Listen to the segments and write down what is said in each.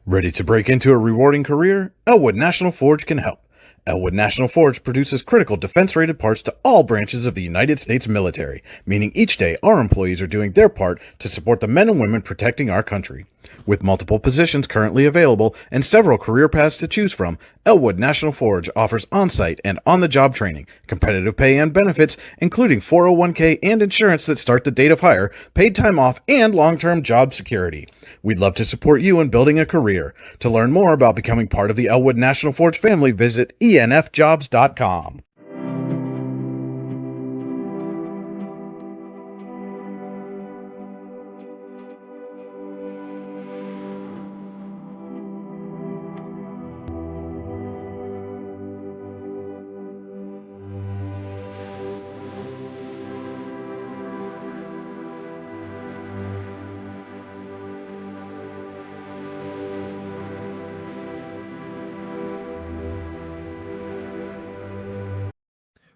Ready to break into a rewarding career? Elwood National Forge can help. Elwood National Forge produces critical defense-rated parts to all branches of the United States military, meaning each day our employees are doing their part to support the men and women protecting our country. With multiple positions currently available and several career paths to choose from, Elwood National Forge offers on-site and on-the-job training, competitive pay and benefits, including 401k and insurance that start the date of hire, paid time off, and long-term job security. We'd love to support you in building a career. To learn more about becoming part of the Elwood National Forge family, visit enfjobs.com.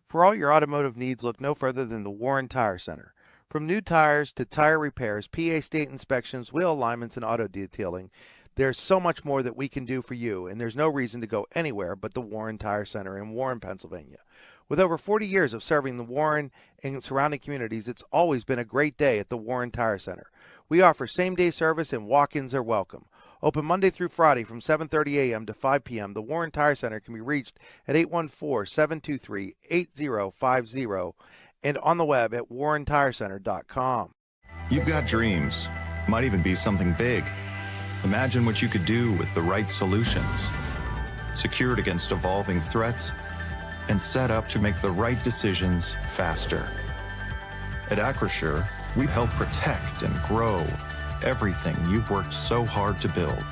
For all your automotive needs, look no further than the Warren Tire Center. From new tires to tire repairs, PA state inspections, wheel alignments, and auto detailing, there's so much more that we can do for you, and there's no reason to go anywhere but the Warren Tire Center in Warren, Pennsylvania. With over 40 years of serving the Warren and surrounding communities, it's always been a great day at the Warren Tire Center. We offer same-day service and walk-ins are welcome. Open Monday through Friday from 7:30 a.m. to 5 p.m., the Warren Tire Center can be reached at 814-723-8050 and on the web at warrentirecenter.com. You've got dreams, might even be something big. Imagine what you could do with the right solutions, secured against evolving threats, and set up to make the right decisions faster. At Acrisure, we help protect and grow everything you've worked so hard to build.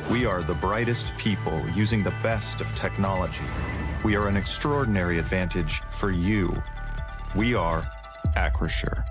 We are the brightest people using the best of technology. We are an extraordinary advantage for you. We are Acrisure.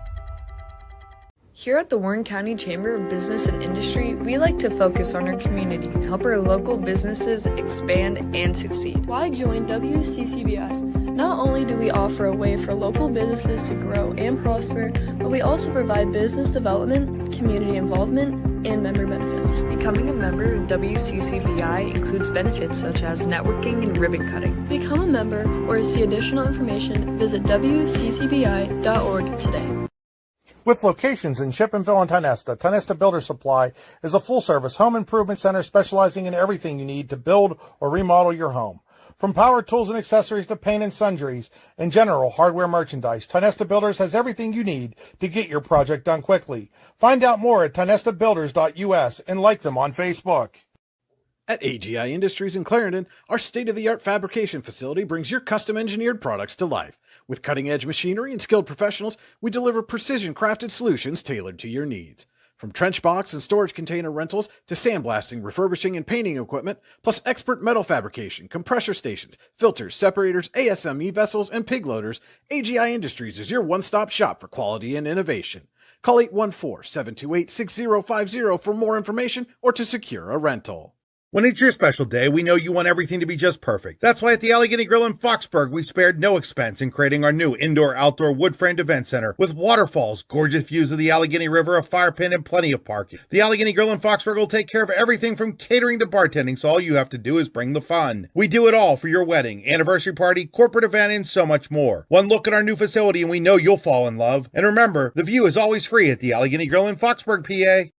Here at the Warren County Chamber of Business and Industry, we like to focus on our community, help our local businesses expand and succeed. Why join WCCBI? Not only do we offer a way for local businesses to grow and prosper, but we also provide business development, community involvement, and member benefits. Becoming a member of WCCBI includes benefits such as networking and ribbon cutting. Become a member or to see additional information, visit WCCBI.org today. With locations in Shippensville and Tionesta, Tionesta Builder Supply is a full-service home improvement center specializing in everything you need to build or remodel your home. From power tools and accessories to paint and sundries and general hardware merchandise, Tionesta Builders has everything you need to get your project done quickly. Find out more at tionestabuilders.us and like them on Facebook. At AGI Industries in Clarendon, our state-of-the-art fabrication facility brings your custom-engineered products to life. With cutting-edge machinery and skilled professionals, we deliver precision-crafted solutions tailored to your needs. From trench box and storage container rentals to sandblasting, refurbishing, and painting equipment, plus expert metal fabrication, compressor stations, filters, separators, ASME vessels, and pig loaders, AGI Industries is your one-stop shop for quality and innovation. Call 814-728-6050 for more information or to secure a rental. When it's your special day, we know you want everything to be just perfect. That's why at the Allegheny Grill in Foxburg, we spared no expense in creating our new indoor-outdoor wood-framed event center with waterfalls, gorgeous views of the Allegheny River, a fire pit, and plenty of parking. The Allegheny Grill in Foxburg will take care of everything from catering to bartending, so all you have to do is bring the fun. We do it all for your wedding, anniversary party, corporate event, and so much more. One look at our new facility and we know you'll fall in love. And remember, the view is always free at the Allegheny Grill in Foxburg, PA.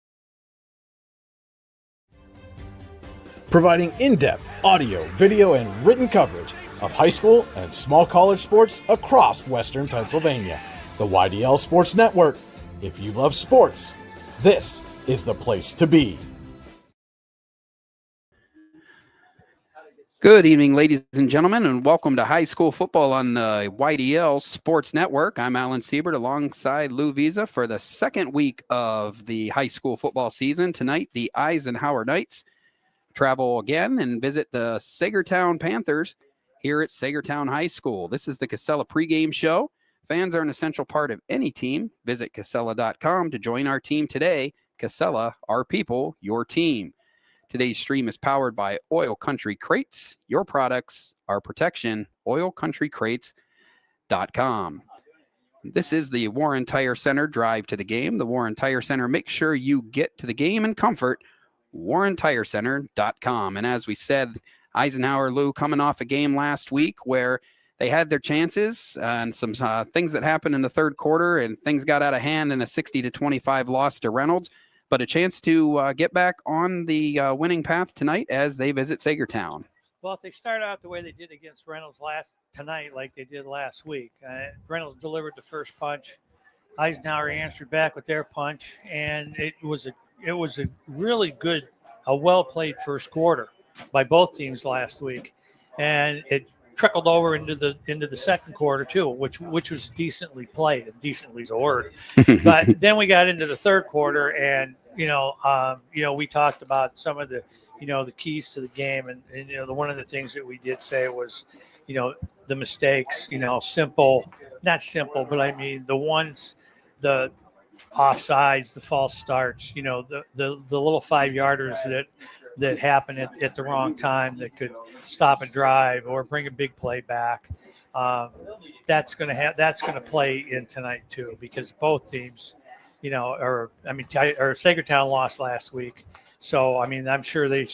Providing in-depth audio, video, and written coverage of high school and small college sports across Western Pennsylvania. The YDL Sports Network. If you love sports, this is the place to be. Good evening, ladies and gentlemen, and welcome to high school football on the YDL Sports Network. I'm Alan Siebert alongside Lou Visa for the second week of the high school football season. Tonight, the Eisenhower Knights travel again and visit the Saegertown Panthers here at Saegertown High School. This is the Casella pregame show. Fans are an essential part of any team. Visit Casella.com to join our team today. Casella, our people, your team. Today's stream is powered by Oil Country Crates. Your products, our protection, oilcountrycrates.com. This is the Warren Tire Center drive to the game. The Warren Tire Center makes sure you get to the game in comfort warrentirecenter.com. And as we said, Eisenhower, Lou, coming off a game last week where they had their chances and some things that happened in the third quarter, and things got out of hand in a 60-25 loss to Reynolds, but a chance to get back on the winning path tonight as they visit Saegertown. Well, if they start out the way they did against Reynolds tonight, like they did last week, Reynolds delivered the first punch. Eisenhower answered back with their punch, and it was a really good, a well-played first quarter by both teams last week, and it trickled over into the second quarter too, which was decently played. And decently is a word. But then we got into the third quarter, and we talked about some of the the keys to the game, and one of the things that we did say was the mistakes, simple, not simple, but I mean the ones, the offsides, the false starts, the little 5-yarders that happen at the wrong time that could stop a drive or bring a big play back. That's going to play in tonight too, because both teams, Saegertown lost last week. So, I mean, I'm sure they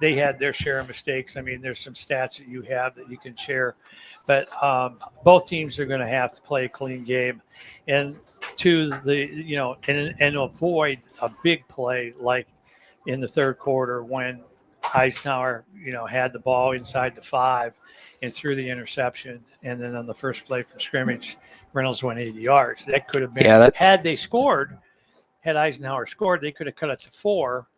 had their share of mistakes. I mean, there's some stats that you have that you can share, but both teams are going to have to play a clean game, and to and avoid a big play like in the third quarter when Eisenhower, had the ball inside the 5 and threw the interception. And then on the first play from scrimmage, Reynolds went 80 yards. That could have been, had Eisenhower scored, they could have cut it to 4.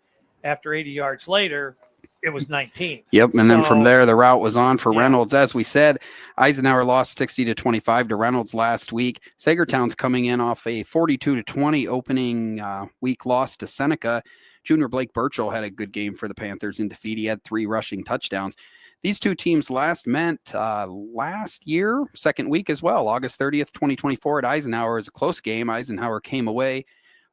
After 80 yards later, it was 19. Yep. And then from there, the route was on for Reynolds. As we said, Eisenhower lost 60-25 to Reynolds last week. Saegertown's coming in off a 42-20 opening week loss to Seneca. Junior Blake Burchell had a good game for the Panthers in defeat. He had 3 rushing touchdowns. These two teams last met last year, second week as well, August 30th, 2024 at Eisenhower. It was a close game. Eisenhower came away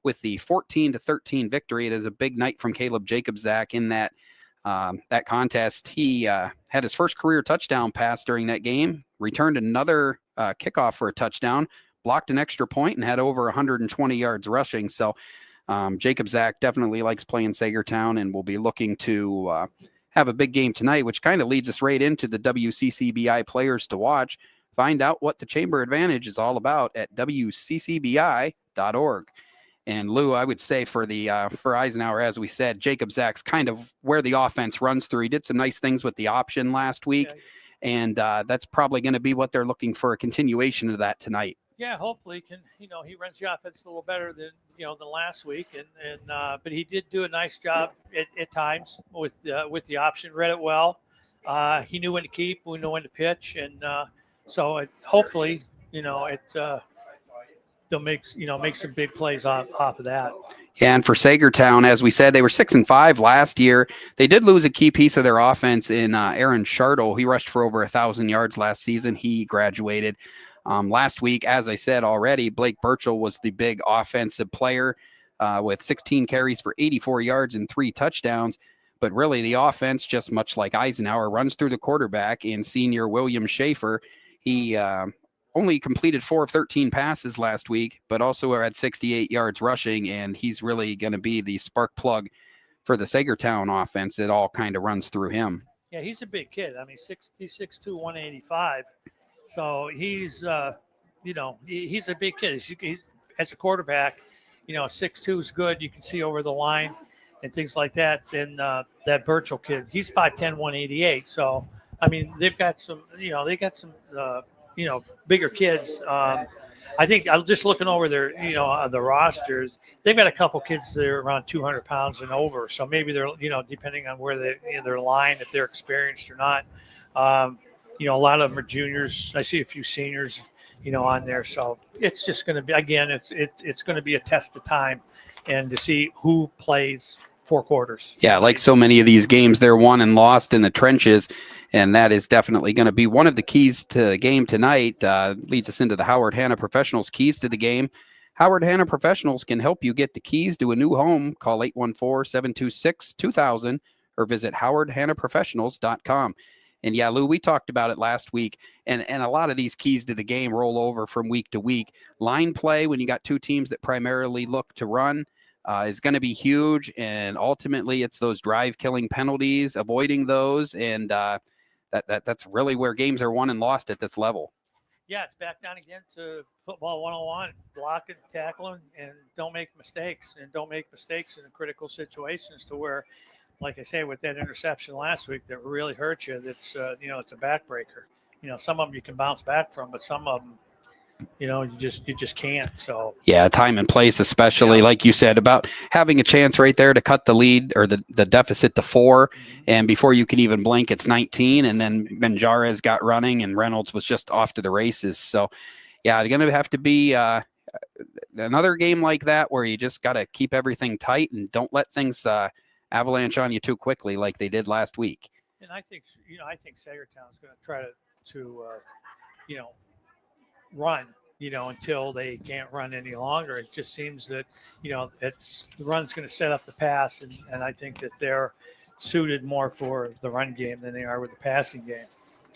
with the 14-13 victory. It is a big night from Caleb Jacobzak in that contest. He had his first career touchdown pass during that game, returned another kickoff for a touchdown, blocked an extra point, and had over 120 yards rushing. So Jacobzak definitely likes playing Saegertown and will be looking to have a big game tonight, which kind of leads us right into the WCCBI players to watch. Find out what the Chamber Advantage is all about at WCCBI.org. And Lou, I would say for Eisenhower, as we said, Jacobzak's kind of where the offense runs through. He did some nice things with the option last week, and that's probably going to be what they're looking for, a continuation of that tonight. Yeah, hopefully he runs the offense a little better than last week, and but he did do a nice job at times with the option. Read it well. He knew when to keep, we knew when to pitch, and so hopefully they'll make some big plays off of that. And for Saegertown, as we said, they were 6-5 last year. They did lose a key piece of their offense in Aaron Shartle. He rushed for over 1,000 yards last season. He graduated. Last week, as I said already, Blake Burchell was the big offensive player with 16 carries for 84 yards and 3 touchdowns. But really, the offense, just much like Eisenhower, runs through the quarterback in senior William Schaefer. He only completed 4 of 13 passes last week, but also had 68 yards rushing, and he's really going to be the spark plug for the Saegertown offense. It all kind of runs through him. Yeah, he's a big kid. I mean, he's 6'2", 185. So he's a big kid. He's as a quarterback, 6'2" is good. You can see over the line and things like that. And that Burchell kid, he's 5'10", 188. So, I mean, they've got some, bigger kids. I think I'm just looking over their, the rosters. They've got a couple kids that are around 200 pounds and over. So maybe they're, depending on where they, their line, if they're experienced or not. A lot of them are juniors. I see a few seniors, on there. So it's just going to be, again, it's going to be a test of time and to see who plays 4 quarters. Yeah, like so many of these games, they're won and lost in the trenches, and that is definitely going to be one of the keys to the game tonight. Leads us into the Howard Hanna Professionals keys to the game. Howard Hanna Professionals can help you get the keys to a new home. Call 814-726-2000 or visit howardhannaprofessionals.com. And yeah, Lou, we talked about it last week, and a lot of these keys to the game roll over from week to week. Line play, when you got 2 teams that primarily look to run, is going to be huge. And ultimately, it's those drive-killing penalties, avoiding those, and that's really where games are won and lost at this level. Yeah, it's back down again to football 101, blocking, tackling, and don't make mistakes. And don't make mistakes in critical situations to where, like I say, with that interception last week that really hurt you, that's, it's a backbreaker. Some of them you can bounce back from, but some of them, you just can't. So yeah, time and place, especially like you said about having a chance right there to cut the lead or the deficit to 4. And before you can even blink, it's 19. And then Benjarez got running and Reynolds was just off to the races. So yeah, it's going to have to be another game like that where you just got to keep everything tight and don't let things avalanche on you too quickly like they did last week. And I think Saegertown is going to try to run, until they can't run any longer. It just seems that, it's the run's going to set up the pass. And I think that they're suited more for the run game than they are with the passing game.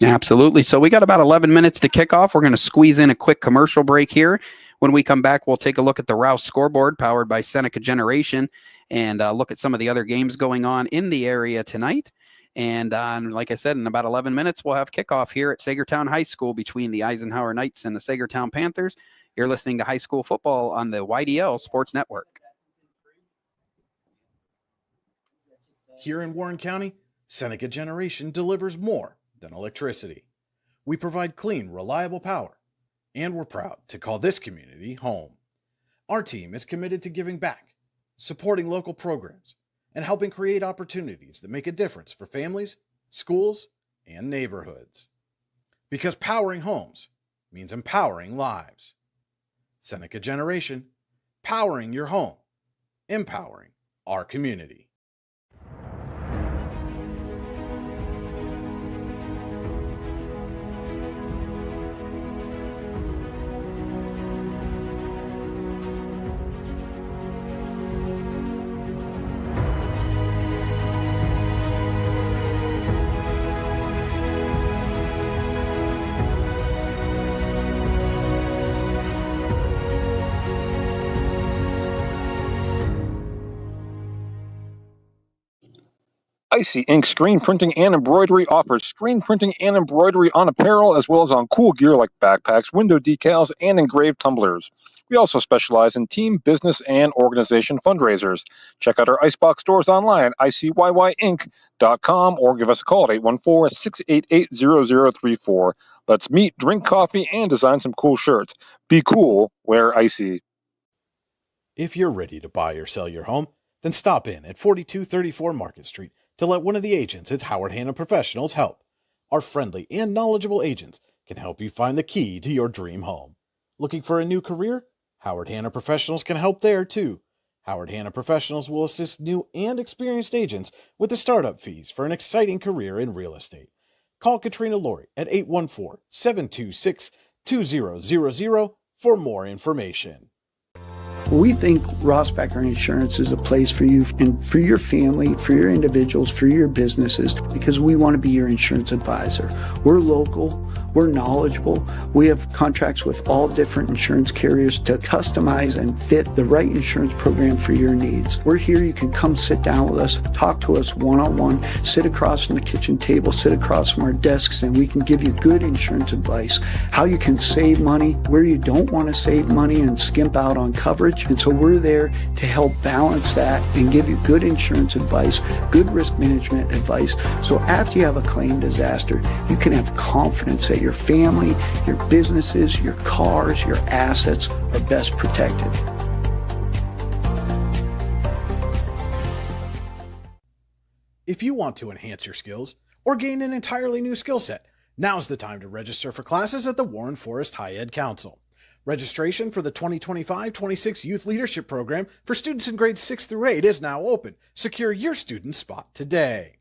Absolutely. So we got about 11 minutes to kick off. We're going to squeeze in a quick commercial break here. When we come back, we'll take a look at the Rouse scoreboard powered by Seneca Generation and look at some of the other games going on in the area tonight. And like I said, in about 11 minutes, we'll have kickoff here at Saegertown High School between the Eisenhower Knights and the Saegertown Panthers. You're listening to High School Football on the YDL Sports Network. Here in Warren County, Seneca Generation delivers more than electricity. We provide clean, reliable power, and we're proud to call this community home. Our team is committed to giving back, supporting local programs, and helping create opportunities that make a difference for families, schools, and neighborhoods. Because powering homes means empowering lives. Seneca Generation, powering your home, empowering our community. Icy Ink Screen Printing and Embroidery offers screen printing and embroidery on apparel as well as on cool gear like backpacks, window decals, and engraved tumblers. We also specialize in team, business, and organization fundraisers. Check out our Icebox stores online at icyyyink.com or give us a call at 814-688-0034. Let's meet, drink coffee, and design some cool shirts. Be cool, wear Icy. If you're ready to buy or sell your home, then stop in at 4234 Market Street to let one of the agents at Howard Hanna Professionals help. Our friendly and knowledgeable agents can help you find the key to your dream home. Looking for a new career? Howard Hanna Professionals can help there too. Howard Hanna Professionals will assist new and experienced agents with the startup fees for an exciting career in real estate. Call Katrina Laurie at 814-726-2000 for more information. We think Ross Becker Insurance is a place for you and for your family, for your individuals, for your businesses, because we want to be your insurance advisor. We're local, we're knowledgeable, we have contracts with all different insurance carriers to customize and fit the right insurance program for your needs. We're here, you can come sit down with us, talk to us one-on-one, sit across from the kitchen table, sit across from our desks, and we can give you good insurance advice, how you can save money, where you don't want to save money and skimp out on coverage. And so we're there to help balance that and give you good insurance advice, good risk management advice. So after you have a claim disaster, you can have confidence that your family, your businesses, your cars, your assets are best protected. If you want to enhance your skills or gain an entirely new skill set, now's the time to register for classes at the Warren Forest High Ed Council. Registration for the 2025-26 Youth Leadership Program for students in grades 6 through 8 is now open. Secure your student spot today.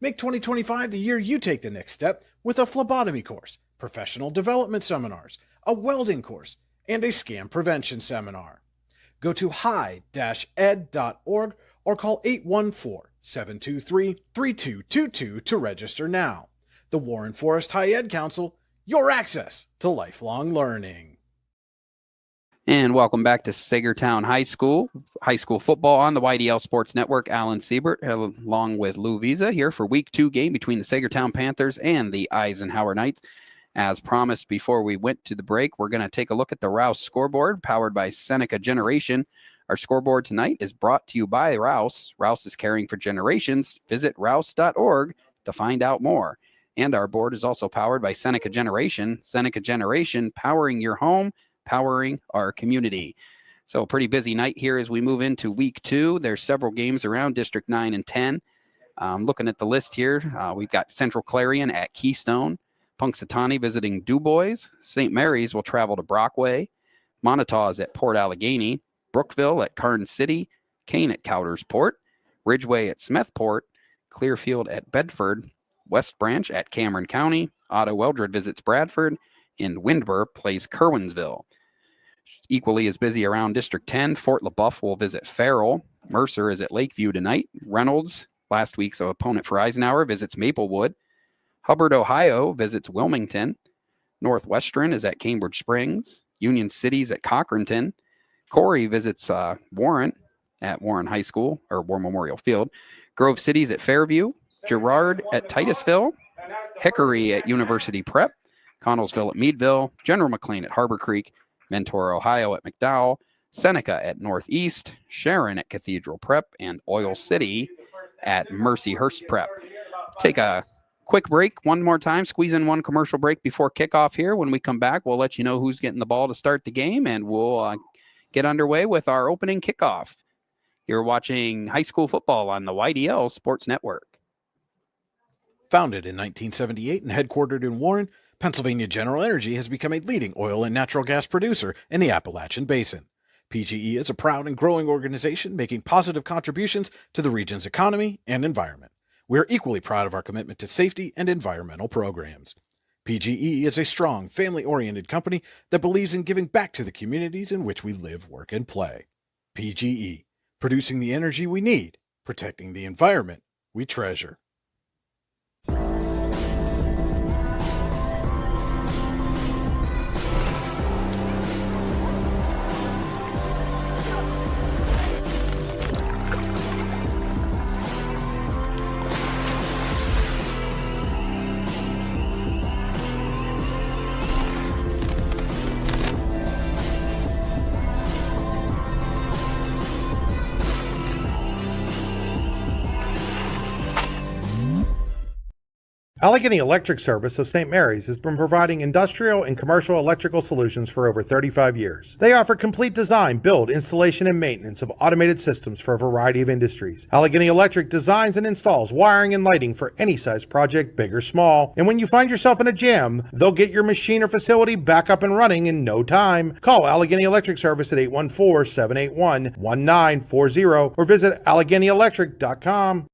Make 2025 the year you take the next step with a phlebotomy course, professional development seminars, a welding course, and a scam prevention seminar. Go to high-ed.org or call 814-723-3222 to register now. The Warren Forest High Ed Council, your access to lifelong learning. And welcome back to Saegertown High School football on the YDL Sports Network. Alan Siebert, along with Lou Visa, here for Week 2 game between the Saegertown Panthers and the Eisenhower Knights. As promised before we went to the break, we're going to take a look at the Rouse scoreboard, powered by Seneca Generation. Our scoreboard tonight is brought to you by Rouse. Rouse is caring for generations. Visit rouse.org to find out more. And our board is also powered by Seneca Generation. Seneca Generation, powering your home, powering our community. So a pretty busy night here as we move into Week 2. There's several games around District 9 and 10. Looking at the list here, we've got Central Clarion at Keystone, Punxsutawney visiting DuBois, St. Mary's will travel to Brockway, Montauk's at Port Allegheny, Brookville at Karn City, Kane at Coudersport, Ridgeway at Smethport, Clearfield at Bedford, West Branch at Cameron County, Otto Eldred visits Bradford, and Windber plays Kerwinsville. Equally as busy around District 10, Fort LaBeouf will visit Farrell. Mercer is at Lakeview tonight. Reynolds, last week's opponent for Eisenhower, visits Maplewood. Hubbard, Ohio visits Wilmington. Northwestern is at Cambridge Springs. Union City's at Cochranton. Corey visits Warren at Warren High School, or War Memorial Field. Grove City's at Fairview. Girard at Titusville. Hickory at University Prep. Connellsville at Meadville, General McLean at Harbor Creek, Mentor, Ohio at McDowell, Seneca at Northeast, Sharon at Cathedral Prep, and Oil City at Mercyhurst Prep. Take a quick break one more time, squeeze in one commercial break before kickoff here. When we come back, we'll let you know who's getting the ball to start the game, and we'll get underway with our opening kickoff. You're watching high school football on the YDL Sports Network. Founded in 1978 and headquartered in Warren, Pennsylvania General Energy has become a leading oil and natural gas producer in the Appalachian Basin. PGE is a proud and growing organization making positive contributions to the region's economy and environment. We are equally proud of our commitment to safety and environmental programs. PGE is a strong, family-oriented company that believes in giving back to the communities in which we live, work, and play. PGE, producing the energy we need, protecting the environment we treasure. Allegheny Electric Service of St. Mary's has been providing industrial and commercial electrical solutions for over 35 years. They offer complete design, build, installation, and maintenance of automated systems for a variety of industries. Allegheny Electric designs and installs wiring and lighting for any size project, big or small. And when you find yourself in a jam, they'll get your machine or facility back up and running in no time. Call Allegheny Electric Service at 814-781-1940 or visit AlleghenyElectric.com.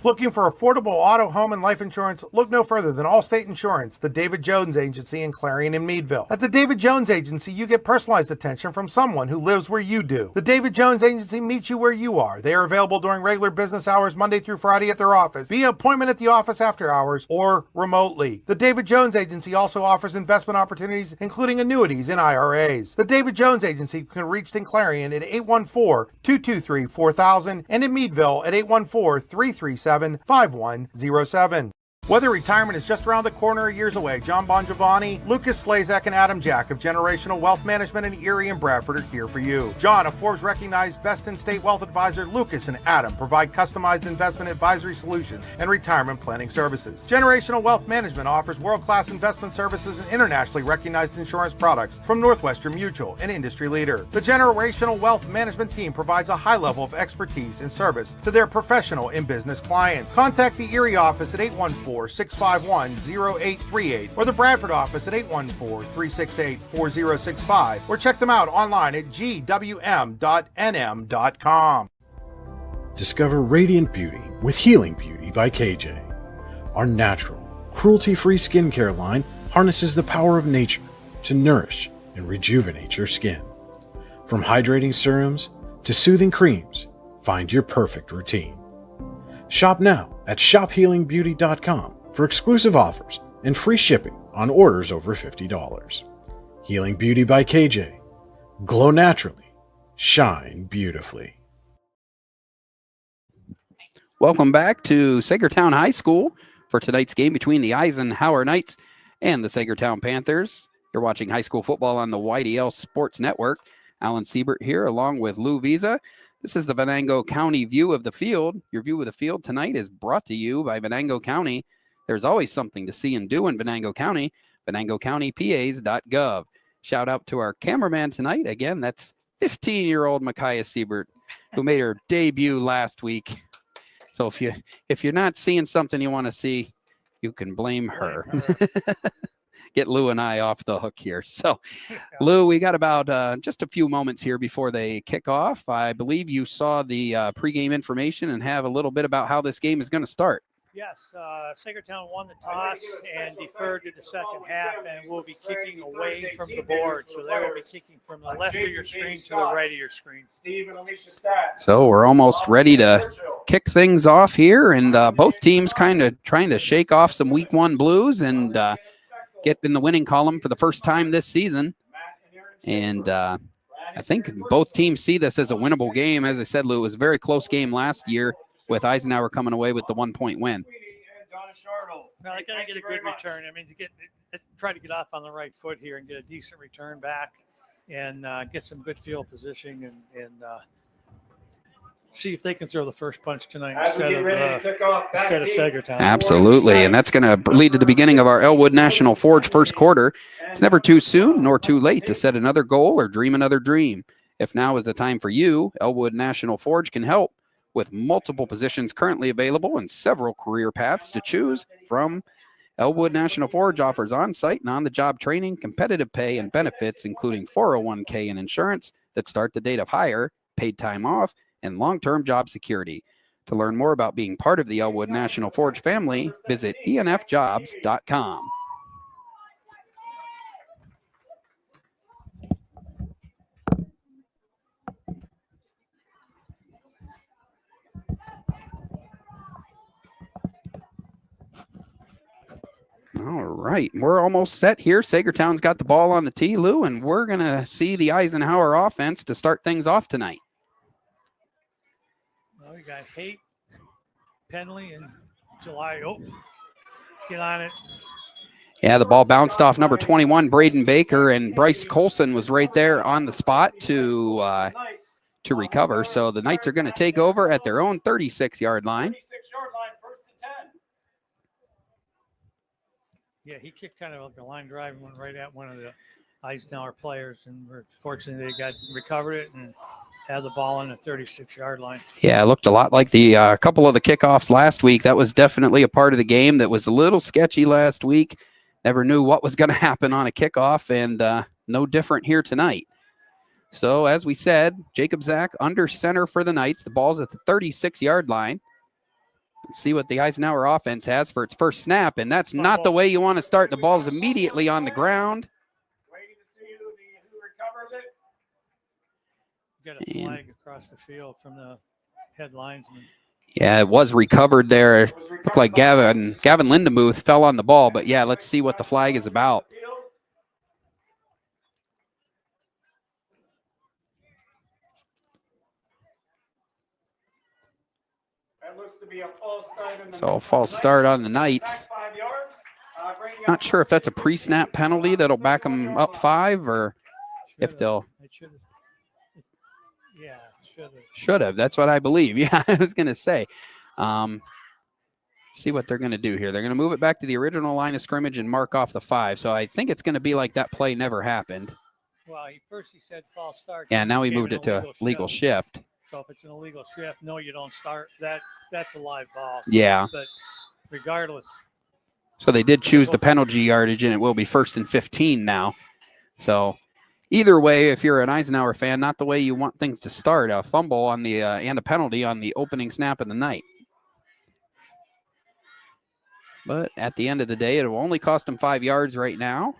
Looking for affordable auto, home, and life insurance? Look no further than Allstate Insurance, the David Jones Agency in Clarion and Meadville. At the David Jones Agency, you get personalized attention from someone who lives where you do. The David Jones Agency meets you where you are. They are available during regular business hours Monday through Friday at their office, via appointment at the office after hours, or remotely. The David Jones Agency also offers investment opportunities, including annuities and IRAs. The David Jones Agency can be reached in Clarion at 814-223-4000 and in Meadville at 814-337-5107. Whether retirement is just around the corner or years away, John Bongiovanni, Lucas Slazak, and Adam Jack of Generational Wealth Management in Erie and Bradford are here for you. John, a Forbes-recognized best-in-state wealth advisor, Lucas and Adam provide customized investment advisory solutions and retirement planning services. Generational Wealth Management offers world-class investment services and internationally recognized insurance products from Northwestern Mutual, an industry leader. The Generational Wealth Management team provides a high level of expertise and service to their professional and business clients. Contact the Erie office at 814-651-0838 or the Bradford office at 814-368-4065 or check them out online at gwm.nm.com. Discover radiant beauty with Healing Beauty by KJ. Our natural, cruelty-free skincare line harnesses the power of nature to nourish and rejuvenate your skin. From hydrating serums to soothing creams, find your perfect routine. Shop now at shophealingbeauty.com for exclusive offers and free shipping on orders over $50. Healing Beauty by KJ. Glow naturally. Shine beautifully. Welcome back to Saegertown High School for tonight's game between the Eisenhower Knights and the Saegertown Panthers. You're watching high school football on the YDL Sports Network. Alan Siebert here along with Lou Visa. This is the Venango County view of the field. Your view of the field tonight is brought to you by Venango County. There's always something to see and do in Venango County. VenangoCountyPAs.gov. Shout out to our cameraman tonight. Again, that's 15-year-old Micaiah Siebert, who made her debut last week. So if you're not seeing something you want to see, you can blame her. Get Lou and I off the hook here. So, Lou, we got about just a few moments here before they kick off. I believe you saw the pregame information and have a little bit about how this game is going to start. Yes, Saegertown won the toss and deferred to the second half, and will be kicking away from the board. So they will be kicking from the left of your screen to the right of your screen. So we're almost ready to kick things off here, and both teams kind of trying to shake off some week one blues and get in the winning column for the first time this season. And I think both teams see this as a winnable game. As I said, Lou, it was a very close game last year, with Eisenhower coming away with the 1-point win. Well, they got to get a good return. I mean, try to get off on the right foot here and get a decent return back and get some good field positioning and see if they can throw the first punch tonight instead of Saegertown. Absolutely, and that's going to lead to the beginning of our Elwood National Forge first quarter. It's never too soon nor too late to set another goal or dream another dream. If now is the time for you, Elwood National Forge can help. With multiple positions currently available and several career paths to choose from, Elwood National Forge offers on-site and on-the-job training, competitive pay, and benefits, including 401k and insurance that start the date of hire, paid time off, and long-term job security. To learn more about being part of the Elwood National Forge family, visit enfjobs.com. All right, we're almost set here. Saegertown's got the ball on the tee, Lou, and we're going to see the Eisenhower offense to start things off tonight. Well, we got Haight, Penley, and July. Oh, get on it. Yeah, the ball bounced off number 21, Braden Baker, and Bryce Colson was right there on the spot to recover. So the Knights are going to take over at their own 36-yard line. Yeah, he kicked kind of like a line drive and went right at one of the Eisenhower players, and fortunately they recovered it and had the ball on the 36-yard line. Yeah, it looked a lot like the couple of the kickoffs last week. That was definitely a part of the game that was a little sketchy last week. Never knew what was going to happen on a kickoff, and no different here tonight. So, as we said, Jacob Zach under center for the Knights. The ball's at the 36-yard line. Let's see what the Eisenhower offense has for its first snap, and that's not the way you want to start. The ball is immediately on the ground. Waiting to see who recovers it. Got a flag across the field from the head linesman. Yeah, it was recovered there. It looked like Gavin Lindemuth fell on the ball, but yeah, let's see what the flag is about. So a false start on the Knights. Not sure if that's a pre-snap penalty that'll back them up 5, or if they'll. Yeah, should have. That's what I believe. Yeah, I was going to say. See what they're going to do here. They're going to move it back to the original line of scrimmage and mark off the 5. So I think it's going to be like that play never happened. Well, first he said false start. Yeah, now he moved it to legal shift. So if it's an illegal shift, no, you don't start. That's a live ball. Yeah. But regardless. So they did choose the penalty yardage, and it will be 1st and 15 now. So either way, if you're an Eisenhower fan, not the way you want things to start. A fumble on the and a penalty on the opening snap of the night. But at the end of the day, it will only cost them 5 yards right now.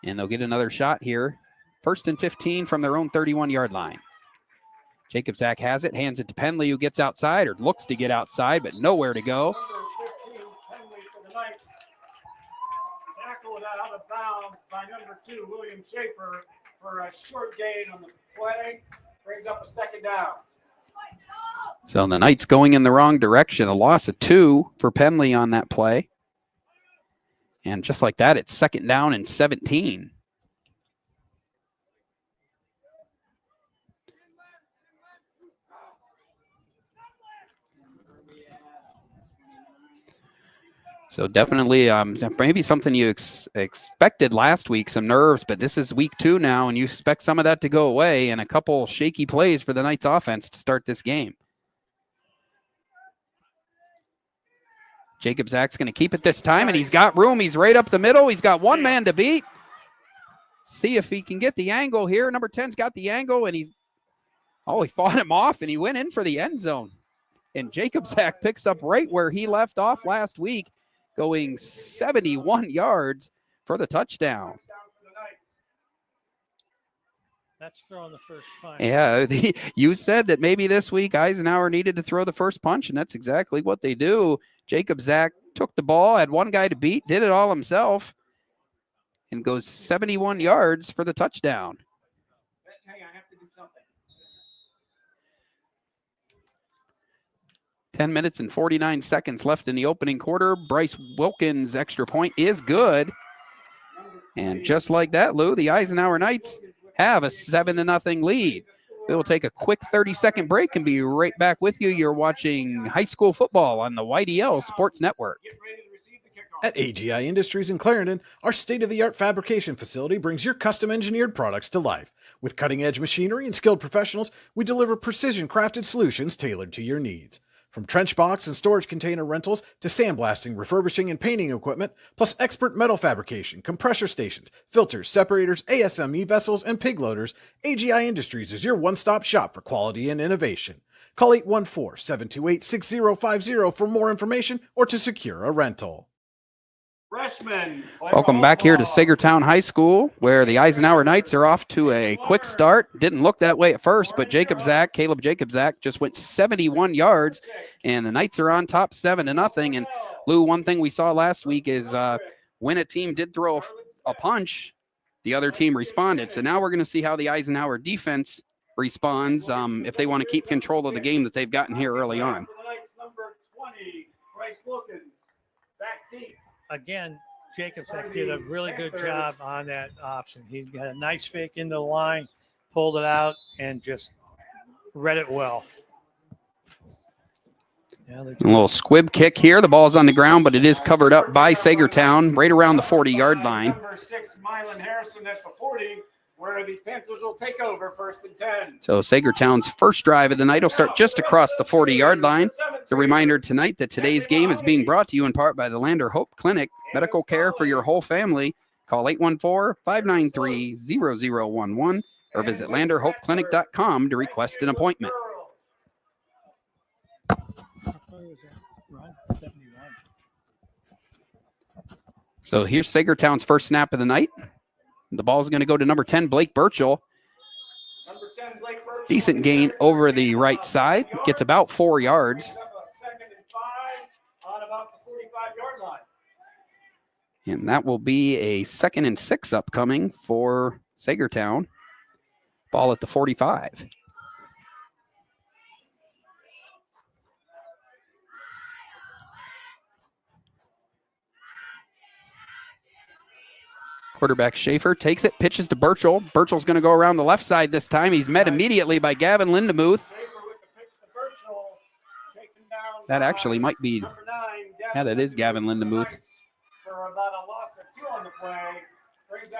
And they'll get another shot here. 1st and 15 from their own 31-yard line. Jacob Zach has it, hands it to Penley, who gets outside or looks to get outside, but nowhere to go. Tackled out of bounds by number 2, William Schaefer, for a short gain on the play. Brings up a second down. So the Knights going in the wrong direction. A loss of 2 for Penley on that play. And just like that, it's second down and 17. So definitely maybe something you expected last week, some nerves, but this is week 2 now, and you expect some of that to go away and a couple shaky plays for the Knights offense to start this game. Jacob Zach's going to keep it this time, and he's got room. He's right up the middle. He's got one man to beat. See if he can get the angle here. Number 10's got the angle, and he fought him off, and he went in for the end zone. And Jacob Zach picks up right where he left off last week, going 71 yards for the touchdown. That's throwing the first punch. Yeah, you said that maybe this week Eisenhower needed to throw the first punch, and that's exactly what they do. Jacob Zach took the ball, had one guy to beat, did it all himself, and goes 71 yards for the touchdown. Hang on, I have to do something. 10 minutes and 49 seconds left in the opening quarter. Bryce Wilkins' extra point is good. And just like that, Lou, the Eisenhower Knights have a 7-0 lead. We will take a quick 30-second break and be right back with you. You're watching high school football on the YDL Sports Network. At AGI Industries in Clarendon, our state-of-the-art fabrication facility brings your custom-engineered products to life. With cutting-edge machinery and skilled professionals, we deliver precision-crafted solutions tailored to your needs. From trench box and storage container rentals to sandblasting, refurbishing, and painting equipment, plus expert metal fabrication, compressor stations, filters, separators, ASME vessels, and pig loaders, AGI Industries is your one-stop shop for quality and innovation. Call 814-728-6050 for more information or to secure a rental. Freshman. Welcome back here to Saegertown High School, where the Eisenhower Knights are off to a quick start. Didn't look that way at first, but Caleb Jacob Zach just went 71 yards, and the Knights are on top 7-0. And Lou, one thing we saw last week is when a team did throw a punch, the other team responded. So now we're going to see how the Eisenhower defense responds if they want to keep control of the game that they've gotten here early on. Number 20, Bryce Wilkins, back deep. Again, Jacobs did a really good job on that option. He got a nice fake into the line, pulled it out, and just read it well. A little squib kick here. The ball's on the ground, but it is covered up by Saegertown right around the 40-yard line. Number 6, Mylan Harrison at the 40, where the Panthers will take over 1st and 10. So Saegertown's first drive of the night will start just across the 40-yard line. It's a reminder tonight that today's game is being brought to you in part by the Lander Hope Clinic. Medical care for your whole family. Call 814-593-0011 or visit landerhopeclinic.com to request an appointment. So here's Saegertown's first snap of the night. The ball is going to go to number 10, Blake Burchell. Decent gain over the right side. Gets about 4 yards. And that will be a 2nd and 6 upcoming for Saegertown. Ball at the 45. Quarterback Schaefer takes it, pitches to Burchell. Burchell's going to go around the left side this time. He's met immediately by Gavin Lindemuth. That actually might be, yeah, that is Gavin Lindemuth.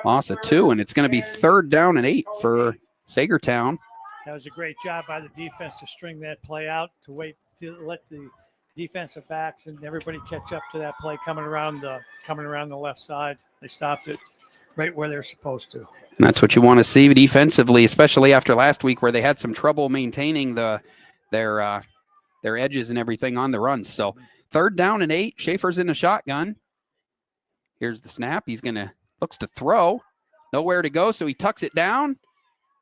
Loss of 2, and it's going to be 3rd down and 8 for Saegertown. That was a great job by the defense to string that play out, to wait to let the defensive backs and everybody catch up to that play coming around the left side. They stopped it right where they're supposed to. And that's what you want to see defensively, especially after last week where they had some trouble maintaining their edges and everything on the run. So 3rd down and 8. Schaefer's in the shotgun. Here's the snap. He's looks to throw. Nowhere to go, so he tucks it down,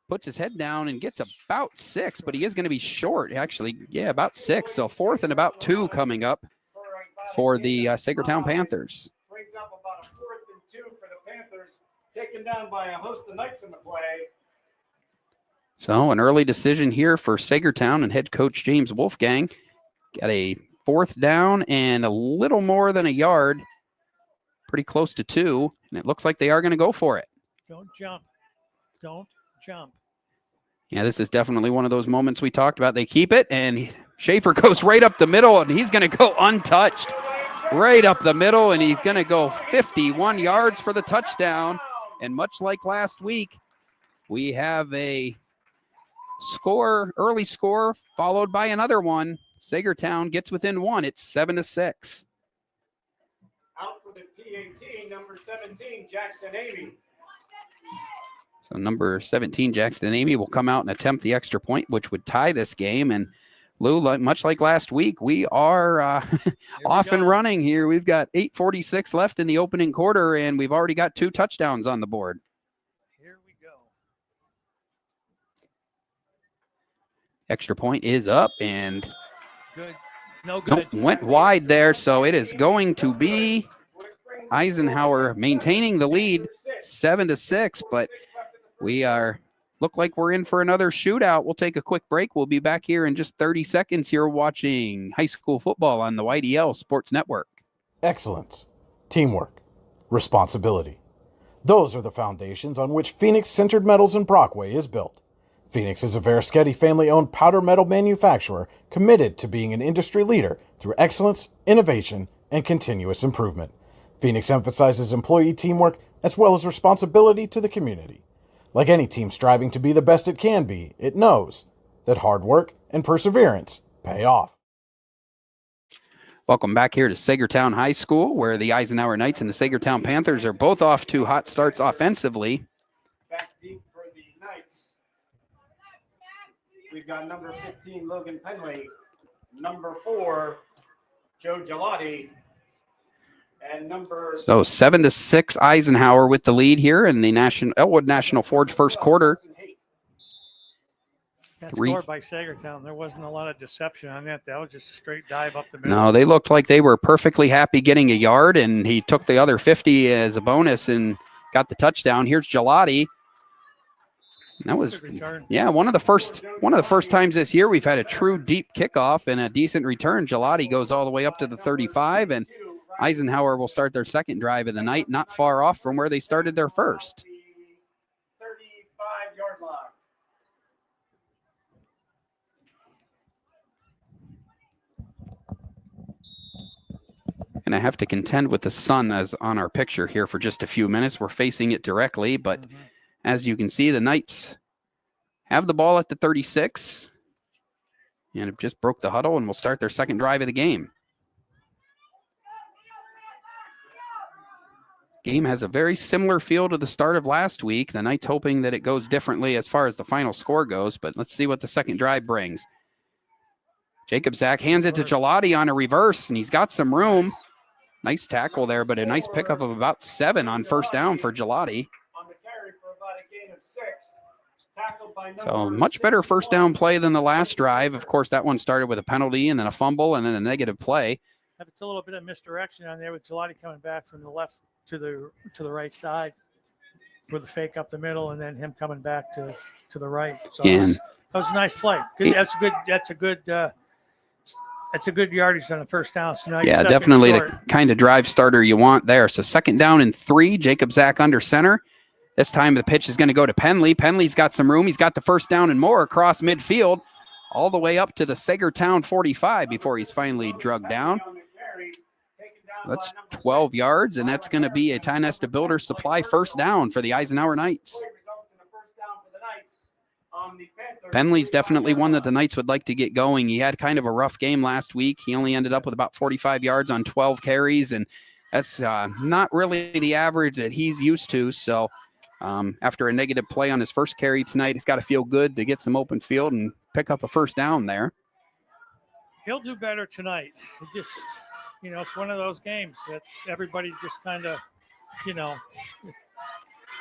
puts his head down, and gets about 6, but he is going to be short, actually. Yeah, about 6. So 4th and about 2 coming up for the Saegertown Panthers. Brings up about a 4th and 2 for the Panthers. taken down by a host of Knights in the play. So an early decision here for Saegertown and head coach James Wolfgang. Got a 4th down and a little more than a yard, pretty close to 2, and it looks like they are going to go for it. Don't jump. Don't jump. Yeah, this is definitely one of those moments we talked about. They keep it, and Schaefer goes right up the middle, and he's going to go untouched. Right up the middle, and he's going to go 51 yards for the touchdown. And much like last week, we have a early score, followed by another one. Saegertown gets within 1. It's 7-6. Out for the PAT, number 17, Jackson Amy. So number 17, Jackson Amy, will come out and attempt the extra point, which would tie this game. And Lou, much like last week, we are off and running here. We've got 8:46 left in the opening quarter, and we've already got 2 touchdowns on the board. Here we go. Extra point is up, and Good. No good. went wide there, so it is going to be Eisenhower maintaining the lead, 7-6, but we look like we're in for another shootout. We'll take a quick break. We'll be back here in just 30 seconds here watching high school football on the YDL Sports Network. Excellence, teamwork, responsibility. Those are the foundations on which Phoenix Sintered Metals in Brockway is built. Phoenix is a Verischetti family-owned powder metal manufacturer committed to being an industry leader through excellence, innovation, and continuous improvement. Phoenix emphasizes employee teamwork as well as responsibility to the community. Like any team striving to be the best it can be, it knows that hard work and perseverance pay off. Welcome back here to Saegertown High School, where the Eisenhower Knights and the Saegertown Panthers are both off to hot starts offensively. Back deep for the Knights. We've got number 15, Logan Penley. Number 4, Joe Gelati. And number So 7-6 Eisenhower with the lead here in the Elwood National Forge first quarter. That score by Saegertown, there wasn't a lot of deception on that. That was just a straight dive up the middle. No, they looked like they were perfectly happy getting a yard, and he took the other 50 as a bonus and got the touchdown. Here's Gelati. That was, yeah, one of the first times this year we've had a true deep kickoff and a decent return. Gelati goes all the way up to the 35, and Eisenhower will start their second drive of the night, not far off from where they started their first. 35-yard line. And I have to contend with the sun as on our picture here for just a few minutes. We're facing it directly, but as you can see, the Knights have the ball at the 36 and have just broke the huddle and will start their second drive of the game. Game has a very similar feel to the start of last week. The Knights hoping that it goes differently as far as the final score goes, but let's see what the second drive brings. Jacob Zach hands it to Gelati on a reverse, and he's got some room. Nice tackle there, but a nice pickup of about 7 on first down for Gelati. So much better first down play than the last drive. Of course, that one started with a penalty and then a fumble and then a negative play. It's a little bit of misdirection on there with Gelati coming back from the left to the right side with a fake up the middle, and then him coming back to the right. So that was a nice play. That's a good yardage on the first down. So yeah, definitely the kind of drive starter you want there. So 2nd down and 3, Jacob Zach under center. This time the pitch is going to go to Penley. Penley's got some room. He's got the first down and more across midfield, all the way up to the Saegertown 45 before he's finally drugged down. That's 12 yards, and that's going to be a Ty Nesta Builder Supply first down for the Eisenhower Knights. Penley's definitely one that the Knights would like to get going. He had kind of a rough game last week. He only ended up with about 45 yards on 12 carries, and that's not really the average that he's used to. So after a negative play on his first carry tonight, he's got to feel good to get some open field and pick up a first down there. He'll do better tonight. It just, it's one of those games that everybody just kind of, the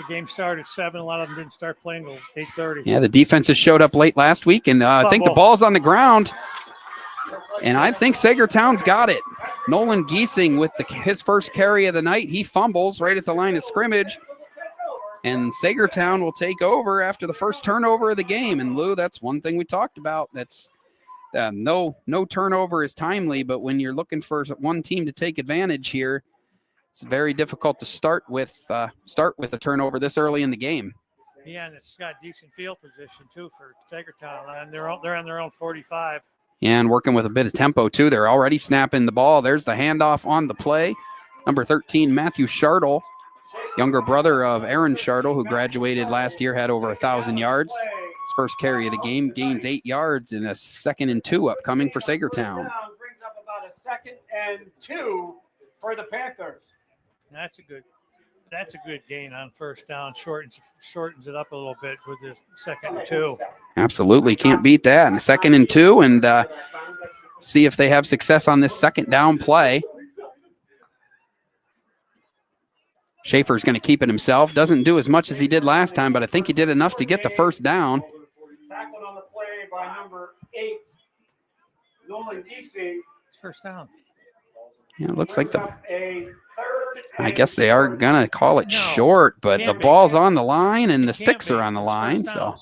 game started at 7. A lot of them didn't start playing till 8:30. Yeah, the defenses showed up late last week, and I think the ball's on the ground. And I think Saegertown's got it. Nolan Giesing with his first carry of the night. He fumbles right at the line of scrimmage. And Saegertown will take over after the first turnover of the game. And Lou, that's one thing we talked about. That's no turnover is timely, but when you're looking for one team to take advantage here, it's very difficult to start with a turnover this early in the game. Yeah, and it's got decent field position too for Saegertown, and they're on their own 45. And working with a bit of tempo too. They're already snapping the ball. There's the handoff on the play. Number 13, Matthew Shartle, younger brother of Aaron Shartle, who graduated last year, had over 1,000 yards. His first carry of the game, gains 8 yards in a 2nd and 2 upcoming for Saegertown. Brings up about a 2nd and 2 for the Panthers. That's a good gain on first down. Shortens it up a little bit with the 2nd and 2. Absolutely, can't beat that. And a 2nd and 2, and see if they have success on this 2nd down play. Schaefer's going to keep it himself. Doesn't do as much as he did last time, but I think he did enough to get the first down. Tackled on the play by number 8, Nolan Giesing. It's first down. Yeah, it looks like I guess they are going to call it short, but the ball's on the line and the sticks are on the line, so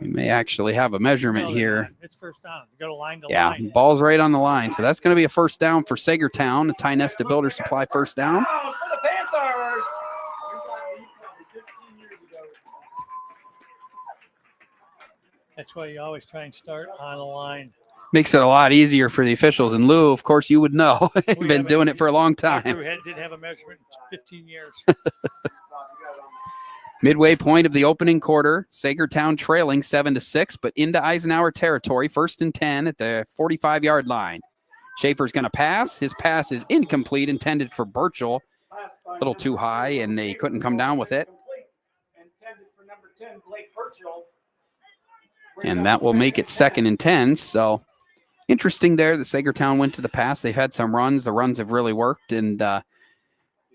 we may actually have a measurement here. It's first down. You got a line to Yeah, line. ball's right on the line, so that's going to be a first down for Saegertown. The Ty Nesta Builder Supply first down. For the Panthers. That's why you always try and start on the line. Makes it a lot easier for the officials. And Lou, of course, you would know. You've been doing it for a long time. We didn't have a measurement in 15 years. Midway point of the opening quarter, Saegertown trailing 7-6, but into Eisenhower territory, 1st and 10 at the 45-yard line. Schaefer's going to pass. His pass is incomplete, intended for Burchell. A little too high, and they couldn't come down with it. Intended for number 10, Blake Burchell. And that will make it 2nd and 10. So interesting there that Saegertown went to the pass. They've had some runs. The runs have really worked, and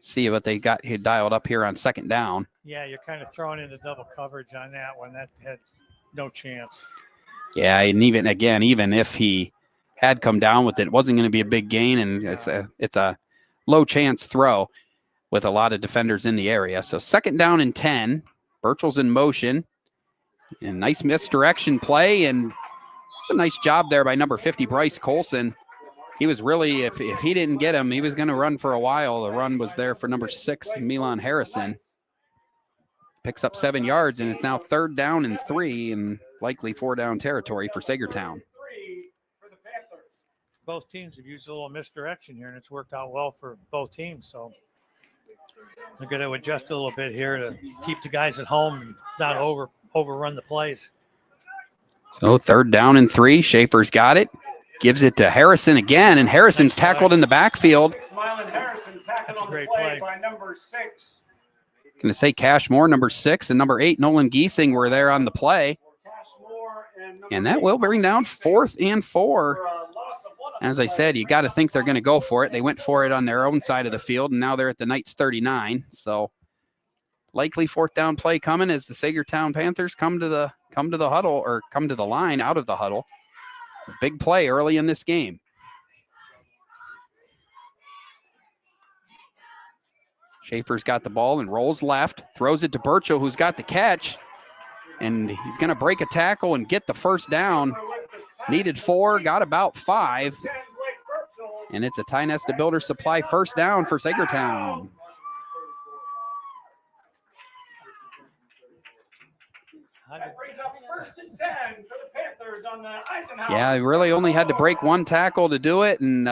see what they got dialed up here on 2nd down. Yeah, you're kind of throwing into double coverage on that one. That had no chance. Yeah, and even if he had come down with it, it wasn't going to be a big gain, and it's a low chance throw with a lot of defenders in the area. So 2nd down and 10. Burchell's in motion. And nice misdirection play, and it's a nice job there by number 50, Bryce Colson. He was really, if he didn't get him, he was going to run for a while. The run was there for number 6, Milan Harrison. Picks up 7 yards, and it's now 3rd down and 3, and likely 4-down territory for Saegertown. Both teams have used a little misdirection here, and it's worked out well for both teams. So they're going to adjust a little bit here to keep the guys at home and not overrun the plays. So 3rd down and 3. Schaefer's got it. Gives it to Harrison again, and Harrison's tackled in the backfield. That's a great play by number 6. Going to say Cashmore, number 6, and number 8, Nolan Giesing were there on the play. And that will bring down 4th and 4. As I said, you got to think they're going to go for it. They went for it on their own side of the field, and now they're at the Knights 39. So likely 4th down play coming as the Saegertown Panthers come to the huddle, or come to the line out of the huddle. A big play early in this game. Schaefer's got the ball and rolls left, throws it to Burchell, who's got the catch, and he's going to break a tackle and get the first down. Needed 4, got about 5, and it's a Ty Nesta Builder Supply first down for Saegertown. That brings up 1st and 10 for the Panthers on the Eisenhower. Yeah, he really only had to break one tackle to do it, and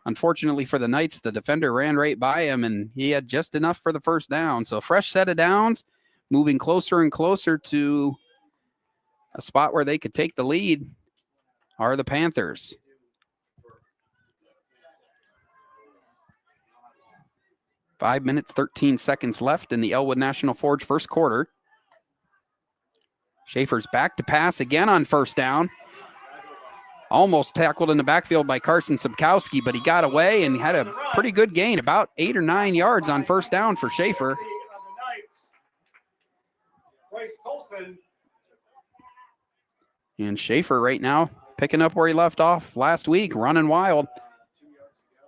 unfortunately for the Knights, the defender ran right by him, and he had just enough for the first down. So fresh set of downs, moving closer and closer to a spot where they could take the lead are the Panthers. Five minutes, 13 seconds left in the Elwood National Forge first quarter. Schaefer's back to pass again on first down. Almost tackled in the backfield by Carson Subkowski, but he got away and had a pretty good gain, about 8 or 9 yards on first down for Schaefer. And Schaefer right now picking up where he left off last week, running wild.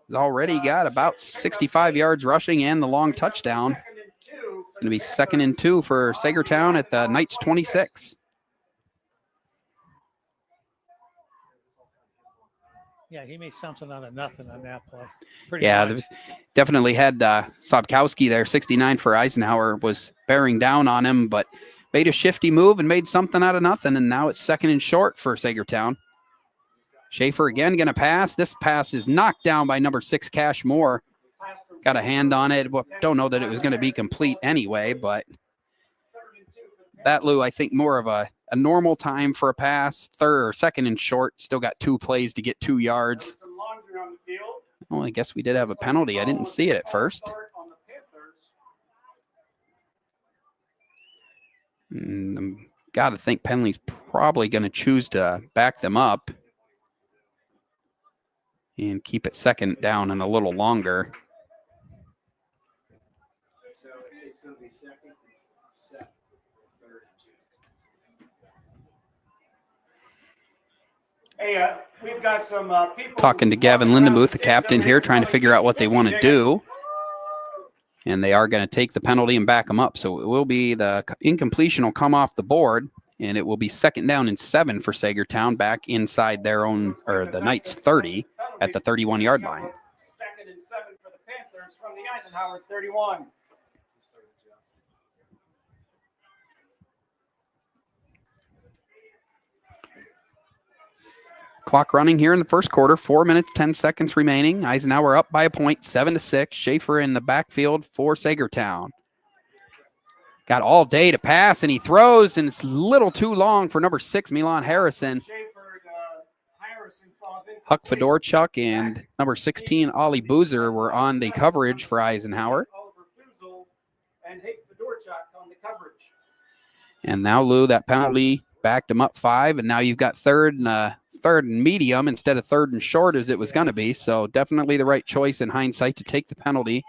He's already got about 65 yards rushing and the long touchdown. It's going to be 2nd and 2 for Saegertown at the Knights 26. Yeah, he made something out of nothing on that play. Definitely had Sobkowski there. 69 for Eisenhower was bearing down on him, but made a shifty move and made something out of nothing. And now it's 2nd and short for Saegertown. Schaefer again going to pass. This pass is knocked down by number 6, Cash Moore. Got a hand on it. Well, don't know that it was going to be complete anyway, but that, Lou, I think more of a normal time for a pass. 2nd and short. Still got 2 plays to get 2 yards. Well, I guess we did have a penalty. I didn't see it at first. Got to think Penley's probably going to choose to back them up and keep it 2nd down and a little longer. So it's going to be 2nd and 7 for 3rd and 2. Hey, we've got some people talking to Gavin Lindemuth, the captain here, trying to figure out what they want to do. And they are going to take the penalty and back them up. So it will be the incompletion will come off the board, and it will be 2nd down and 7 for Saegertown back inside their own, or the Knights 30 at the 31-yard line. 2nd and 7 for the Panthers from the Eisenhower 31. Clock running here in the first quarter, 4 minutes, 10 seconds remaining. Eisenhower up by a point, 7-6. Schaefer in the backfield for Saegertown. Got all day to pass, and he throws, and it's a little too long for number 6, Milan Harrison. Huck Fedorchuk and number 16, Ollie Boozer, were on the coverage for Eisenhower. And now, Lou, that penalty backed him up 5, and now you've got 3rd and medium instead of 3rd and short as it was going to be. So definitely the right choice in hindsight to take the penalty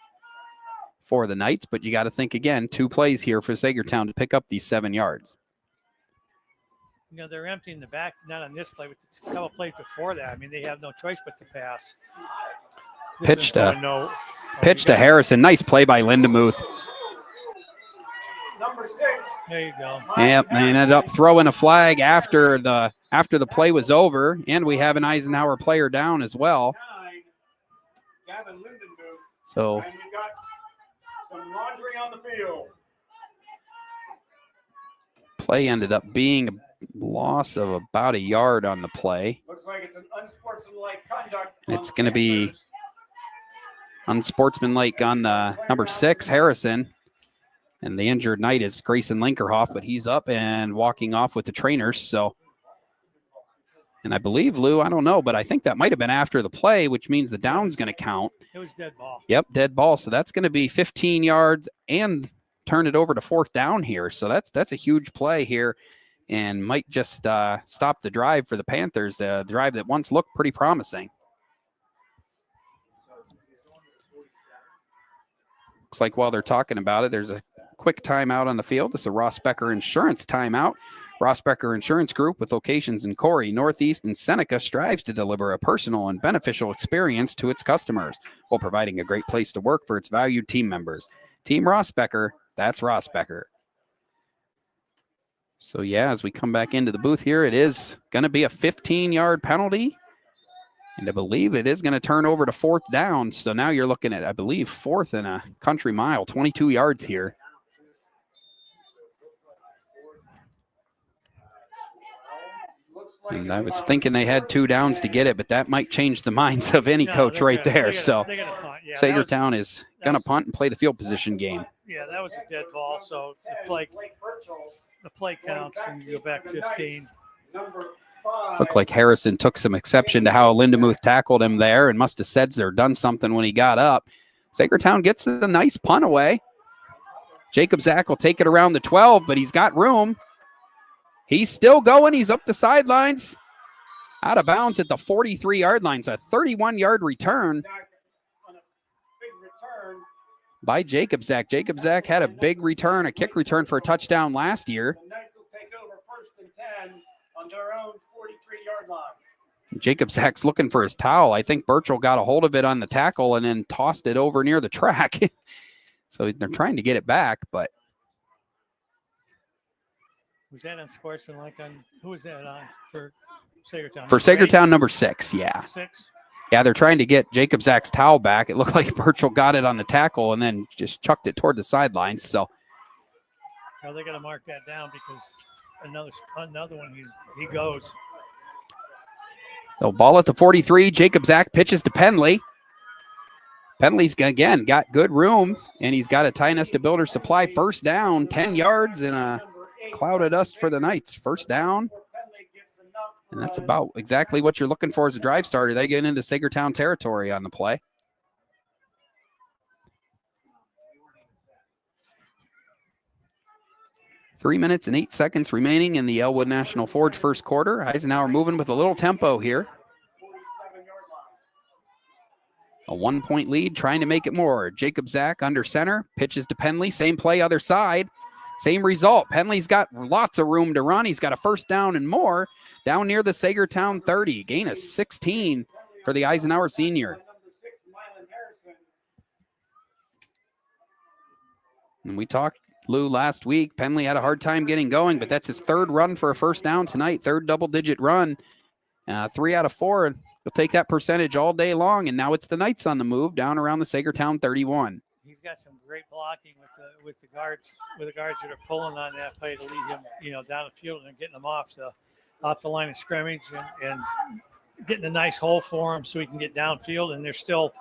for the Knights, but you got to think again, 2 plays here for Saegertown to pick up these 7 yards. You know, they're emptying the back, not on this play, but a couple plays before that. I mean, they have no choice but to pass. Pitch to Harrison. Nice play by Lindemuth. Number 6. There you go. Yep, they ended up throwing a flag after the play was over, and we have an Eisenhower player down as well. Gavin Lindenbooth. So and we got some laundry on the field. Play ended up being a loss of about a yard on the play. Looks like it's an unsportsmanlike conduct. And it's going to be unsportsmanlike on the number 6, Harrison. And the injured Knight is Grayson Linkerhoff, but he's up and walking off with the trainers. So, and I believe, Lou, I don't know, but I think that might have been after the play, which means the down's going to count. It was dead ball. Yep, dead ball. So that's going to be 15 yards and turn it over to 4th down here. So that's a huge play here and might just stop the drive for the Panthers, the drive that once looked pretty promising. Looks like while they're talking about it, there's a quick timeout on the field. This is a Ross Becker Insurance timeout. Ross Becker Insurance Group, with locations in Corey, Northeast, and Seneca, strives to deliver a personal and beneficial experience to its customers while providing a great place to work for its valued team members. Team Ross Becker, that's Ross Becker. So, yeah, as we come back into the booth here, it is going to be a 15-yard penalty. And I believe it is going to turn over to 4th down. So now you're looking at, I believe, 4th and a country mile, 22 yards here. And I was thinking they had 2 downs to get it, but that might change the minds of any coach right there. So Saegertown is going to punt and play the field position game. Yeah, that was a dead ball. So the play counts and you go back 15. Looked like Harrison took some exception to how Lindemuth tackled him there and must have said or done something when he got up. Saegertown gets a nice punt away. Jacob Zach will take it around the 12, but he's got room. He's still going. He's up the sidelines. Out of bounds at the 43-yard line. So a 31-yard return by Jacob Zach. Jacob Zach had a big return, a kick return for a touchdown last year. The Knights will take over 1st and 10 on their own 43-yard line. Jacob Zach's looking for his towel. I think Burchell got a hold of it on the tackle and then tossed it over near the track. So they're trying to get it back, but Was that on Sportsmanlike? Who was that on for Saegertown? For Saegertown, number 6, yeah. 6? Yeah, they're trying to get Jacob Zach's towel back. It looked like Birchall got it on the tackle and then just chucked it toward the sidelines. So Well, they got to mark that down because another one he goes. they'll ball at the 43. Jacob Zach pitches to Penley. Penley's, again, got good room, and he's got a tie nest builder supply. First down, 10 yards, and a cloud of dust for the Knights. First down, and that's about exactly what you're looking for as a drive starter. They get into Saegertown territory on the play. Three minutes and 8 seconds remaining in the Elwood National Forge first quarter. Eisenhower moving with a little tempo here. A 1-point lead, trying to make it more. Jacob Zach under center, pitches to Penley. Same play, other side. Same result. Penley's got lots of room to run. He's got a first down and more down near the Saegertown 30. Gain of 16 for the Eisenhower senior. And we talked, Lou, last week. Penley had a hard time getting going, but that's his third run for a first down tonight. Third double-digit run. 3 out of 4. He'll take that percentage all day long, and now it's the Knights on the move down around the Saegertown 31. He's got some great blocking with the guards that are pulling on that play to lead him, down the field and getting them off the line of scrimmage and getting a nice hole for him so he can get downfield. And they're still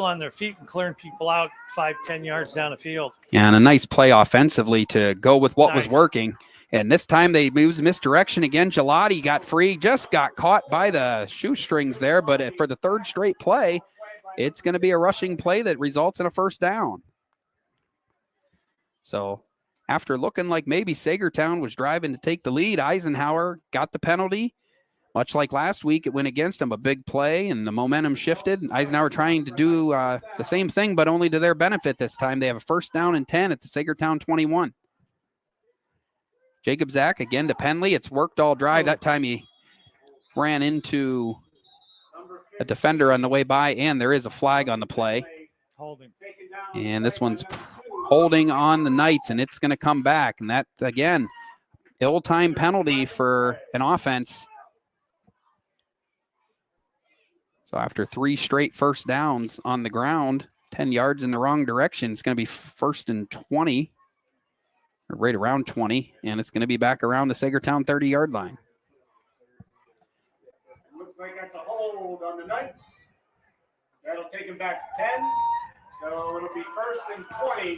on their feet and clearing people out 5-10 yards down the field. Yeah, and a nice play offensively to go with what was working. And this time they moved misdirection again. Gelati got free, just got caught by the shoestrings there. But for the third straight play, it's going to be a rushing play that results in a first down. So after looking like maybe Saegertown was driving to take the lead, Eisenhower got the penalty. Much like last week, it went against them, a big play, and the momentum shifted. Eisenhower trying to do the same thing, but only to their benefit this time. They have a first down and 10 at the Saegertown 21. Jacob Zach again to Penley. It's worked all drive. That time he ran into a defender on the way by, and there is a flag on the play. Holding. And this one's holding on the Knights, and it's going to come back. And that, again, ill-timed penalty for an offense. So after 3 straight first downs on the ground, 10 yards in the wrong direction, it's going to be first and 20, or right around 20, and it's going to be back around the Saegertown 30-yard line. Looks like that's a hold on the Knights. That'll take him back to 10. So it'll be first and 20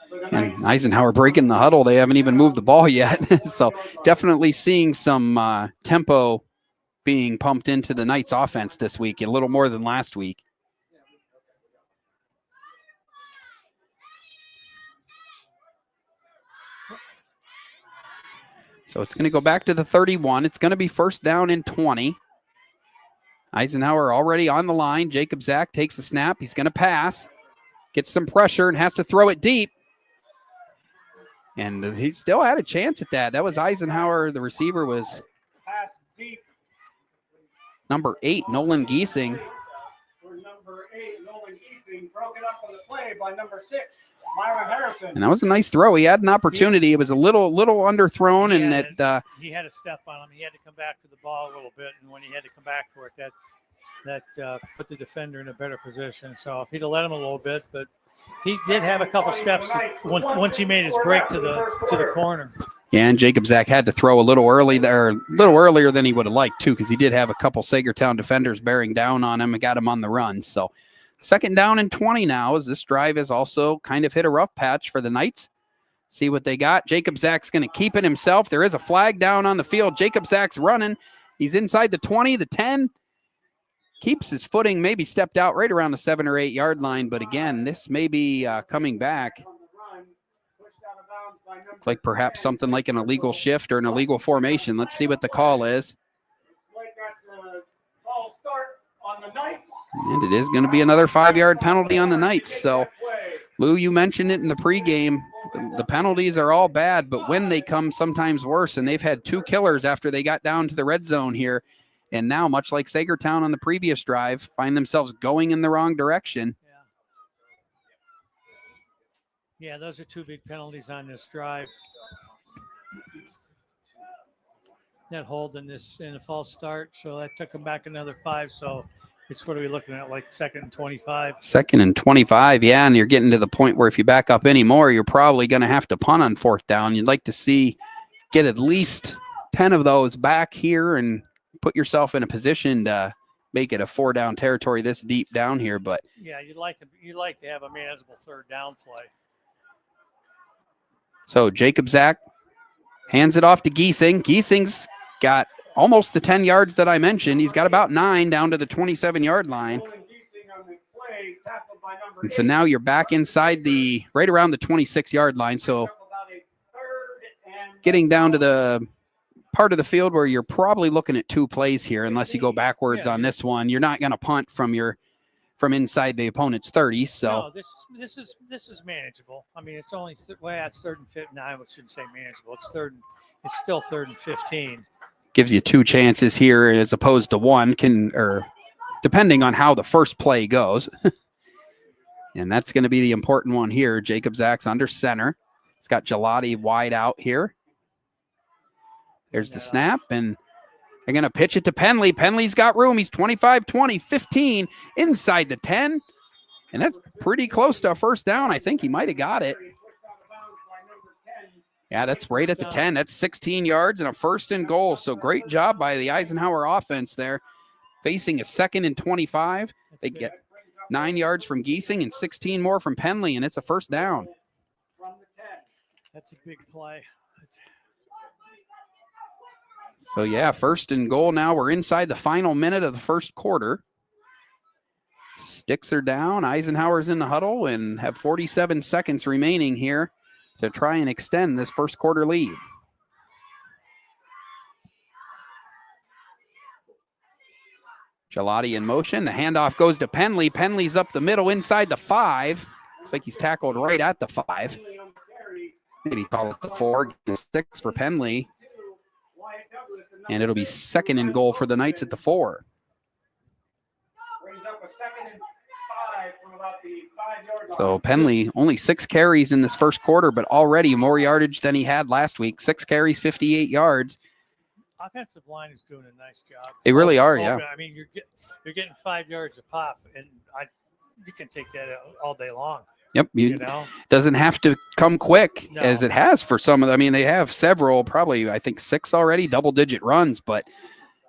for the Knights. And Eisenhower breaking the huddle. They haven't even moved the ball yet. So definitely seeing some tempo being pumped into the Knights offense this week, a little more than last week. So it's going to go back to the 31. It's going to be first down and 20. Eisenhower already on the line. Jacob Zach takes the snap. He's going to pass, gets some pressure, and has to throw it deep. And he still had a chance at that. That was Eisenhower. The receiver was number 8, Nolan Giesing. For number 8, Nolan Giesing, broken up on the play by number 6, Myron Harrison. And that was a nice throw. He had an opportunity. It was a little underthrown, and he had a step on him. He had to come back to the ball a little bit, and when he had to come back for it, that put the defender in a better position. So if he'd have let him a little bit, but he did have a couple steps once he made his break to the corner. Yeah, and Jacob Zach had to throw a little early there, a little earlier than he would have liked too, because he did have a couple Saegertown defenders bearing down on him and got him on the run. So second down and 20 now, as this drive has also kind of hit a rough patch for the Knights. See what they got. Jacob Zach's going to keep it himself. There is a flag down on the field. Jacob Zach's running. He's inside the 20, the 10. Keeps his footing, maybe stepped out right around the 7 or 8 yard line. But again, this may be coming back. It's like perhaps something like an illegal shift or an illegal formation. Let's see what the call is. And it is going to be another 5-yard penalty on the Knights. So, Lou, you mentioned it in the pregame. The penalties are all bad, but when they come, sometimes worse. And they've had 2 killers after they got down to the red zone here. And now, much like Saegertown on the previous drive, find themselves going in the wrong direction. Yeah, those are 2 big penalties on this drive. Net hold in the false start, so that took them back another 5. So it's what are we looking at, like 2nd and 25? 2nd and 25, yeah, and you're getting to the point where if you back up anymore, you're probably going to have to punt on 4th down. You'd like to get at least 10 of those back here and put yourself in a position to make it a 4-down territory this deep down here. But yeah, you'd like to have a manageable 3rd down play. So Jacob Zach hands it off to Giesing. Giesing's got almost the 10 yards that I mentioned. He's got about 9 down to the 27-yard line. And so now you're back inside right around the 26-yard line. So getting down to the part of the field where you're probably looking at 2 plays here, unless you go backwards on this one. You're not going to punt from inside the opponent's 30. So no, this is manageable. I mean, it's only it's 3rd and 15. No, I shouldn't say manageable. It's still 3rd and 15. Gives you 2 chances here as opposed to 1, depending on how the first play goes. And that's going to be the important one here. Jacob Zach's under center. He's got Gelati wide out here. There's the snap, and they're going to pitch it to Penley. Penley's got room. He's 25, 20, 15, inside the 10. And that's pretty close to a 1st down. I think he might have got it. Yeah, that's right at the 10. That's 16 yards and a 1st and goal. So great job by the Eisenhower offense there. Facing a 2nd and 25. They get 9 yards from Giesing and 16 more from Penley, and it's a 1st down. That's a big play. So, yeah, 1st and goal now. We're inside the final minute of the 1st quarter. Sticks are down. Eisenhower's in the huddle and have 47 seconds remaining here to try and extend this 1st quarter lead. Gelati in motion. The handoff goes to Penley. Penley's up the middle inside the 5. Looks like he's tackled right at the 5. Maybe call it the 4. 6 for Penley. And it'll be 2nd and goal for the Knights at the 4. So Penley only 6 carries in this 1st quarter, but already more yardage than he had last week. 6 carries, 58 yards. Offensive line is doing a nice job. They really are, yeah. I mean, you're getting 5 yards a pop, and you can take that all day long. Yep, doesn't have to come quick as it has for some of them. I mean, they have several, probably I think 6 already, double-digit runs, but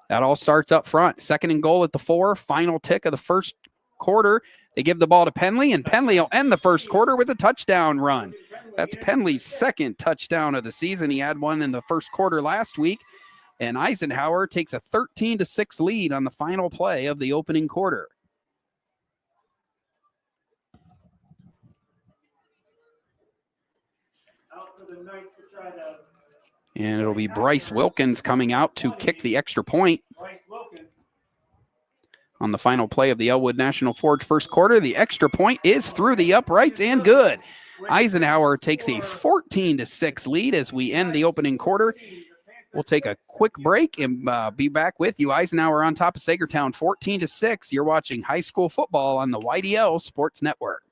that all starts up front. 2nd and goal at the 4, final tick of the 1st quarter. They give the ball to Penley, and Penley will end the 1st quarter with a touchdown run. That's Penley's 2nd touchdown of the season. He had one in the 1st quarter last week, and Eisenhower takes a 13-6 lead on the final play of the opening quarter. And it'll be Bryce Wilkins coming out to kick the extra point on the final play of the Elwood National Forge 1st quarter. The extra point is through the uprights and good. Eisenhower takes a 14-6 lead as we end the opening quarter. We'll take a quick break and be back with you. Eisenhower on top of Saegertown 14-6. You're watching high school football on the YDL Sports Network.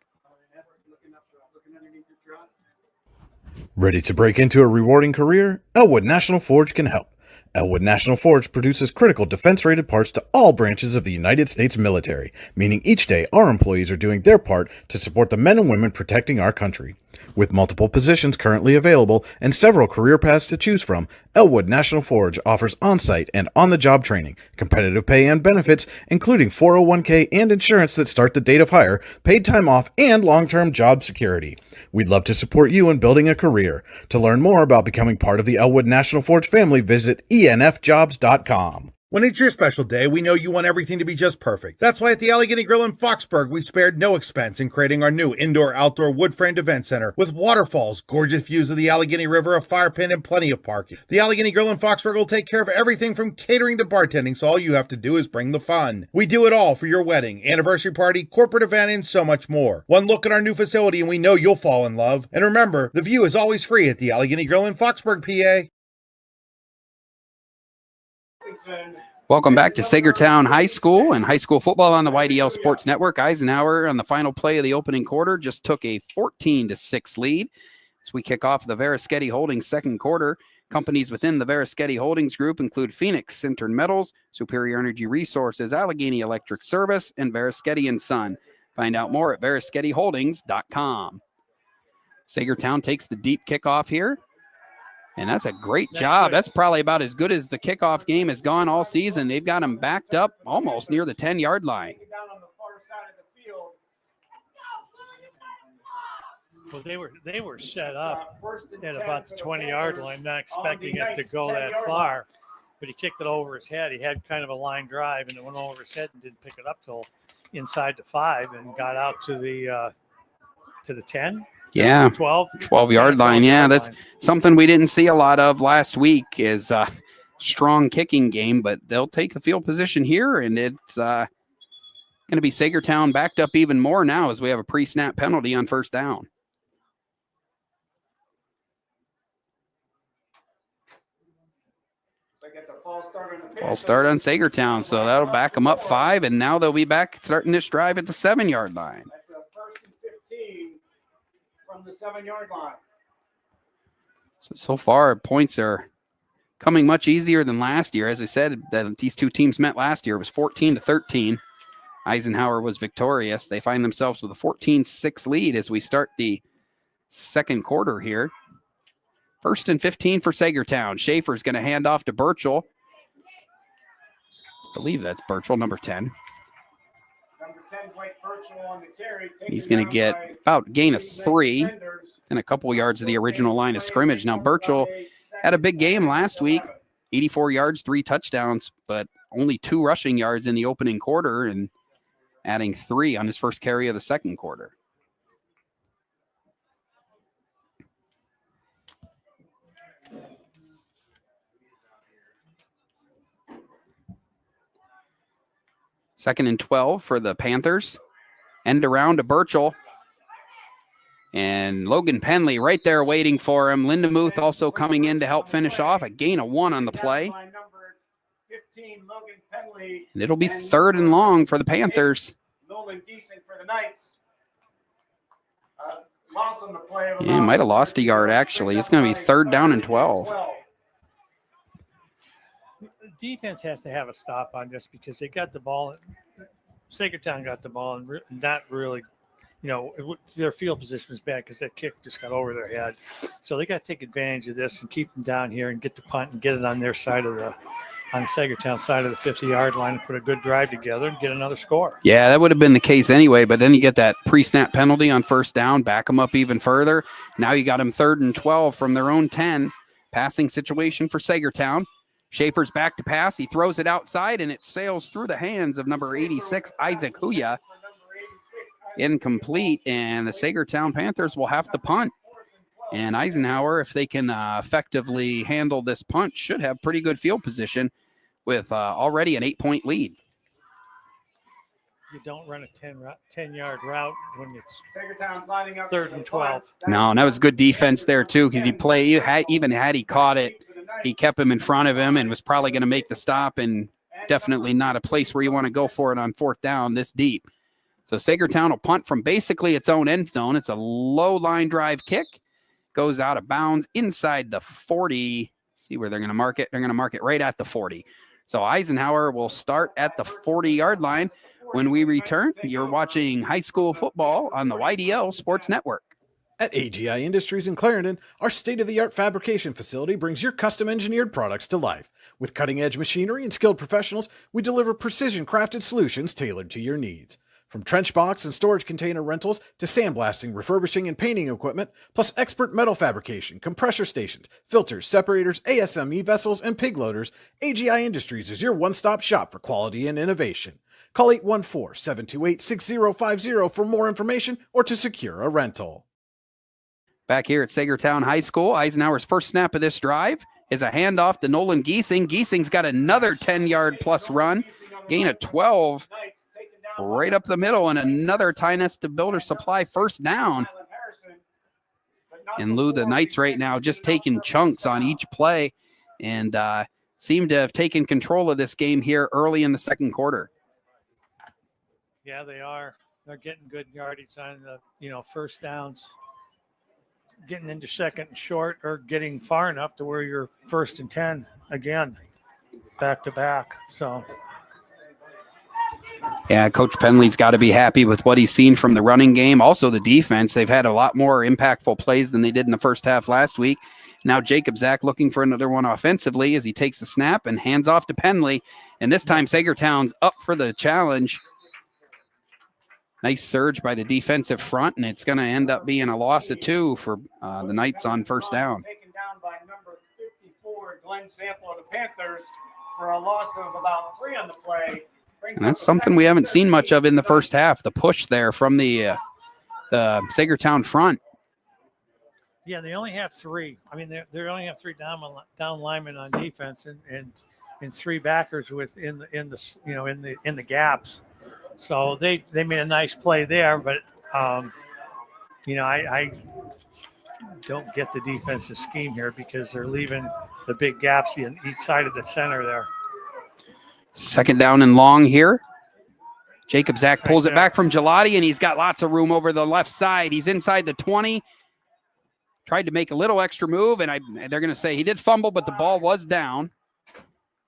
Ready to break into a rewarding career? Elwood National Forge can help. Elwood National Forge produces critical defense-rated parts to all branches of the United States military, meaning each day our employees are doing their part to support the men and women protecting our country. With multiple positions currently available and several career paths to choose from, Elwood National Forge offers on-site and on-the-job training, competitive pay and benefits, including 401k and insurance that start the date of hire, paid time off, and long-term job security. We'd love to support you in building a career. To learn more about becoming part of the Elwood National Forge family, visit enfjobs.com. When it's your special day, we know you want everything to be just perfect. That's why at the Allegheny Grill in Foxburg, we spared no expense in creating our new indoor-outdoor wood-framed event center with waterfalls, gorgeous views of the Allegheny River, a fire pit, and plenty of parking. The Allegheny Grill in Foxburg will take care of everything from catering to bartending, so all you have to do is bring the fun. We do it all for your wedding, anniversary party, corporate event, and so much more. One look at our new facility and we know you'll fall in love. And remember, the view is always free at the Allegheny Grill in Foxburg, PA. Welcome back to Saegertown High School and high school football on the YDL Sports Network. Eisenhower on the final play of the opening quarter just took a 14-6 lead as we kick off the Verischetti Holdings 2nd quarter. Companies within the Verischetti Holdings Group include Phoenix Sintered Metals, Superior Energy Resources, Allegheny Electric Service, and Verischetti & Son. Find out more at VerischettiHoldings.com. Saegertown takes the deep kickoff here, and that's a great job. That's probably about as good as the kickoff game has gone all season. They've got them backed up almost near the 10-yard line. Well, they were set up at about the 20-yard line, not expecting it to go that far. But he kicked it over his head. He had kind of a line drive, and it went over his head and didn't pick it up till inside the 5 and got out to the 10. Yeah, 12-yard line. Yeah, that's something we didn't see a lot of last week is a strong kicking game, but they'll take the field position here, and it's going to be Saegertown backed up even more now as we have a pre-snap penalty on first down. False start on Saegertown, so that'll back them up 5, and now they'll be back starting this drive at the 7-yard line. That's a 1st and 15 from the 7-yard line. So far, points are coming much easier than last year. As I said, that these two teams met last year. It was 14-13. Eisenhower was victorious. They find themselves with a 14-6 lead as we start the second quarter here. 1st and 15 for Saegertown. Schaefer's going to hand off to Birchall. I believe that's Birchall, number 10. Number 10, Blake Birchall on the carry. He's going to get about gain of 3 and a couple yards of the original line of scrimmage. Now, Birchall had a big game last week, 84 yards, 3 touchdowns, but only 2 rushing yards in the opening quarter and adding 3 on his first carry of the second quarter. Second and 12 for the Panthers. End around to Birchall. And Logan Penley right there waiting for him. Lindemuth also coming in to help finish off. A gain of 1 on the play. And it'll be 3rd and long for the Panthers. Nolan Giesing for the Knights. Loss on the play of Yeah, might have lost a yard, actually. It's going to be 3rd down and 12. Defense has to have a stop on this because they got the ball. Saegertown got the ball and not really, their field position was bad because that kick just got over their head. So they got to take advantage of this and keep them down here and get the punt and get it on their side of on the Saegertown side of the 50-yard line and put a good drive together and get another score. Yeah, that would have been the case anyway, but then you get that pre-snap penalty on first down, back them up even further. Now you got them 3rd and 12 from their own 10. Passing situation for Saegertown. Schaefer's back to pass. He throws it outside, and it sails through the hands of number 86, Isaac Huya. Incomplete, and the Saegertown Panthers will have to punt. And Eisenhower, if they can effectively handle this punt, should have pretty good field position with already an 8-point lead. You don't run a 10-yard route when it's Saegertown's lining up 3rd and 12. No, and that was good defense there, too, because even had he caught it, he kept him in front of him and was probably going to make the stop, and definitely not a place where you want to go for it on 4th down this deep. So Saegertown will punt from basically its own end zone. It's a low line drive kick. Goes out of bounds inside the 40. See where they're going to mark it. They're going to mark it right at the 40. So Eisenhower will start at the 40-yard line. When we return, you're watching high school football on the YDL Sports Network. At AGI Industries in Clarendon, our state-of-the-art fabrication facility brings your custom-engineered products to life. With cutting-edge machinery and skilled professionals, we deliver precision-crafted solutions tailored to your needs. From trench box and storage container rentals to sandblasting, refurbishing, and painting equipment, plus expert metal fabrication, compressor stations, filters, separators, ASME vessels, and pig loaders, AGI Industries is your one-stop shop for quality and innovation. Call 814-728-6050 for more information or to secure a rental. Back here at Saegertown High School, Eisenhower's first snap of this drive is a handoff to Nolan Giesing. Giesing's got another 10-yard plus run, gain of 12 right up the middle, and another Tie Nest to Builder Supply first down. In lieu, the Knights right now just taking chunks on each play and seem to have taken control of this game here early in the second quarter. Yeah, they are. They're getting good yardage on the, first downs. getting into second and short or getting far enough to where you're 1st and 10 again, back to back. So. Yeah, Coach Penley's got to be happy with what he's seen from the running game. Also, the defense. They've had a lot more impactful plays than they did in the first half last week. Now Jacob Zach looking for another one offensively as he takes the snap and hands off to Penley. And this time Saegertown's up for the challenge. Nice surge by the defensive front, and it's going to end up being a loss of 2 for the Knights on first down. Taken down by number 54, Glenn Sample of the Panthers, for a loss of about 3 on the play. And that's something we haven't seen much of in the first half, the push there from the Saegertown front. Yeah, they only have 3. I mean, they only have 3 down linemen on defense and 3 backers in the gaps. So they made a nice play there, but I don't get the defensive scheme here because they're leaving the big gaps on each side of the center there. Second down and long here. Jacob Zach pulls it back from Gelati, and he's got lots of room over the left side. He's inside the 20. Tried to make a little extra move, and they're going to say he did fumble, but the ball was down.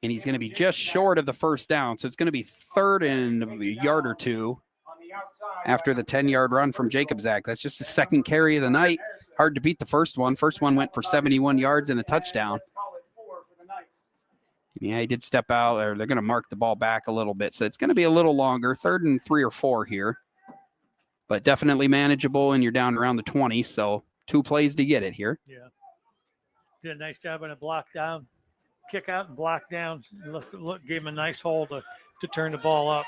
And he's going to be just short of the first down. So it's going to be 3rd and a yard or 2 after the 10-yard run from Jacob Zach. That's just the 2nd carry of the night. Hard to beat the first one. First one went for 71 yards and a touchdown. Yeah, he did step out, or they're going to mark the ball back a little bit. So it's going to be a little longer, 3rd and 3 or 4 here. But definitely manageable, and you're down around the 20. So 2 plays to get it here. Yeah. Did a nice job on a block down. Kick out and block down. Gave him a nice hole to turn the ball up.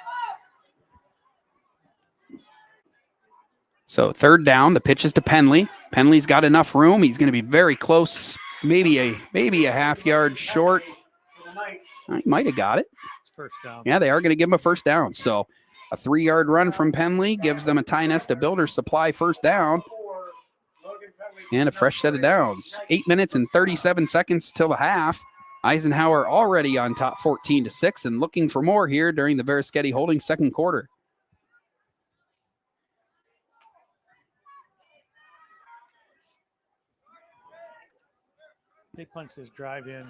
So 3rd down, the pitch is to Penley. Penley's got enough room. He's going to be very close, maybe a half yard short. He might have got it. First down. Yeah, they are going to give him a first down. So a 3-yard run from Penley gives them a Tie Nesta Builder Supply first down. And a fresh set of downs. 8 minutes and 37 seconds till the half. Eisenhower already on top 14-6 and looking for more here during the Verischetti Holdings second quarter. They punch this drive in.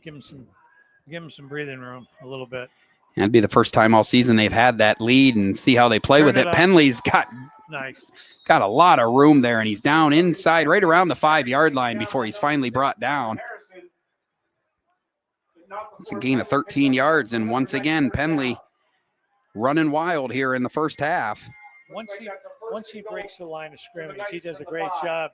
Give him some breathing room a little bit. That'd be the first time all season they've had that lead, and see how they play with it. Penley's got a lot of room there, and he's down inside right around the 5-yard line before he's finally brought down. It's a gain of 13 yards, and once again, Penley running wild here in the first half. Once he breaks the line of scrimmage, he does a great job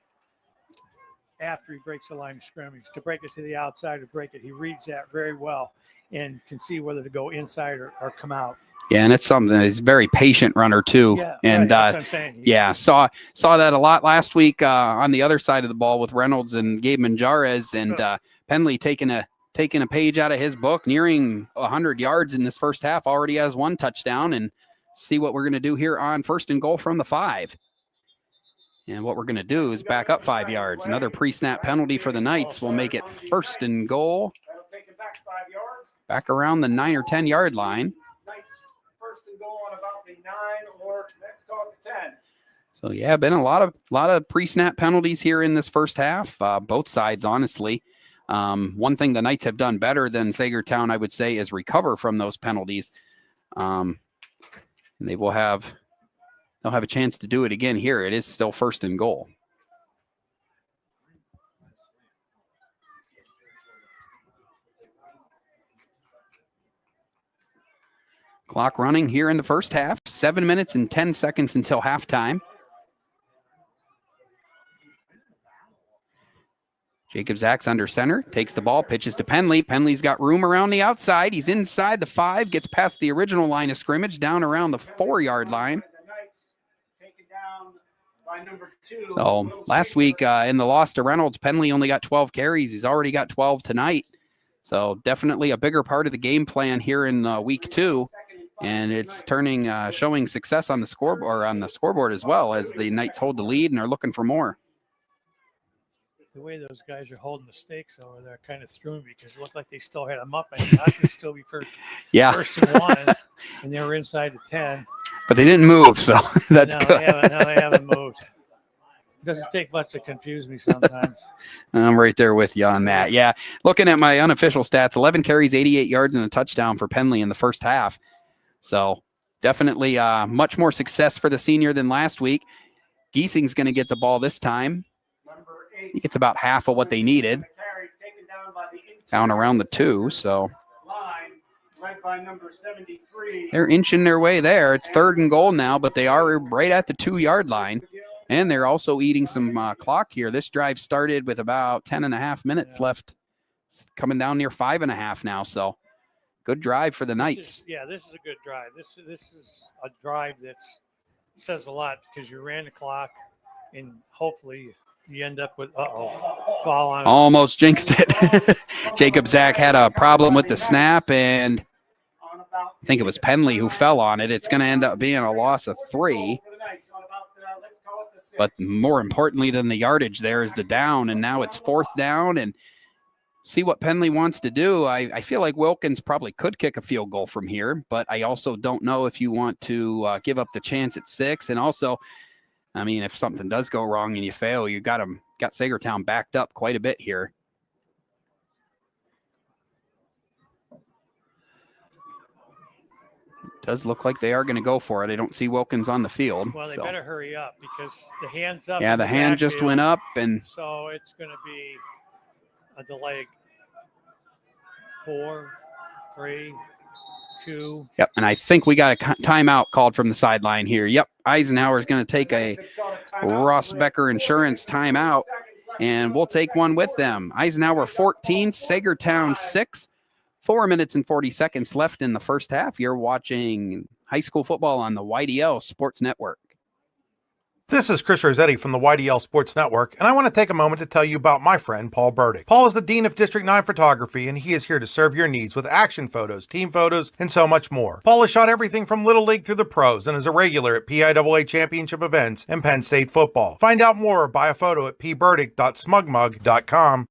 after he breaks the line of scrimmage to break it to the outside or break it. He reads that very well and can see whether to go inside or come out. Yeah, and it's something. He's a very patient runner too. Yeah, and that's what I'm saying. Yeah, saw that a lot last week on the other side of the ball with Reynolds and Gabe Manjarez, and Penley taking a page out of his book, nearing 100 yards in this first half. Already has 1 touchdown, and see what we're going to do here on 1st and goal from the 5. And what we're going to do is back up 5 yards. Another pre-snap penalty for the Knights will make it 1st and goal. Back around the 9 or 10 yard line. First and goal on about the 9, or let's call it the 10. So yeah, been a lot of pre-snap penalties here in this first half. Both sides, honestly. One thing the Knights have done better than Saegertown, I would say, is recover from those penalties. And they'll have a chance to do it again here. It is still 1st and goal. Clock running here in the first half. 7 minutes and 10 seconds until halftime. Jacob Zach's under center, takes the ball, pitches to Penley. Penley's got room around the outside. He's inside the 5, gets past the original line of scrimmage, down around the 4-yard line. So last week in the loss to Reynolds, Penley only got 12 carries. He's already got 12 tonight. So definitely a bigger part of the game plan here in week 2. And it's showing success on the scoreboard as well, as the Knights hold the lead and are looking for more. The way those guys are holding the stakes over there kind of threw me, because it looked like they still had them up and I could still be first and 1, and they were inside the 10. But they didn't move, so that's good. They haven't moved. Doesn't take much to confuse me sometimes. I'm right there with you on that. Yeah. Looking at my unofficial stats, 11 carries, 88 yards, and a touchdown for Penley in the first half. So definitely much more success for the senior than last week. Giesing's going to get the ball this time. He gets about half of what they needed. Down around the 2, so they're inching their way there. It's 3rd and goal now, but they are right at the 2-yard line. And they're also eating some clock here. This drive started with about 10.5 minutes left, coming down near 5.5 now. So good drive for the Knights. This is a good drive. This is a drive that says a lot because you ran the clock, and hopefully you end up with fall on it. Almost jinxed it. Jacob Zach had a problem with the snap, and I think it was Penley who fell on it. It's going to end up being a loss of 3. But more importantly than the yardage there is the down, and now it's 4th down, and see what Penley wants to do. I feel like Wilkins probably could kick a field goal from here, but I also don't know if you want to give up the chance at 6. And also, I mean, if something does go wrong and you fail, you got Saegertown backed up quite a bit here. Does look like they are going to go for it. I don't see Wilkins on the field. Well, they better hurry up because the hand's up. Yeah, the hand just went up, and so it's going to be a delay. 4, 3, 2. Yep, and I think we got a timeout called from the sideline here. Yep, Eisenhower is going to take a Ross Becker Insurance timeout, and we'll take one with them. Eisenhower 14, Saegertown 6. 4 minutes and 40 seconds left in the first half. You're watching high school football on the YDL Sports Network. This is Chris Rossetti from the YDL Sports Network, and I want to take a moment to tell you about my friend Paul Burdick. Paul is the Dean of District 9 Photography, and he is here to serve your needs with action photos, team photos, and so much more. Paul has shot everything from Little League through the pros and is a regular at PIAA championship events and Penn State football. Find out more or buy a photo at pburdick.smugmug.com.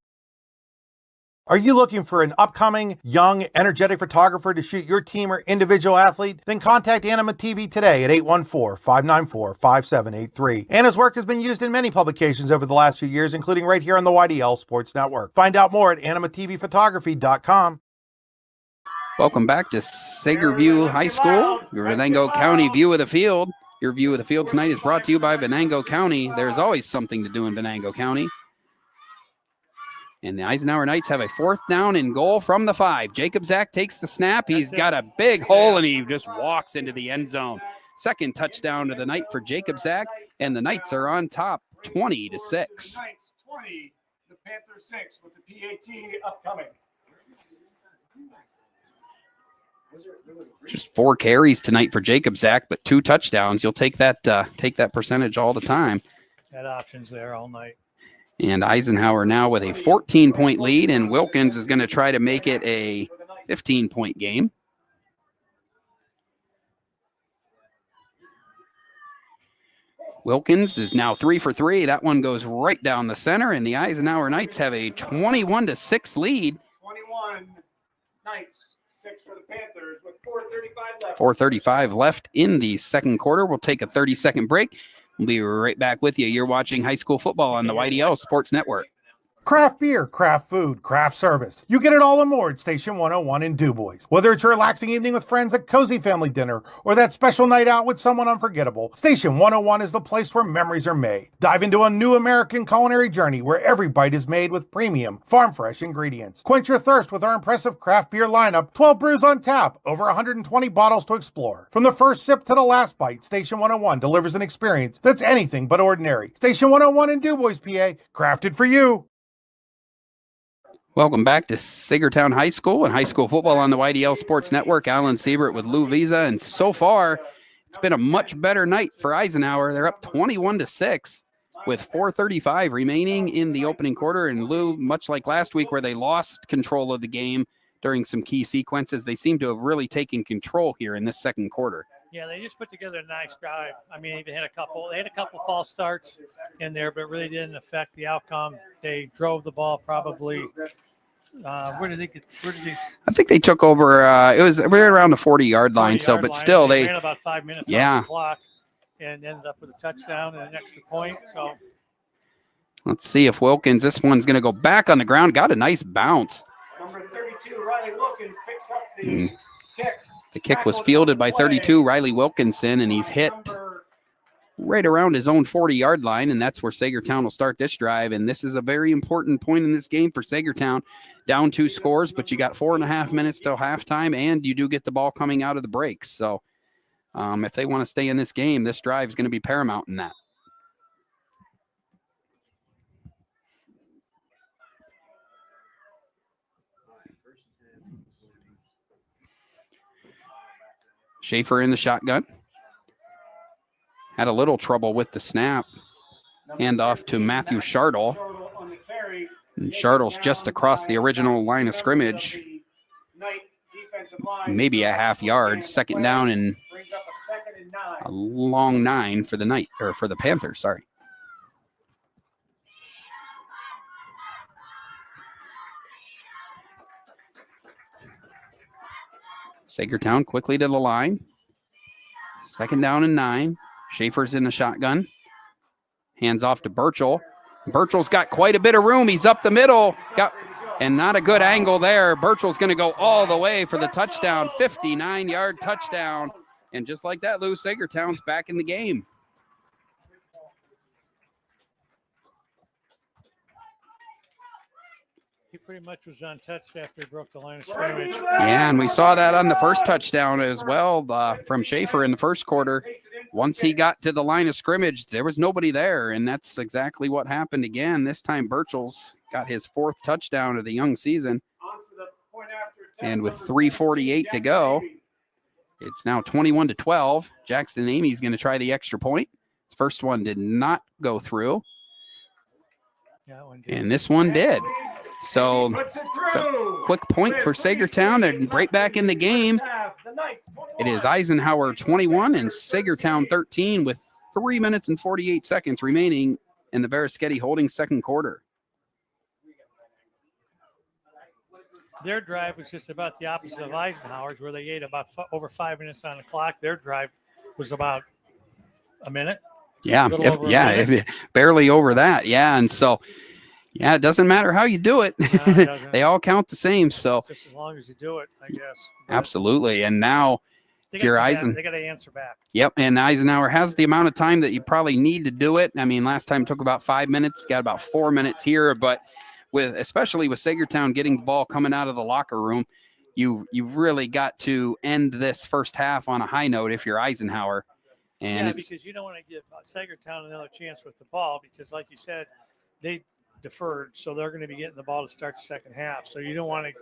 Are you looking for an upcoming, young, energetic photographer to shoot your team or individual athlete? Then contact Anima TV today at 814-594-5783. Anna's work has been used in many publications over the last few years, including right here on the YDL Sports Network. Find out more at animatvphotography.com. Welcome back to Sagerview High School, your Venango County view of the field. Your view of the field tonight is brought to you by Venango County. There's always something to do in Venango County. And the Eisenhower Knights have a 4th down and goal from the 5. Jacob Zach takes the snap. He's got a big hole, and he just walks into the end zone. 2nd touchdown of the night for Jacob Zach, and the Knights are on top 20-6. The Knights 20, the Panthers 6 with the PAT upcoming. Just 4 carries tonight for Jacob Zach, but 2 touchdowns. You'll take that percentage all the time. Had options there all night. And Eisenhower now with a 14-point lead, and Wilkins is going to try to make it a 15-point game. Wilkins is now 3 for 3. That one goes right down the center, and the Eisenhower Knights have a 21-6 lead. 21 Knights, 6 for the Panthers with 4:35 left. 4:35 left in the second quarter. We'll take a 30-second break. We'll be right back with you. You're watching high school football on the YDL Sports Network. Craft beer, craft food, craft service. You get it all and more at Station 101 in DuBois. Whether it's a relaxing evening with friends at Cozy Family Dinner or that special night out with someone unforgettable, Station 101 is the place where memories are made. Dive into a new American culinary journey where every bite is made with premium, farm-fresh ingredients. Quench your thirst with our impressive craft beer lineup, 12 brews on tap, over 120 bottles to explore. From the first sip to the last bite, Station 101 delivers an experience that's anything but ordinary. Station 101 in DuBois, PA, crafted for you. Welcome back to Saegertown High School and high school football on the YDL Sports Network. Alan Siebert with Lou Visa, and so far it's been a much better night for Eisenhower. They're up 21-6 with 4:35 remaining in the opening quarter. And Lou, much like last week where they lost control of the game during some key sequences, they seem to have really taken control here in this second quarter. Yeah, they just put together a nice drive. I mean, they had a couple false starts in there, but really didn't affect the outcome. They drove the ball probably. Where did they? I think they took over. It was right around the 40-yard line. So, but still, they ran about 5 minutes off the clock and ended up with a touchdown and an extra point. So, Let's see if Wilkins, this one's going to go back on the ground. Got a nice bounce. Number 32, Riley Wilkins picks up the kick. The kick was fielded by 32, Riley Wilkinson, and he's hit right around his own 40-yard line, and that's where Saegertown will start this drive. And this is a very important point in this game for Saegertown. Down 2 scores, but you got 4.5 minutes till halftime, and you do get the ball coming out of the breaks. So if they want to stay in this game, this drive is going to be paramount in that. Schaefer in the shotgun. Had a little trouble with the snap. Hand off to Matthew Shardle. And Shardle's just across the original line of scrimmage. Maybe a half yard. Second down and a long 9 for the night, or for the Panthers, sorry. Saegertown quickly to the line. Second down and 9. Schaefer's in the shotgun. Hands off to Burchell. Burchell's got quite a bit of room. He's up the middle. And not a good angle there. Burchell's going to go all the way for the touchdown. 59-yard touchdown. And just like that, Lou, Saegertown's back in the game. He pretty much was untouched after he broke the line of scrimmage. Yeah, and we saw that on the first touchdown as well from Schaefer in the first quarter. Once he got to the line of scrimmage, there was nobody there, and that's exactly what happened again. This time, Burchell's got his 4th touchdown of the young season. And with 3:48 to go, it's now 21-12. Jackson Amy's going to try the extra point. His first one did not go through. And this one did. So it's a quick point for Saegertown and right back in the game. It is Eisenhower 21 and Saegertown 13 with 3 minutes and 48 seconds remaining in the Verischetti Holdings second quarter. Their drive was just about the opposite of Eisenhower's, where they ate about over 5 minutes on the clock. Their drive was about a minute. Yeah, barely over that. Yeah, and so, yeah, it doesn't matter how you do it. No, they all count the same. So just as long as you do it, I guess. But absolutely. And now, if you're they got to answer back. Yep, and Eisenhower has the amount of time that you probably need to do it. I mean, last time it took about 5 minutes. Got about 4 minutes here, but especially with Saegertown getting the ball coming out of the locker room, you've really got to end this first half on a high note if you're Eisenhower. And yeah, because you don't want to give Saegertown another chance with the ball because, like you said, they deferred, so they're going to be getting the ball to start the second half. So you don't want to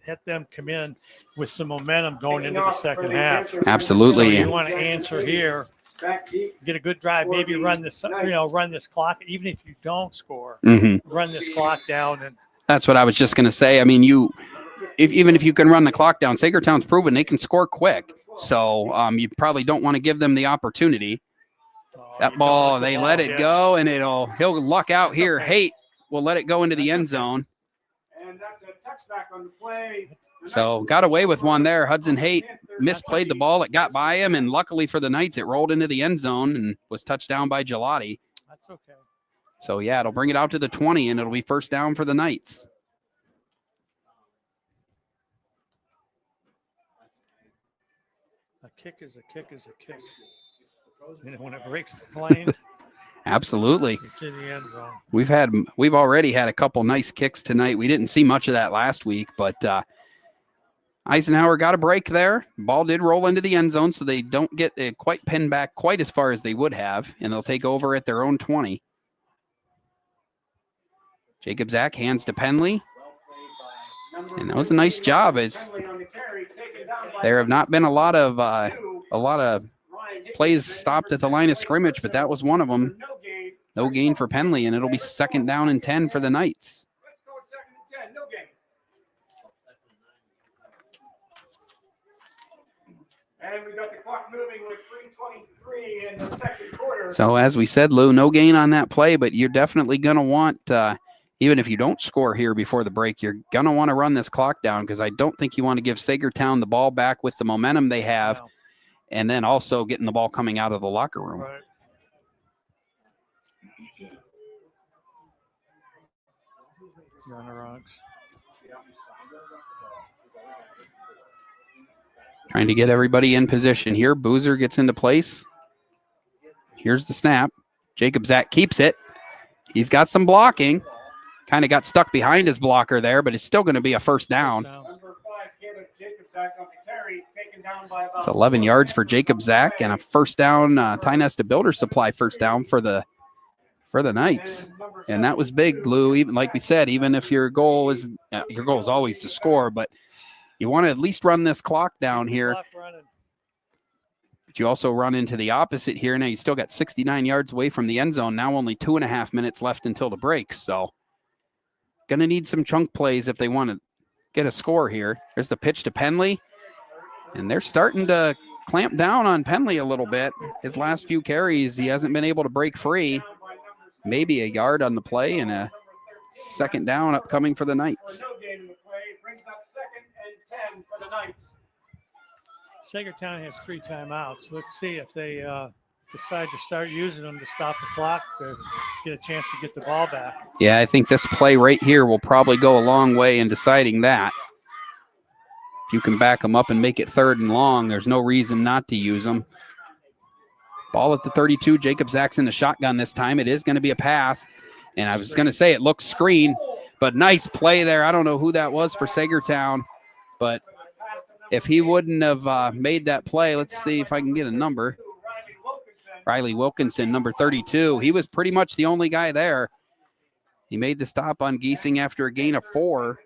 let them come in with some momentum going into the second half. Absolutely. So you want to answer here, get a good drive, maybe run this clock, even if you don't score, run this clock down. And that's what I was just going to say. I mean, even if you can run the clock down, Saegertown's proven they can score quick. So you probably don't want to give them the opportunity. That ball, they let it go, and he'll luck out here. Haight will let it go into the end zone. And that's a touchback on the play. So got away with one there. Hudson Haight misplayed the ball. It got by him, and luckily for the Knights, it rolled into the end zone and was touched down by Gelati. That's okay. So, yeah, it'll bring it out to the 20, and it'll be first down for the Knights. A kick is a kick is a kick. You know, when it breaks the plane. Absolutely. It's in the end zone. We've already had a couple nice kicks tonight. We didn't see much of that last week, but Eisenhower got a break there. Ball did roll into the end zone, so they don't get it quite pinned back quite as far as they would have, and they'll take over at their own 20. Jacob Zach hands to Penley. And that was a nice job. There have not been a lot of plays stopped at the line of scrimmage, but that was one of them. No gain for Penley, and it'll be second down and 10 for the Knights. Let's go at second and 10. No gain. And we got the clock moving with 3:23 in the second quarter. So as we said, Lou, no gain on that play, but you're definitely going to want, even if you don't score here before the break, you're going to want to run this clock down because I don't think you want to give Saegertown the ball back with the momentum they have. No. And then also getting the ball coming out of the locker room. Right. You're on the rungs. Trying to get everybody in position here. Boozer gets into place. Here's the snap. Jacob Zach keeps it. He's got some blocking. Kind of got stuck behind his blocker there, but it's still going to be a first down. It's 11 yards for Jacob Zach and a first down. Ty Nesta Builder Supply first down for the Knights. And that was big, Lou. Even like we said, even if your goal is always to score, but you want to at least run this clock down here. But you also run into the opposite here. Now you still got 69 yards away from the end zone. Now only 2.5 minutes left until the break. So going to need some chunk plays if they want to get a score here. There's the pitch to Penley. And they're starting to clamp down on Penley a little bit. His last few carries, he hasn't been able to break free. Maybe a yard on the play and a second down upcoming for the Knights. Saegertown has 3 timeouts. Let's see if they decide to start using them to stop the clock to get a chance to get the ball back. Yeah, I think this play right here will probably go a long way in deciding that. If you can back them up and make it 3rd and long, there's no reason not to use them. Ball at the 32. Jacob Zach's in the shotgun this time. It is going to be a pass. And I was going to say it looks screen, but nice play there. I don't know who that was for Saegertown, but if he wouldn't have made that play, let's see if I can get a number. Riley Wilkinson, number 32. He was pretty much the only guy there. He made the stop on Giesing after a gain of 4.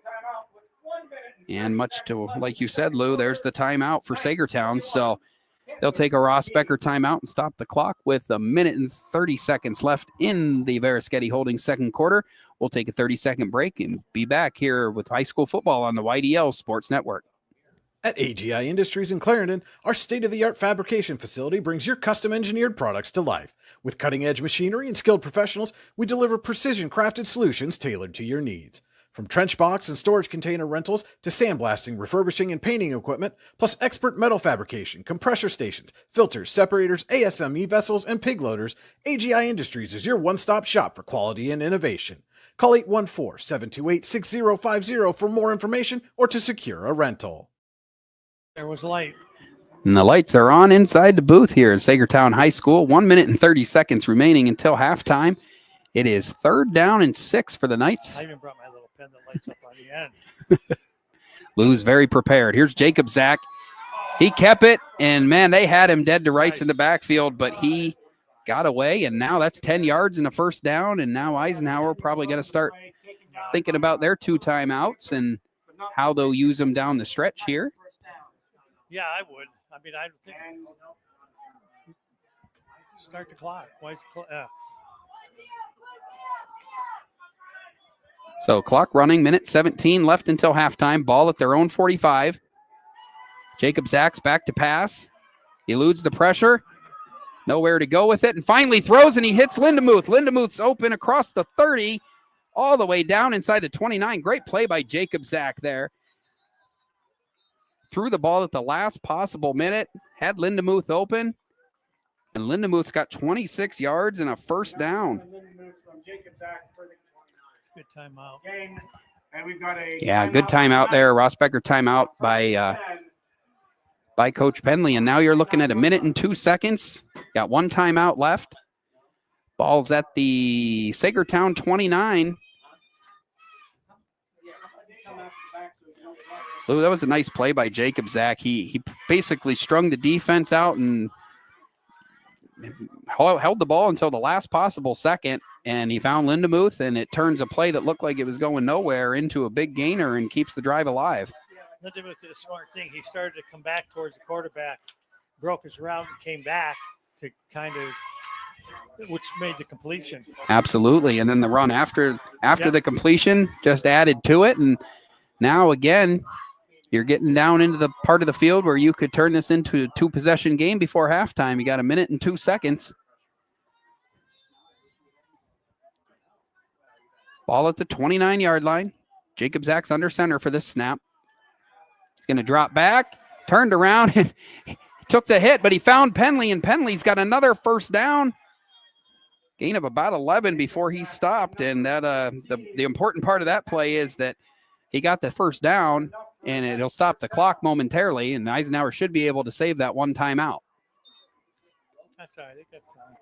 And much to, like you said, Lou, there's the timeout for Saegertown. So they'll take a Ross Becker timeout and stop the clock with 1 minute and 30 seconds left in the Veriskety Holdings second quarter. We'll take a 30-second break and be back here with high school football on the YDL Sports Network. At AGI Industries in Clarendon, our state-of-the-art fabrication facility brings your custom-engineered products to life. With cutting-edge machinery and skilled professionals, we deliver precision-crafted solutions tailored to your needs. From trench box and storage container rentals to sandblasting, refurbishing, and painting equipment, plus expert metal fabrication, compressor stations, filters, separators, ASME vessels, and pig loaders, AGI Industries is your one-stop shop for quality and innovation. Call 814-728-6050 for more information or to secure a rental. There was light. And the lights are on inside the booth here at Saegertown High School. 1 minute and 30 seconds remaining until halftime. It is 3rd down and 6 for the Knights. I even brought my little pen that lights up on the end. Lou's very prepared. Here's Jacob Zach. He kept it, and, man, they had him dead to rights in the backfield, but he got away, and now that's 10 yards and a first down, and now Eisenhower probably got to start thinking about their 2 timeouts and how they'll use them down the stretch here. Yeah, I would. I mean, I think start the clock. Why is the clock? So clock running, minute 17 left until halftime. Ball at their own 45. Jacob Zach's back to pass. He eludes the pressure. Nowhere to go with it. And finally throws, and he hits Lindemuth. Lindemuth's open across the 30, all the way down inside the 29. Great play by Jacob Zach there. Threw the ball at the last possible minute. Had Lindemuth open. And Lindemuth's got 26 yards and a first down. Good timeout. Yeah, good timeout there. Ross Becker timeout by Coach Penley. And now you're looking at 1 minute and 2 seconds. Got 1 timeout left. Ball's at the Saegertown 29. Lou, that was a nice play by Jacob Zach. He basically strung the defense out and held the ball until the last possible second, and he found Lindemuth, and it turns a play that looked like it was going nowhere into a big gainer and keeps the drive alive. Lindemuth did a smart thing. He started to come back towards the quarterback, broke his route, and came back to kind of, which made the completion. Absolutely, and then the run after the completion just added to it, and now again, you're getting down into the part of the field where you could turn this into a 2-possession game before halftime. You got 1 minute and 2 seconds. Ball at the 29-yard line. Jacob Zach's under center for this snap. He's going to drop back, turned around, and took the hit, but he found Penley, and Penley's got another first down. gain of about 11 before he stopped. And that the important part of that play is that he got the first down, and it'll stop the clock momentarily, and Eisenhower should be able to save that one timeout. That's all right. They got time.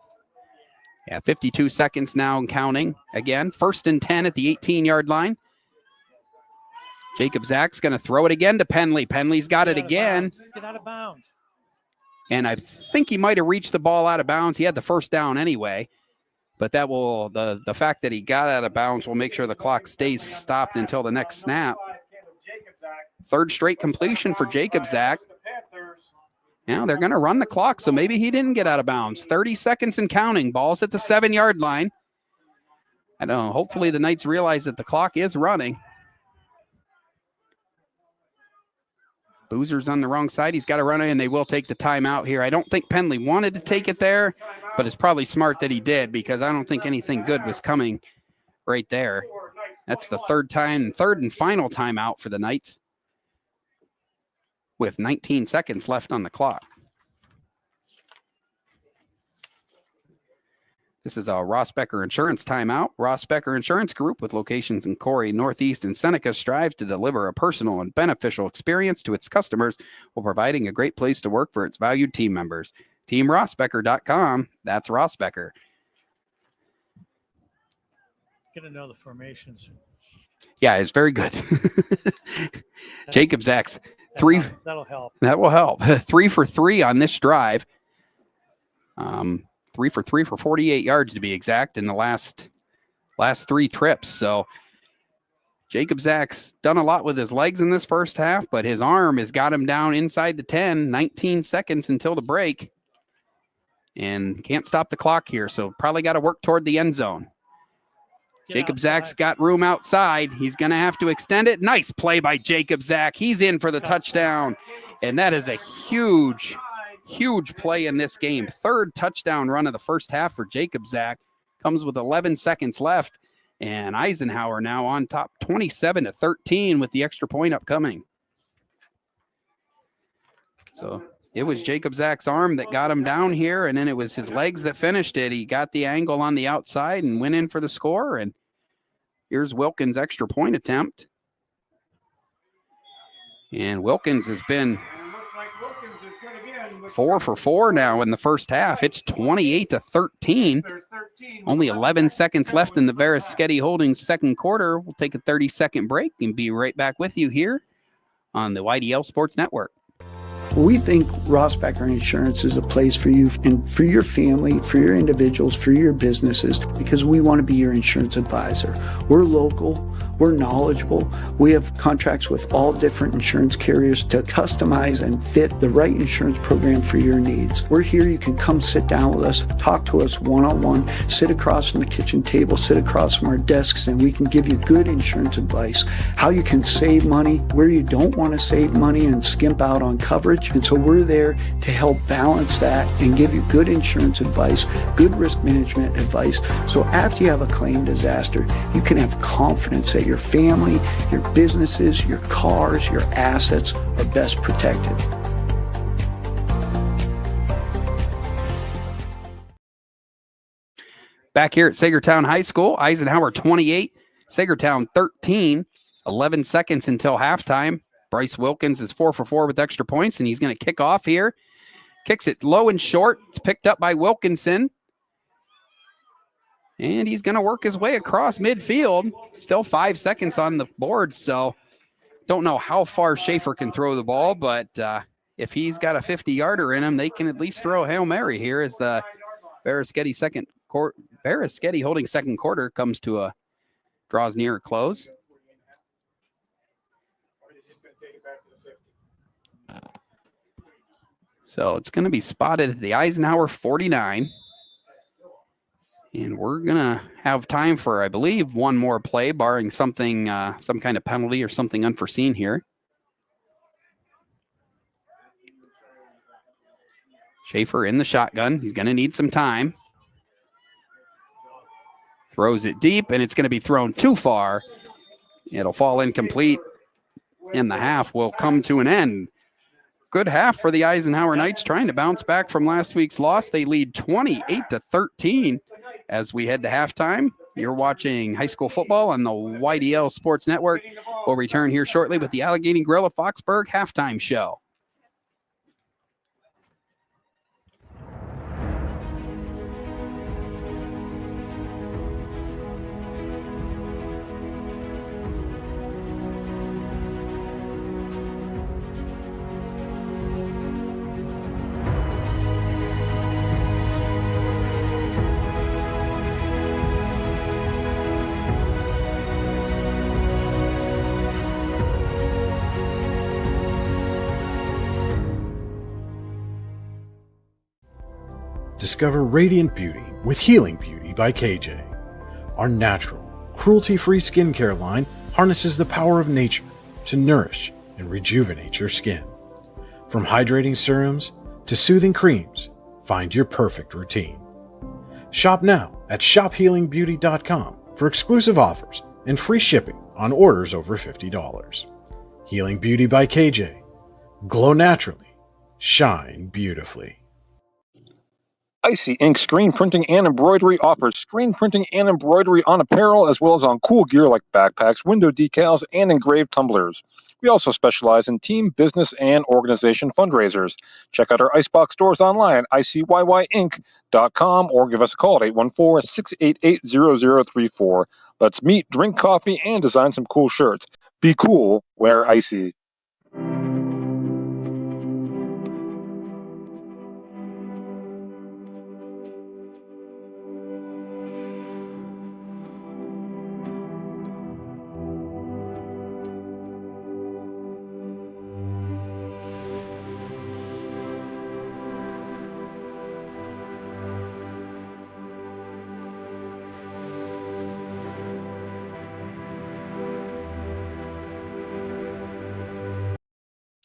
Yeah, 52 seconds now and counting. Again, 1st and 10 at the 18-yard line. Jacob Zach's going to throw it again to Penley. Penley's got it again. Get out of bounds. And I think he might have reached the ball out of bounds. He had the first down anyway. But that will the fact that he got out of bounds will make sure the clock stays stopped until the next snap. 3rd straight completion for Jacob Zach. Now they're going to run the clock, so maybe he didn't get out of bounds. 30 seconds and counting. Ball's at the 7-yard line. I don't know. Hopefully the Knights realize that the clock is running. Boozer's on the wrong side. He's got to run it, and they will take the timeout here. I don't think Penley wanted to take it there, but it's probably smart that he did because I don't think anything good was coming right there. That's the third and final timeout for the Knights with 19 seconds left on the clock. This is a Ross Becker Insurance timeout. Ross Becker Insurance Group, with locations in Corey, Northeast, and Seneca, strives to deliver a personal and beneficial experience to its customers while providing a great place to work for its valued team members. TeamRossBecker.com. That's Ross Becker. Get to know the formations. Yeah, it's very good. Jacob Zach's three. That'll help. That will help. 3 for 3 on this drive. 3 for 3 for 48 yards to be exact in the last 3 trips. So Jacob Zach's done a lot with his legs in this first half, but his arm has got him down inside the 10, 19 seconds until the break. And can't stop the clock here, so probably got to work toward the end zone. Jacob Zach's got room outside. He's going to have to extend it. Nice play by Jacob Zach. He's in for the touchdown. And that is a huge play in this game. 3rd touchdown run of the first half for Jacob Zach. Comes with 11 seconds left. And Eisenhower now on top 27-13 with the extra point upcoming. So it was Jacob Zach's arm that got him down here, and then it was his legs that finished it. He got the angle on the outside and went in for the score. And here's Wilkins' extra point attempt. And Wilkins has been 4 for 4 now in the first half. It's 28-13. Only 11 seconds left in the Veriskety Holdings second quarter. We'll take a 30-second break and be right back with you here on the YDL Sports Network. We think Ross Becker Insurance is a place for you and for your family, for your individuals, for your businesses, because we want to be your insurance advisor. We're local, we're knowledgeable, we have contracts with all different insurance carriers to customize and fit the right insurance program for your needs. We're here, you can come sit down with us, talk to us one-on-one, sit across from the kitchen table, sit across from our desks, and we can give you good insurance advice, how you can save money, where you don't want to save money and skimp out on coverage. And so we're there to help balance that and give you good insurance advice, good risk management advice. So after you have a claim disaster, you can have confidence that your family, your businesses, your cars, your assets are best protected. Back here at Saegertown High School, Eisenhower 28, Saegertown 13, 11 seconds until halftime. Bryce Wilkins is 4 for 4 with extra points, and he's going to kick off here. Kicks it low and short. It's picked up by Wilkinson. And he's going to work his way across midfield. Still 5 seconds on the board, so don't know how far Schaefer can throw the ball, but if he's got a 50-yarder in him, they can at least throw a Hail Mary here as the Veriskety Holding second quarter comes to draws near a close. So it's going to be spotted at the Eisenhower 49. And we're going to have time for, I believe, one more play, barring something, some kind of penalty or something unforeseen here. Schaefer in the shotgun. He's going to need some time. Throws it deep, and it's going to be thrown too far. It'll fall incomplete, and the half will come to an end. Good half for the Eisenhower Knights, trying to bounce back from last week's loss. They lead 28-13 as we head to halftime. You're watching high school football on the YDL Sports Network. We'll return here shortly with the Allegheny Grill of Foxburg halftime show. Discover radiant beauty with Healing Beauty by KJ. Our natural, cruelty-free skincare line harnesses the power of nature to nourish and rejuvenate your skin. From hydrating serums to soothing creams, find your perfect routine. Shop now at shophealingbeauty.com for exclusive offers and free shipping on orders over $50. Healing Beauty by KJ. Glow naturally. Shine beautifully. Icy Ink Screen Printing and Embroidery offers screen printing and embroidery on apparel as well as on cool gear like backpacks, window decals, and engraved tumblers. We also specialize in team, business, and organization fundraisers. Check out our Icebox stores online at icyinc.com or give us a call at 814-688-0034. Let's meet, drink coffee, and design some cool shirts. Be cool, wear Icy.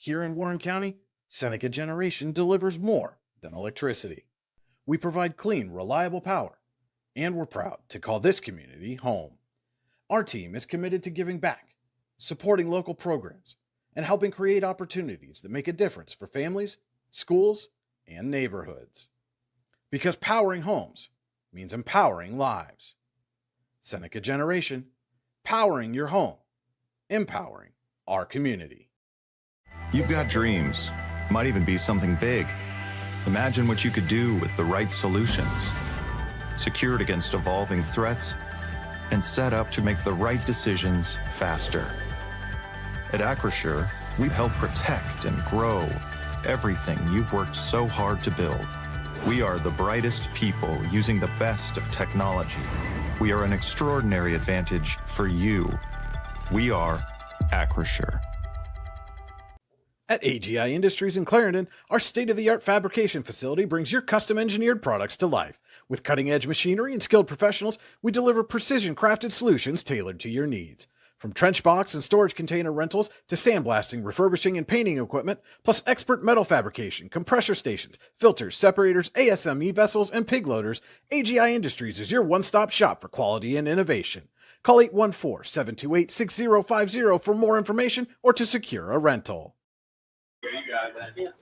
Here in Warren County, Seneca Generation delivers more than electricity. We provide clean, reliable power, and we're proud to call this community home. Our team is committed to giving back, supporting local programs, and helping create opportunities that make a difference for families, schools, and neighborhoods. Because powering homes means empowering lives. Seneca Generation, powering your home, empowering our community. You've got dreams, might even be something big. Imagine what you could do with the right solutions. Secured against evolving threats and set up to make the right decisions faster. At Acrisure, we help protect and grow everything you've worked so hard to build. We are the brightest people using the best of technology. We are an extraordinary advantage for you. We are Acrisure. At AGI Industries in Clarendon, our state-of-the-art fabrication facility brings your custom-engineered products to life. With cutting-edge machinery and skilled professionals, we deliver precision-crafted solutions tailored to your needs. From trench box and storage container rentals to sandblasting, refurbishing, and painting equipment, plus expert metal fabrication, compressor stations, filters, separators, ASME vessels, and pig loaders, AGI Industries is your one-stop shop for quality and innovation. Call 814-728-6050 for more information or to secure a rental.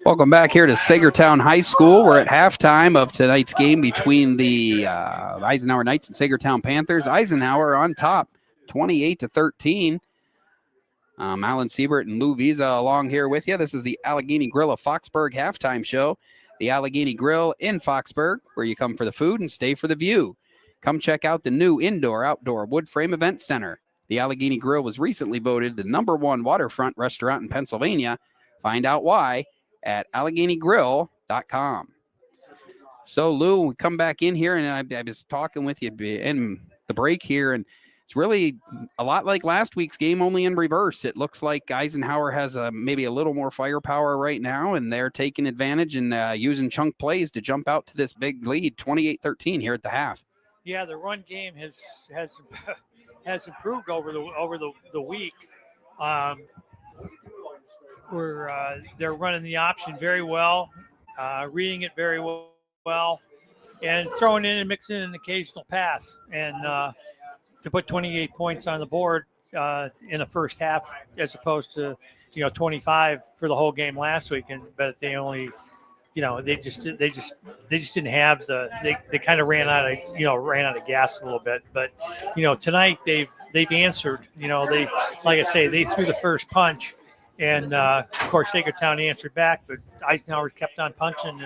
Welcome back here to Saegertown High School. We're at halftime of tonight's game between the Eisenhower Knights and Saegertown Panthers. Eisenhower on top, 28-13. Alan Siebert and Lou Visa along here with you. This is the Allegheny Grill of Foxburg halftime show. The Allegheny Grill in Foxburg, where you come for the food and stay for the view. Come check out the new indoor-outdoor wood frame event center. The Allegheny Grill was recently voted the #1 waterfront restaurant in Pennsylvania. Find out why at AlleghenyGrill.com. So, Lou, we come back in here, and I was talking with you in the break here, and it's really a lot like last week's game, only in reverse. It looks like Eisenhower has maybe a little more firepower right now, and they're taking advantage and using chunk plays to jump out to this big lead, 28-13 here at the half. Yeah, the run game has improved over the week. They're running the option very well, reading it very well, and throwing in and mixing in an occasional pass, and to put 28 points on the board in the first half, as opposed to 25 for the whole game last week, but they only they just didn't have they kind of ran out of gas a little bit. But tonight they've answered. They, like I say, they threw the first punch, and of course Saegertown answered back, but Eisenhower kept on punching,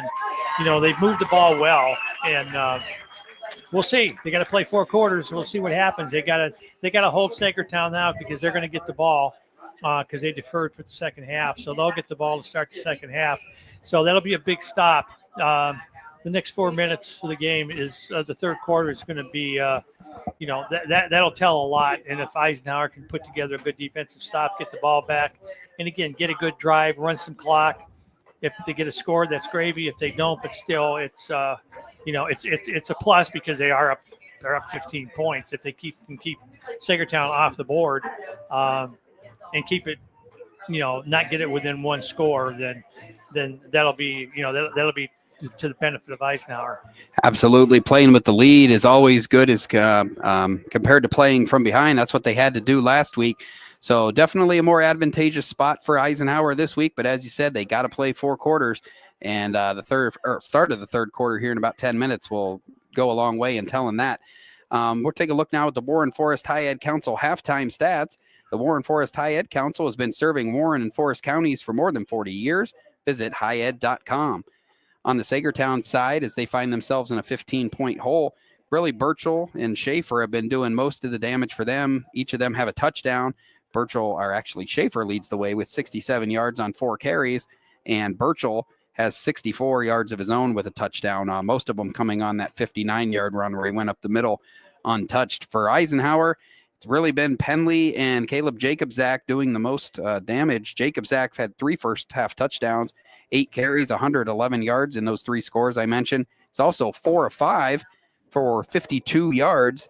and they've moved the ball well, and we'll see. They got to play 4 quarters. We'll see what happens. They got to hold Saegertown now because they're going to get the ball because they deferred for the second half, so they'll get the ball to start the second half. So that'll be a big stop. The next 4 minutes of the game is the third quarter is going to be, that'll tell a lot. And if Eisenhower can put together a good defensive stop, get the ball back, and again get a good drive, run some clock. If they get a score, that's gravy. If they don't, but still, it's it's a plus because they're up 15 points. If they can keep Saegertown off the board and keep it, not get it within 1 score, then that'll be that'll be to the benefit of Eisenhower. Absolutely. Playing with the lead is always good as compared to playing from behind. That's what they had to do last week. So definitely a more advantageous spot for Eisenhower this week. But as you said, they got to play 4 quarters. And the start of the third quarter here in about 10 minutes will go a long way in telling that. We'll take a look now at the Warren Forest High Ed Council halftime stats. The Warren Forest High Ed Council has been serving Warren and Forest counties for more than 40 years. Visit highed.com. On the Saegertown side, as they find themselves in a 15-point hole, really Burchell and Schaefer have been doing most of the damage for them. Each of them have a touchdown. Schaefer leads the way with 67 yards on 4 carries, and Burchell has 64 yards of his own with a touchdown, most of them coming on that 59-yard run where he went up the middle untouched. For Eisenhower, it's really been Penley and Caleb Jacobzak doing the most damage. Jacobzak's had 3 first-half touchdowns, 8 carries, 111 yards in those 3 scores I mentioned. It's also 4 of 5 for 52 yards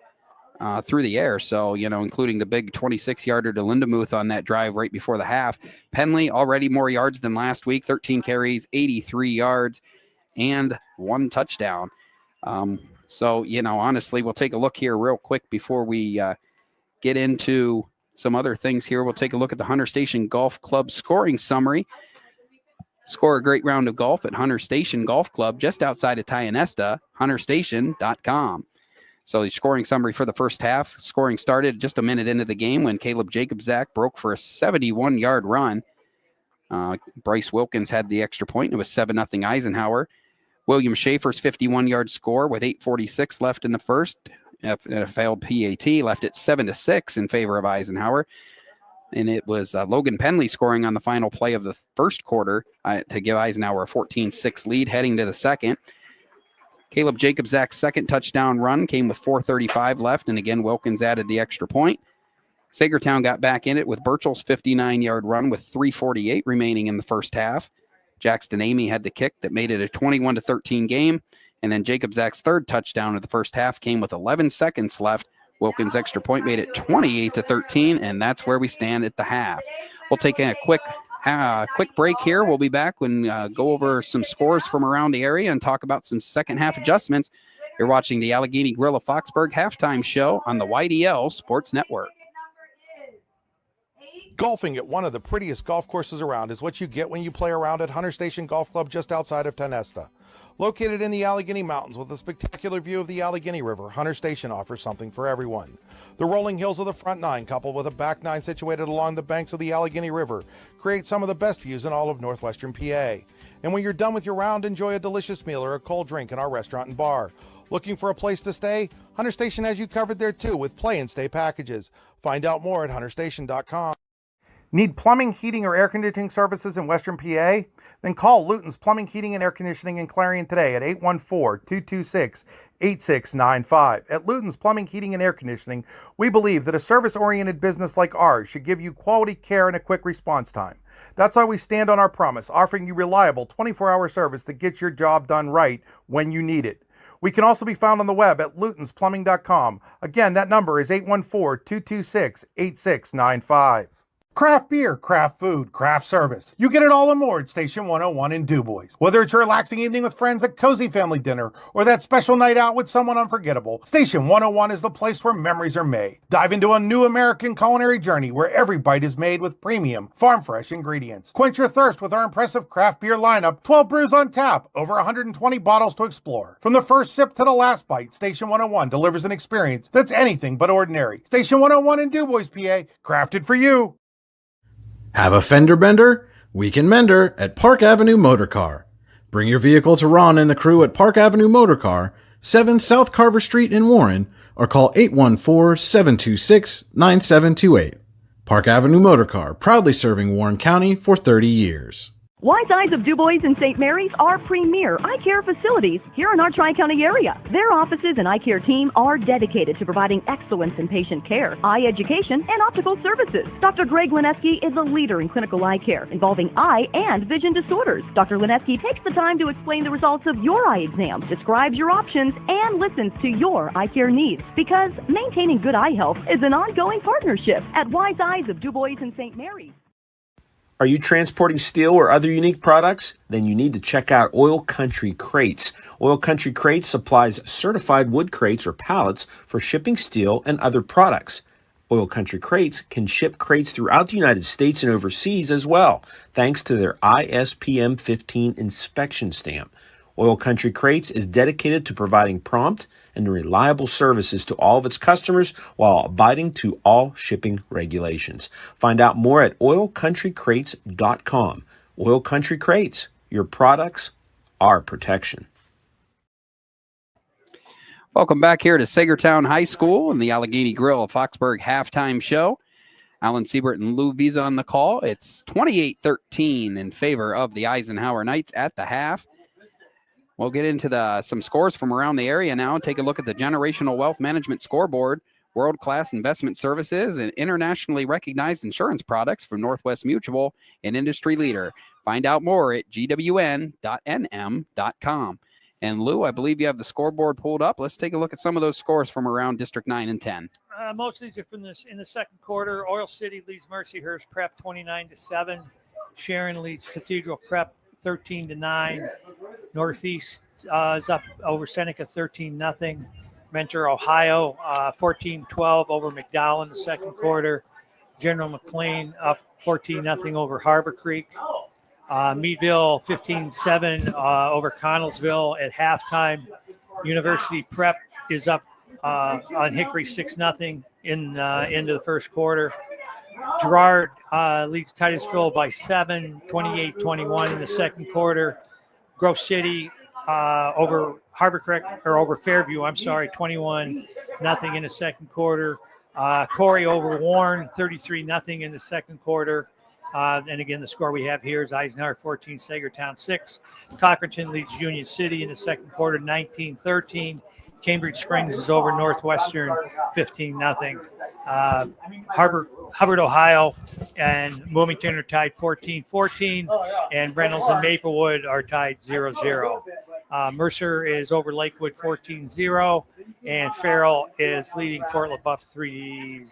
through the air. So, including the big 26-yarder to Lindemuth on that drive right before the half. Penley already more yards than last week, 13 carries, 83 yards, and 1 touchdown. Honestly, we'll take a look here real quick before we get into some other things here. We'll take a look at the Hunter Station Golf Club scoring summary. Score a great round of golf at Hunter Station Golf Club just outside of Tionesta, hunterstation.com. So the scoring summary for the first half. Scoring started just a minute into the game when Caleb Jacobzak broke for a 71-yard run. Bryce Wilkins had the extra point. It was 7-0 Eisenhower. William Schaefer's 51-yard score with 8:46 left in the first. And a failed PAT left it 7-6 in favor of Eisenhower. And it was Logan Penley scoring on the final play of the first quarter to give Eisenhower a 14-6 lead heading to the second. Caleb Jacobzak's second touchdown run came with 4:35 left, and again, Wilkins added the extra point. Saegertown got back in it with Burchell's 59-yard run with 3:48 remaining in the first half. Jackson Amy had the kick that made it a 21-13 game, and then Jacobzak's third touchdown of the first half came with 11 seconds left. Wilkins' extra point made it 28-13, and that's where we stand at the half. We'll take a quick break here. We'll be back when go over some scores from around the area and talk about some second half adjustments. You're watching the Allegheny Grill of Foxburg halftime show on the YDL Sports Network. Golfing at one of the prettiest golf courses around is what you get when you play around at Hunter Station Golf Club just outside of Tionesta. Located in the Allegheny Mountains with a spectacular view of the Allegheny River, Hunter Station offers something for everyone. The rolling hills of the front 9, coupled with a back 9 situated along the banks of the Allegheny River, create some of the best views in all of northwestern PA. And when you're done with your round, enjoy a delicious meal or a cold drink in our restaurant and bar. Looking for a place to stay? Hunter Station has you covered there too with play and stay packages. Find out more at hunterstation.com. Need plumbing, heating, or air conditioning services in Western PA? Then call Luton's Plumbing, Heating, and Air Conditioning in Clarion today at 814-226-8695. At Luton's Plumbing, Heating, and Air Conditioning, we believe that a service-oriented business like ours should give you quality care and a quick response time. That's why we stand on our promise, offering you reliable 24-hour service that gets your job done right when you need it. We can also be found on the web at lutonsplumbing.com. Again, that number is 814-226-8695. Craft beer, craft food, craft service. You get it all and more at Station 101 in DuBois. Whether it's a relaxing evening with friends at Cozy Family Dinner or that special night out with someone unforgettable, Station 101 is the place where memories are made. Dive into a new American culinary journey where every bite is made with premium, farm-fresh ingredients. Quench your thirst with our impressive craft beer lineup, 12 brews on tap, over 120 bottles to explore. From the first sip to the last bite, Station 101 delivers an experience that's anything but ordinary. Station 101 in DuBois, PA, crafted for you. Have a fender bender? We can mend her at Park Avenue Motor Car. Bring your vehicle to Ron and the crew at Park Avenue Motor Car, 7 South Carver Street in Warren, or call 814-726-9728. Park Avenue Motor Car, proudly serving Warren County for 30 years. Wise Eyes of DuBois and St. Mary's are premier eye care facilities here in our Tri-County area. Their offices and eye care team are dedicated to providing excellence in patient care, eye education, and optical services. Dr. Greg Lineski is a leader in clinical eye care involving eye and vision disorders. Dr. Lineski takes the time to explain the results of your eye exam, describes your options, and listens to your eye care needs. Because maintaining good eye health is an ongoing partnership at Wise Eyes of DuBois and St. Mary's. Are you transporting steel or other unique products? Then you need to check out Oil Country Crates. Oil Country Crates supplies certified wood crates or pallets for shipping steel and other products. Oil Country Crates can ship crates throughout the United States and overseas as well, thanks to their ISPM 15 inspection stamp. Oil Country Crates is dedicated to providing prompt and reliable services to all of its customers while abiding to all shipping regulations. Find out more at oilcountrycrates.com. Oil Country Crates, your products, our protection. Welcome back here to Saegertown High School and the Allegheny Grill of Foxburg halftime show. Alan Siebert and Lou Visa on the call. It's 28-13 in favor of the Eisenhower Knights at the half. We'll get into some scores from around the area now and take a look at the Generational Wealth Management Scoreboard, world-class investment services, and internationally recognized insurance products from Northwest Mutual, an industry leader. Find out more at gwn.nm.com. And Lou, I believe you have the scoreboard pulled up. Let's take a look at some of those scores from around District 9 and 10. Most of these are from this in the second quarter. Oil City leads Mercyhurst Prep 29-7. Sharon leads Cathedral Prep 13-9. Northeast is up over Seneca 13-0. Mentor, Ohio 14-12 over McDowell in the second quarter. General McLean up 14-0 over Harbor Creek. Meadville 15-7 over Connellsville at halftime. University Prep is up on Hickory 6-0 into the first quarter. Girard leads Titusville by 7, 28-21 in the second quarter. Grove City over over Fairview, 21-0 in the second quarter. Corey over Warren, 33-0 in the second quarter. And again, the score we have here is Eisenhower 14, Saegertown 6. Cochranton leads Union City in the second quarter, 19-13. Cambridge Springs is over Northwestern, 15-0. Hubbard, Ohio, and Wilmington are tied 14-14, and Reynolds and Maplewood are tied 0-0. Mercer is over Lakewood 14-0, and Farrell is leading Fort LaBeouf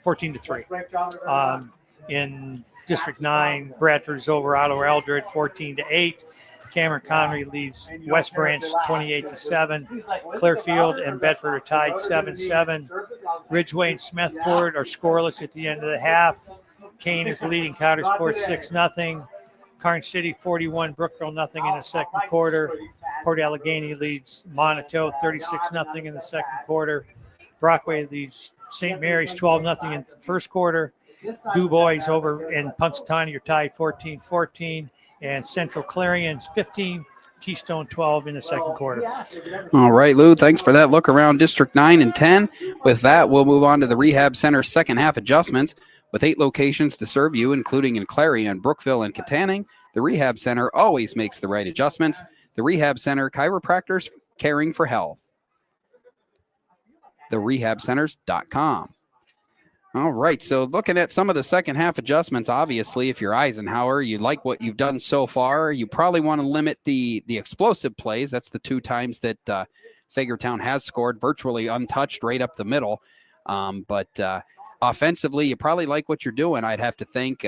14-3. In District 9, Bradford is over Ottawa Eldred 14-8. Cameron Connery leads West Branch 28-7. Clearfield and Bedford are tied 7-7. Ridgeway and Smethport are scoreless at the end of the half. Kane is leading Coudersport 6-0. Carnes City 41, Brookville 0 in the second quarter. Port Allegheny leads Monteau 36-0 in the second quarter. Brockway leads St. Mary's 12-0 in the first quarter. DuBois over in Punxsutawney are tied 14-14. And Central Clarion 15, Keystone 12 in the second quarter. All right, Lou, thanks for that look around District 9 and 10. With that, we'll move on to the Rehab Center second half adjustments. With 8 locations to serve you, including in Clarion, Brookville, and Katanning, the Rehab Center always makes the right adjustments. The Rehab Center, chiropractors caring for health. TheRehabCenters.com. All right, so looking at some of the second half adjustments, obviously, if you're Eisenhower, you like what you've done so far. You probably want to limit the explosive plays. That's the 2 times that Saegertown has scored, virtually untouched right up the middle. But offensively, you probably like what you're doing, I'd have to think.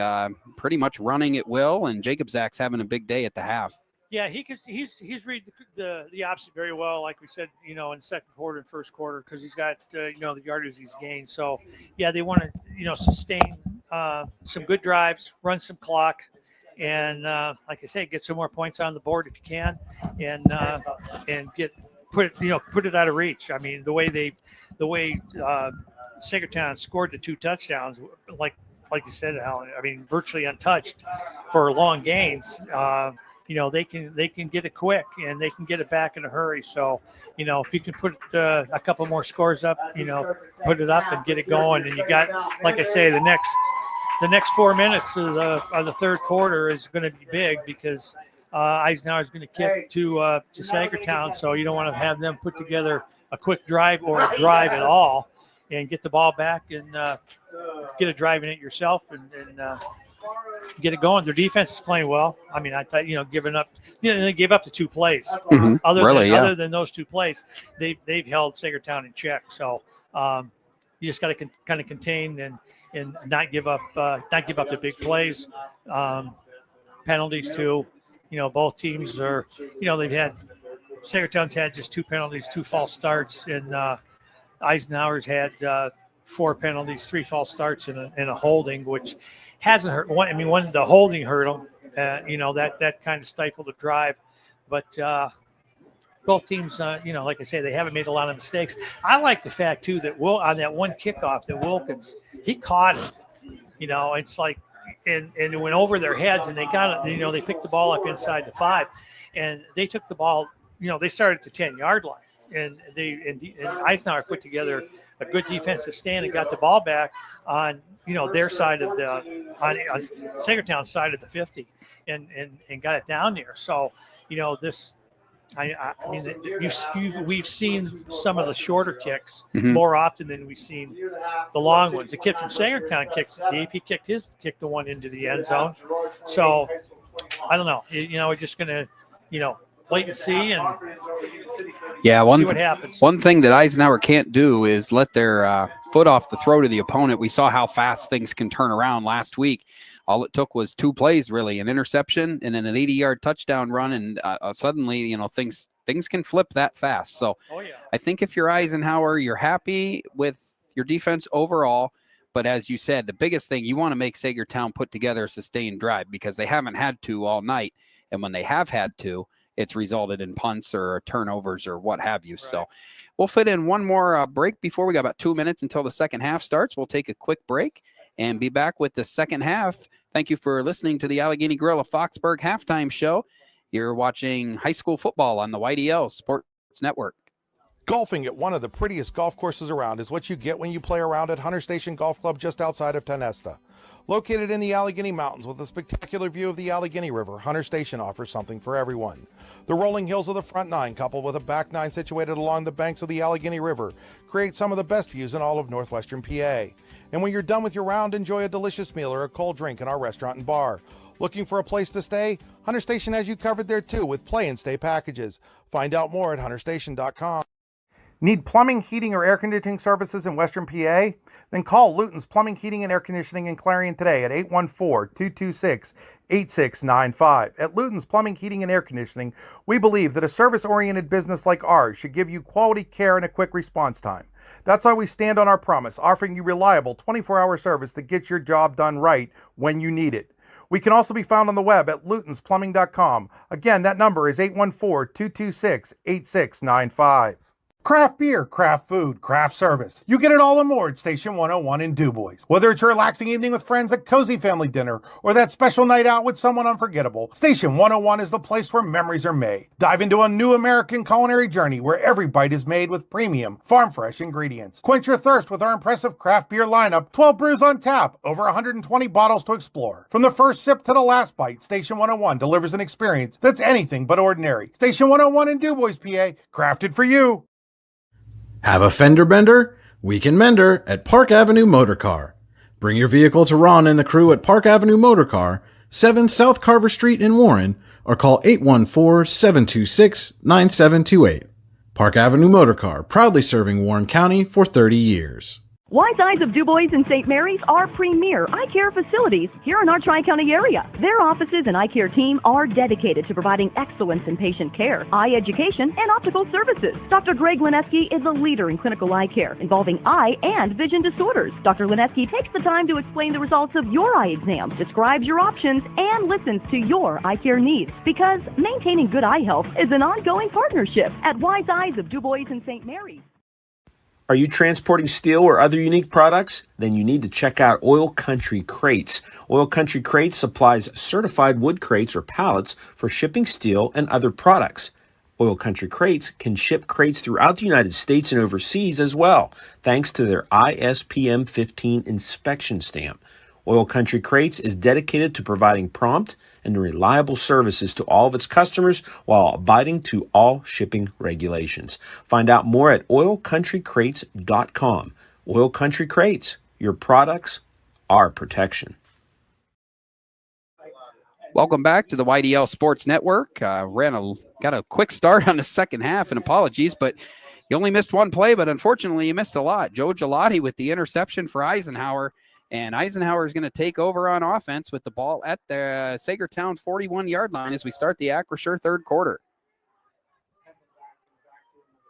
Pretty much running at will, and Jacob Zach's having a big day at the half. Yeah, he's read the opposite very well, like we said, in second quarter and first quarter, because he's got the yardage he's gained. So yeah, they want to sustain some good drives, run some clock, and like I say, get some more points on the board if you can, and put it out of reach. I mean, the way Saegertown scored the 2 touchdowns, like you said, Alan. I mean, virtually untouched for long gains. They can get it quick, and they can get it back in a hurry. So, if you can put a couple more scores up, put it up and get it going. And you got, like I say, the next 4 minutes of the third quarter is going to be big, because Eisenhower is going to kick to Saegertown. So you don't want to have them put together a quick drive or a drive at all, and get the ball back and get a drive in it yourself and get it going. Their defense is playing well. I mean, I thought, they gave up the 2 plays. Mm-hmm. Other than those 2 plays, they've held Saegertown in check. So you just got to kind of contain and not give up the big plays. Penalties too. Both teams are. Saegertown's had just 2 penalties, 2 false starts, and Eisenhower's had 4 penalties, 3 false starts, and a holding, which hasn't hurt. When the holding hurt them, that kind of stifled the drive. But both teams, like I say, they haven't made a lot of mistakes. I like the fact too that on that one kickoff that Wilkins, he caught it. It's like, and it went over their heads, and they got it. They picked the ball up inside the 5, and they took the ball. They started at the 10-yard line, and Eisenhower put together a good defensive stand and got the ball back on their side of on Saegertown's side of the 50, and got it down there. So we've seen some of the shorter kicks more often than we've seen the long ones. The kid from Saegertown kicks it deep. He kicked the one into the end zone. So I don't know. We're just gonna wait and see and see what happens. One thing that Eisenhower can't do is let their foot off the throat of the opponent. We saw how fast things can turn around last week. All it took was 2 plays, really, an interception and then an 80-yard touchdown run, and suddenly, things can flip that fast. So I think if you're Eisenhower, you're happy with your defense overall. But as you said, the biggest thing, you want to make Saegertown put together a sustained drive, because they haven't had to all night. And when they have had to, it's resulted in punts or turnovers or what have you. Right. So we'll fit in one more break before we got about 2 minutes until the second half starts. We'll take a quick break and be back with the second half. Thank you for listening to the Allegheny Grill of Foxburg halftime show. You're watching high school football on the YDL Sports Network. Golfing at one of the prettiest golf courses around is what you get when you play around at Hunter Station Golf Club just outside of Tonesta. Located in the Allegheny Mountains with a spectacular view of the Allegheny River, Hunter Station offers something for everyone. The rolling hills of the front 9, coupled with a back 9 situated along the banks of the Allegheny River, create some of the best views in all of northwestern PA. And when you're done with your round, enjoy a delicious meal or a cold drink in our restaurant and bar. Looking for a place to stay? Hunter Station has you covered there too with play and stay packages. Find out more at hunterstation.com. Need plumbing, heating, or air conditioning services in Western PA? Then call Luton's Plumbing, Heating, and Air Conditioning in Clarion today at 814-226-8695. At Luton's Plumbing, Heating, and Air Conditioning, we believe that a service-oriented business like ours should give you quality care and a quick response time. That's why we stand on our promise, offering you reliable 24-hour service that gets your job done right when you need it. We can also be found on the web at lutonsplumbing.com. Again, that number is 814-226-8695. Craft beer, craft food, craft service. You get it all and more at Station 101 in DuBois. Whether it's a relaxing evening with friends at Cozy Family Dinner or that special night out with someone unforgettable, Station 101 is the place where memories are made. Dive into a new American culinary journey where every bite is made with premium, farm-fresh ingredients. Quench your thirst with our impressive craft beer lineup, 12 brews on tap, over 120 bottles to explore. From the first sip to the last bite, Station 101 delivers an experience that's anything but ordinary. Station 101 in DuBois, PA, crafted for you. Have a fender bender? We can mender at Park Avenue Motor Car. Bring your vehicle to Ron and the crew at Park Avenue Motor Car, 7 South Carver Street in Warren, or call 814-726-9728. Park Avenue Motor Car, proudly serving Warren County for 30 years. Wise Eyes of DuBois and St. Mary's are premier eye care facilities here in our Tri-County area. Their offices and eye care team are dedicated to providing excellence in patient care, eye education, and optical services. Dr. Greg Lineski is a leader in clinical eye care involving eye and vision disorders. Dr. Lineski takes the time to explain the results of your eye exam, describes your options, and listens to your eye care needs, because maintaining good eye health is an ongoing partnership at Wise Eyes of DuBois and St. Mary's. Are you transporting steel or other unique products? Then you need to check out Oil Country Crates. Oil Country Crates supplies certified wood crates or pallets for shipping steel and other products. Oil Country Crates can ship crates throughout the United States and overseas as well, thanks to their ISPM 15 inspection stamp. Oil Country Crates is dedicated to providing prompt and reliable services to all of its customers while abiding to all shipping regulations. Find out more at oilcountrycrates.com. Oil Country Crates, your products, our protection. Welcome back to the YDL Sports Network. Got a quick start on the second half, and apologies, but you only missed one play, but unfortunately you missed a lot. Joe Gelati with the interception for Eisenhower. And Eisenhower is going to take over on offense with the ball at the Saegertown 41-yard line as we start the Acrisure third quarter.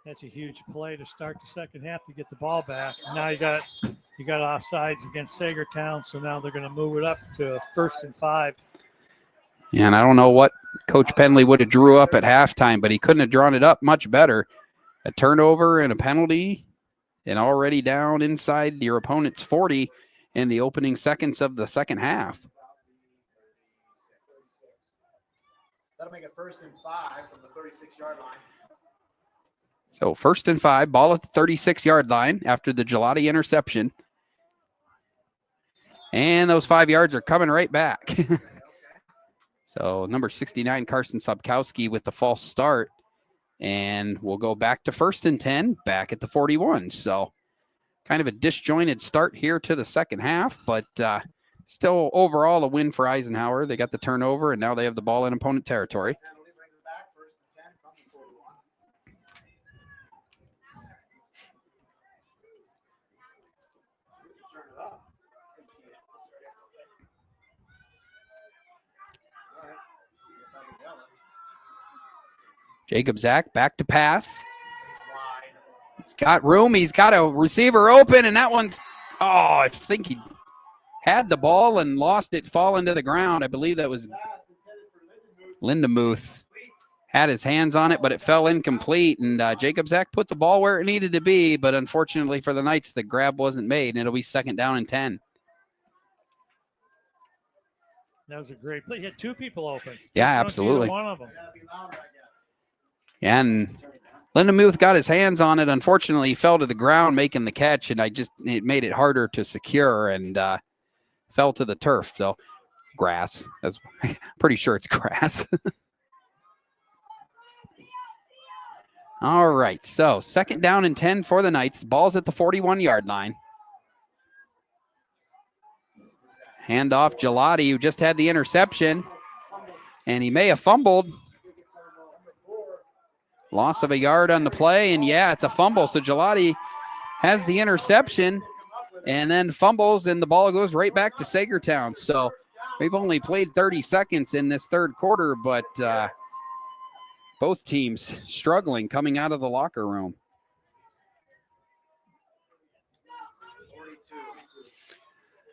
That's a huge play to start the second half to get the ball back. Now you got offsides against Saegertown, so now they're going to move it up to 1st and 5. And I don't know what Coach Penley would have drew up at halftime, but he couldn't have drawn it up much better. A turnover and a penalty, and already down inside your opponent's 40 in the opening seconds of the second half. That'll make it 1st and 5 from the 36-yard line. So 1st and 5, ball at the 36-yard line after the Gelati interception. And those 5 yards are coming right back. So number 69, Carson Sobkowski with the false start. And we'll go back to 1st and 10, back at the 41. So kind of a disjointed start here to the second half, but still overall a win for Eisenhower. They got the turnover, and now they have the ball in opponent territory. Jacob Zach back to pass. He's got room. He's got a receiver open, and that one's, I think he had the ball and lost it falling to the ground. I believe that was Lindemuth. Had his hands on it, but it fell incomplete, and Jacob Zach put the ball where it needed to be, but unfortunately for the Knights, the grab wasn't made, and it'll be 2nd down and 10. That was a great play. He had 2 people open. Yeah, absolutely. One of them. And Lindemuth got his hands on it. Unfortunately, he fell to the ground making the catch, and it made it harder to secure and fell to the turf. So grass. That's pretty sure it's grass. All right. So 2nd down and 10 for the Knights. The ball's at the 41-yard line. Handoff Gelati, who just had the interception, and he may have fumbled. Loss of a yard on the play, and yeah, it's a fumble. So Gelati has the interception and then fumbles, and the ball goes right back to Saegertown. So we've only played 30 seconds in this third quarter, but both teams struggling coming out of the locker room.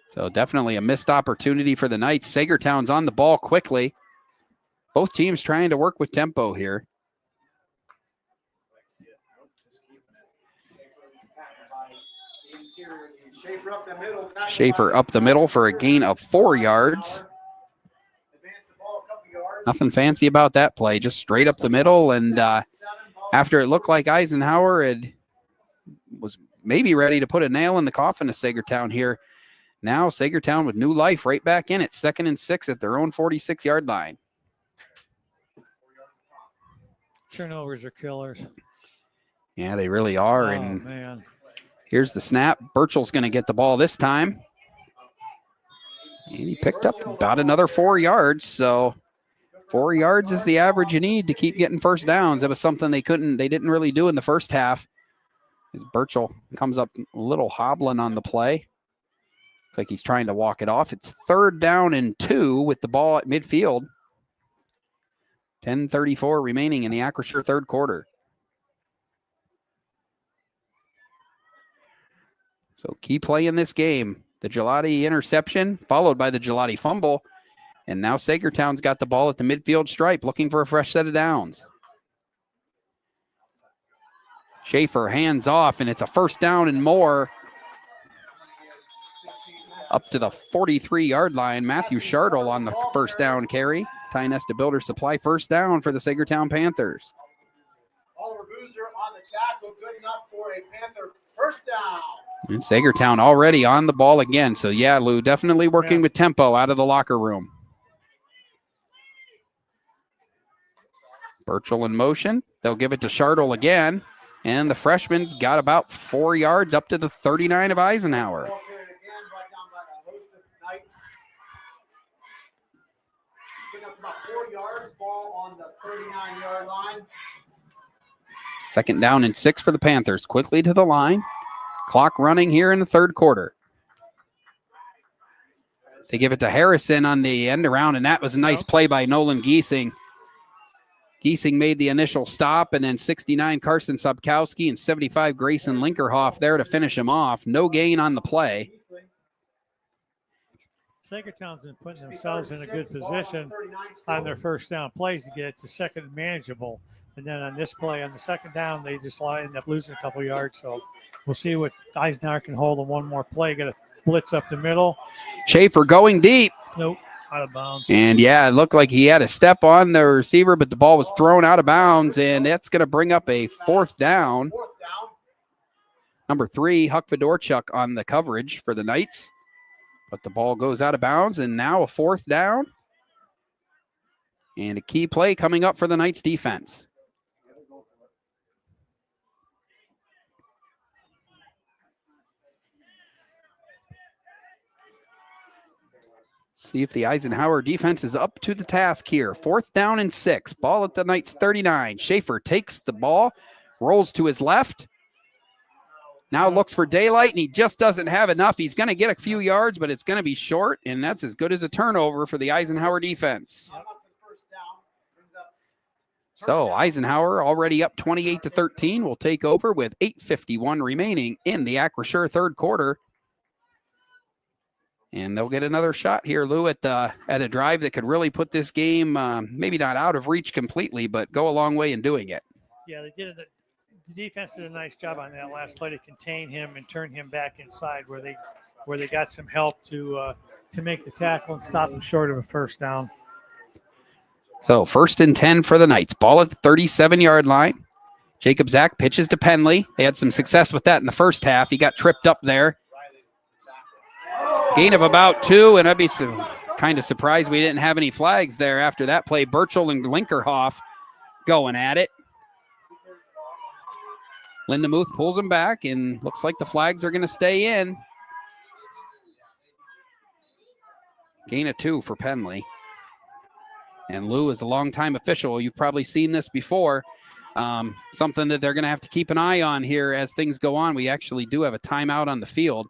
So definitely a missed opportunity for the Knights. Saegertown's on the ball quickly. Both teams trying to work with tempo here. Schaefer up the middle for a gain of 4 yards. Nothing fancy about that play, just straight up the middle. And after it looked like Eisenhower was maybe ready to put a nail in the coffin of Saegertown here, now Saegertown with new life right back in it. 2nd and 6 at their own 46-yard line. Turnovers are killers. Yeah, they really are. Oh, and man. Here's the snap. Burchell's going to get the ball this time. And he picked up about another 4 yards. So 4 yards is the average you need to keep getting first downs. That was something they didn't really do in the first half. As Burchell comes up a little hobbling on the play. Looks like he's trying to walk it off. It's 3rd down and 2 with the ball at midfield. 10:34 remaining in the Acrisure third quarter. So key play in this game. The Gelati interception followed by the Gelati fumble. And now Saegertown's got the ball at the midfield stripe looking for a fresh set of downs. Schaefer hands off, and it's a 1st down and more. Up to the 43-yard line. Matthew Shartle on the 1st down carry. Ty-Nesta Builder Supply 1st down for the Saegertown Panthers. Oliver Boozer on the tackle, good enough for a Panther 1st down. And Saegertown already on the ball again. So, yeah, Lou, definitely working with tempo out of the locker room. Burchell in motion. They'll give it to Shartle again. And the freshman's got about 4 yards up to the 39 of Eisenhower. About 4 yards, ball on the 39-yard line. 2nd down and 6 for the Panthers. Quickly to the line. Clock running here in the 3rd quarter. They give it to Harrison on the end around, and that was a nice play by Nolan Giesing. Giesing made the initial stop, and then 69 Carson Sobkowski and 75 Grayson Linkerhoff there to finish him off. No gain on the play. Saegertown's been putting themselves in a good position on their 1st down plays to get it to 2nd manageable. And then on this play, on the 2nd down, they just end up losing a couple yards. So we'll see what Eisenhower can hold on one more play. Get a blitz up the middle. Schaefer going deep. Nope, out of bounds. And, yeah, it looked like he had a step on the receiver, but the ball was thrown out of bounds, and that's going to bring up a 4th down. Number 3, Huck Fedorchuk on the coverage for the Knights. But the ball goes out of bounds, and now a 4th down. And a key play coming up for the Knights defense. See if the Eisenhower defense is up to the task here. 4th down and 6. Ball at the Knights 39. Schaefer takes the ball, rolls to his left. Now looks for daylight, and he just doesn't have enough. He's going to get a few yards, but it's going to be short, and that's as good as a turnover for the Eisenhower defense. So Eisenhower already up 28-13 will take over with 8:51 remaining in the Acrisure third quarter. And they'll get another shot here, Lou, at a drive that could really put this game maybe not out of reach completely, but go a long way in doing it. Yeah, they did it. The defense did a nice job on that last play to contain him and turn him back inside where they got some help to make the tackle and stop him short of a 1st down. So 1st and 10 for the Knights. Ball at the 37-yard line. Jacob Zach pitches to Penley. They had some success with that in the 1st half. He got tripped up there. Gain of about 2, and I'd be kind of surprised we didn't have any flags there after that play. Burchell and Linkerhoff going at it. Lindemuth pulls him back, and looks like the flags are going to stay in. Gain of 2 for Penley. And Lou is a longtime official. You've probably seen this before. Something that they're going to have to keep an eye on here as things go on. We actually do have a timeout on the field.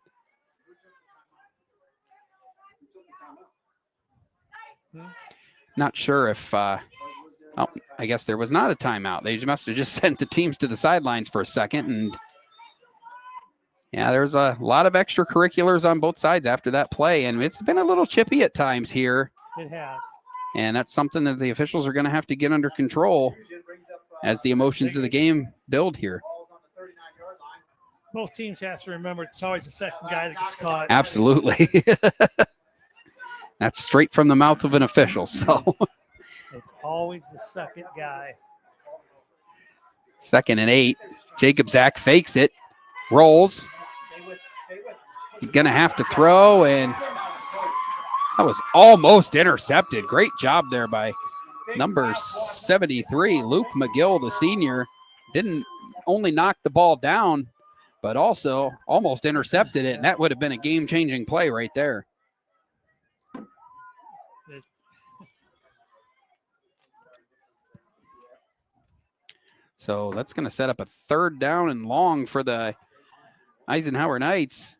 Not sure if I guess there was not a timeout. They must have just sent the teams to the sidelines for a second. And yeah, there's a lot of extracurriculars on both sides after that play. And it's been a little chippy at times here. It has. And that's something that the officials are going to have to get under control as the emotions of the game build here. Both teams have to remember it's always the second guy that gets caught. Absolutely. That's straight from the mouth of an official. So it's always the second guy. 2nd and 8. Jacob Zach fakes it, rolls. He's going to have to throw, and that was almost intercepted. Great job there by number 73, Luke McGill, the senior. Didn't only knock the ball down, but also almost intercepted it, and that would have been a game-changing play right there. So that's going to set up a 3rd down and long for the Eisenhower Knights.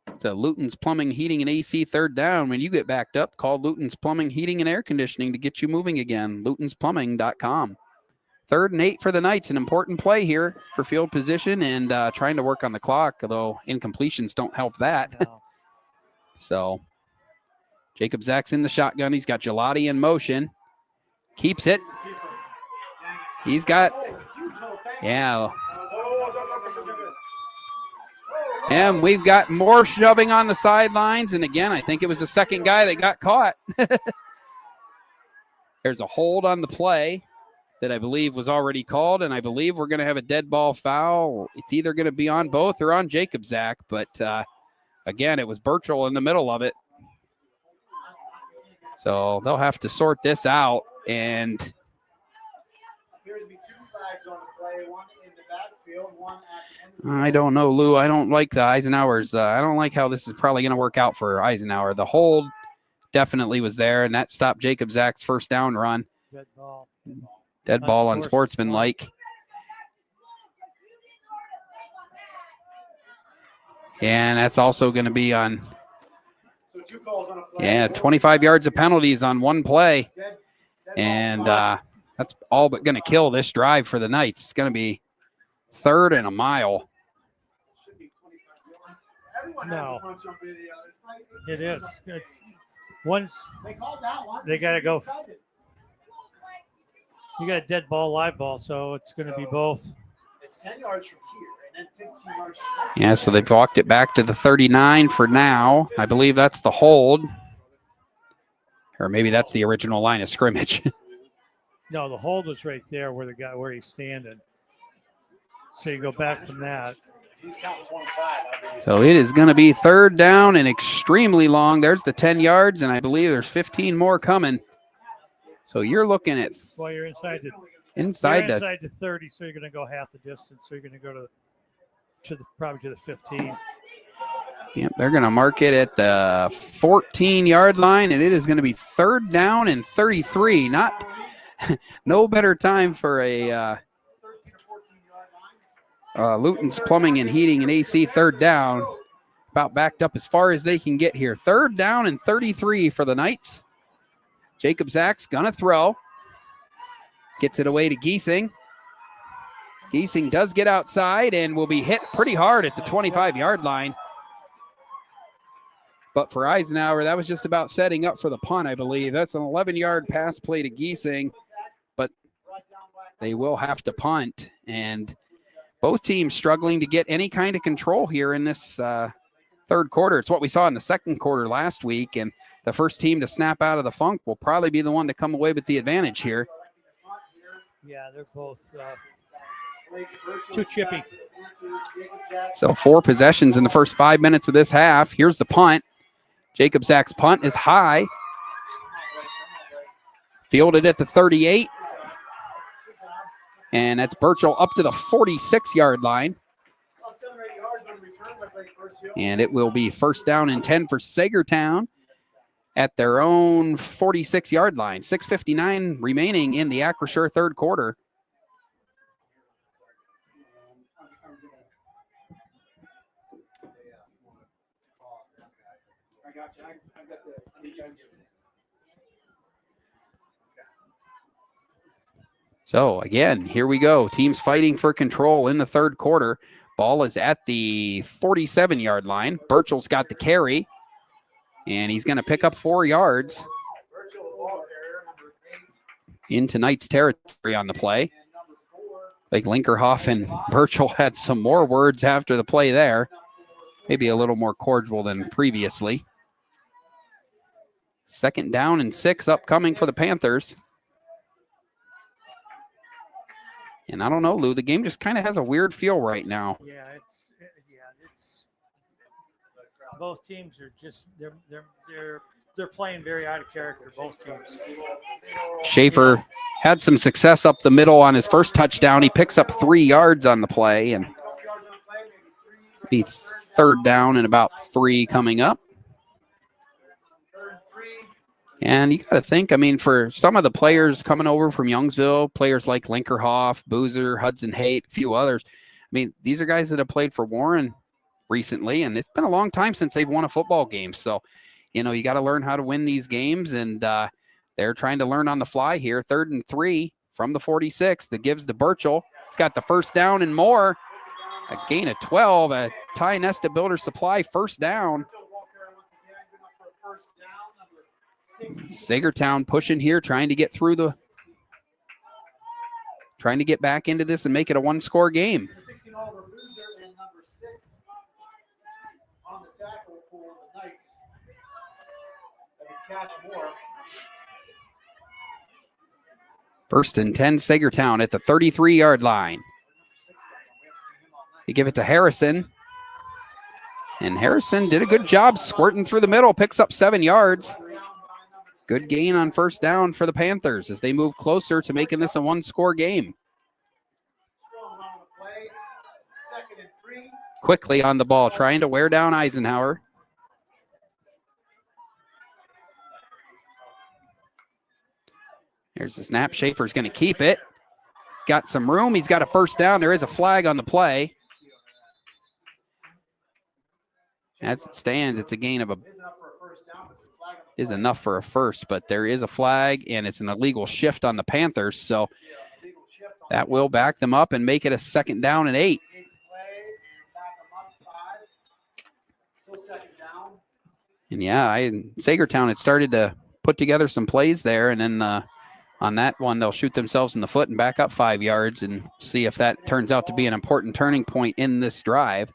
It's a Luton's Plumbing, Heating, and AC 3rd down. When you get backed up, call Luton's Plumbing, Heating, and Air Conditioning to get you moving again. LutonsPlumbing.com. 3rd and 8 for the Knights. An important play here for field position and trying to work on the clock, although incompletions don't help that. No. So Jacob Zach's in the shotgun. He's got Gelati in motion. Keeps it. He's got, yeah. And we've got more shoving on the sidelines. And again, I think it was the second guy that got caught. There's a hold on the play that I believe was already called. And I believe we're going to have a dead ball foul. It's either going to be on both or on Jacob Zach. But again, it was Burchell in the middle of it. So they'll have to sort this out. And Appears to be 2 flags on the play, one in the backfield, one at the end of the I don't know, Lou. I don't like the Eisenhower's. I don't like how this is probably going to work out for Eisenhower. The hold definitely was there, and that stopped Jacob Zach's 1st down run. Dead ball. Dead ball unsportsmanlike. And that's also going to be on, So 2 calls on a play. yeah, 25 yards of penalties on one play. And that's all but going to kill this drive for the Knights. It's going to be 3rd and a mile. Everyone No. has a punch on video. It's like- It is. Once They called that one. they got to go. Excited. You got a dead ball, live ball, so it's going to be both. It's 10 yards from here and then 15 yards from there. Yeah, so they've walked it back to the 39 for now. I believe that's the hold. Or maybe that's the original line of scrimmage. No, the hold was right there where he's standing. So you go back from that. If he's counting 25, I'll be So it is going to be 3rd down and extremely long. There's the 10 yards, and I believe there's 15 more coming. So you're looking at Well, you're inside the inside the 30, so you're going to go half the distance. So you're going to go probably to the 15. Yep, they're going to mark it at the 14-yard line, and it is going to be 3rd down and 33. No better time for a Luton's Plumbing and Heating and AC 3rd down. About backed up as far as they can get here. 3rd down and 33 for the Knights. Jacob Zach's going to throw. Gets it away to Giesing. Giesing does get outside and will be hit pretty hard at the 25-yard line. But for Eisenhower, that was just about setting up for the punt, I believe. That's an 11-yard pass play to Giesing, but they will have to punt. And both teams struggling to get any kind of control here in this 3rd quarter. It's what we saw in the 2nd quarter last week, and the first team to snap out of the funk will probably be the one to come away with the advantage here. Yeah, they're both too chippy. So 4 possessions in the first 5 minutes of this half. Here's the punt. Jacob Zach's punt is high. Fielded at the 38. And that's Burchell up to the 46-yard line. And it will be 1st down and 10 for Saegertown at their own 46-yard line. 6:59 remaining in the Acrisure 3rd quarter. So again, here we go. Teams fighting for control in the 3rd quarter. Ball is at the 47-yard line. Burchell's got the carry, and he's going to pick up 4 yards into Knights territory on the play. Like Linkerhoff and Burchell had some more words after the play there. Maybe a little more cordial than previously. 2nd down and 6 upcoming for the Panthers. And I don't know, Lou, the game just kind of has a weird feel right now. Yeah, it's both teams are just they're playing very out of character. Both teams. Schaefer had some success up the middle on his first touchdown. He picks up 3 yards on the play, and be 3rd down and about 3 coming up. And you got to think, I mean, for some of the players coming over from Youngsville, players like Linkerhoff, Boozer, Hudson Haight, a few others, I mean, these are guys that have played for Warren recently, and it's been a long time since they've won a football game. So, you know, you got to learn how to win these games, and they're trying to learn on the fly here. 3rd and 3 from the 46 that gives to Burchell. He's got the first down and more. A gain of 12, a Ty Nesta Builder Supply first down. Saegertown pushing here, trying to get back into this and make it a 1-score game. On the tackle for the Knights. Catch more. 1st and 10, Saegertown at the 33-yard line. They give it to Harrison. And Harrison did a good job squirting through the middle, picks up 7 yards. Good gain on first down for the Panthers as they move closer to making this a 1-score game. Quickly on the ball, trying to wear down Eisenhower. Here's the snap. Schaefer's going to keep it. He's got some room. He's got a first down. There is a flag on the play. As it stands, it's a gain of is enough for a first, but there is a flag, and it's an illegal shift on the Panthers, so that will back them up and make it a 2nd down and 8. And yeah, Saegertown had started to put together some plays there, and then on that one, they'll shoot themselves in the foot and back up 5 yards and see if that turns out to be an important turning point in this drive.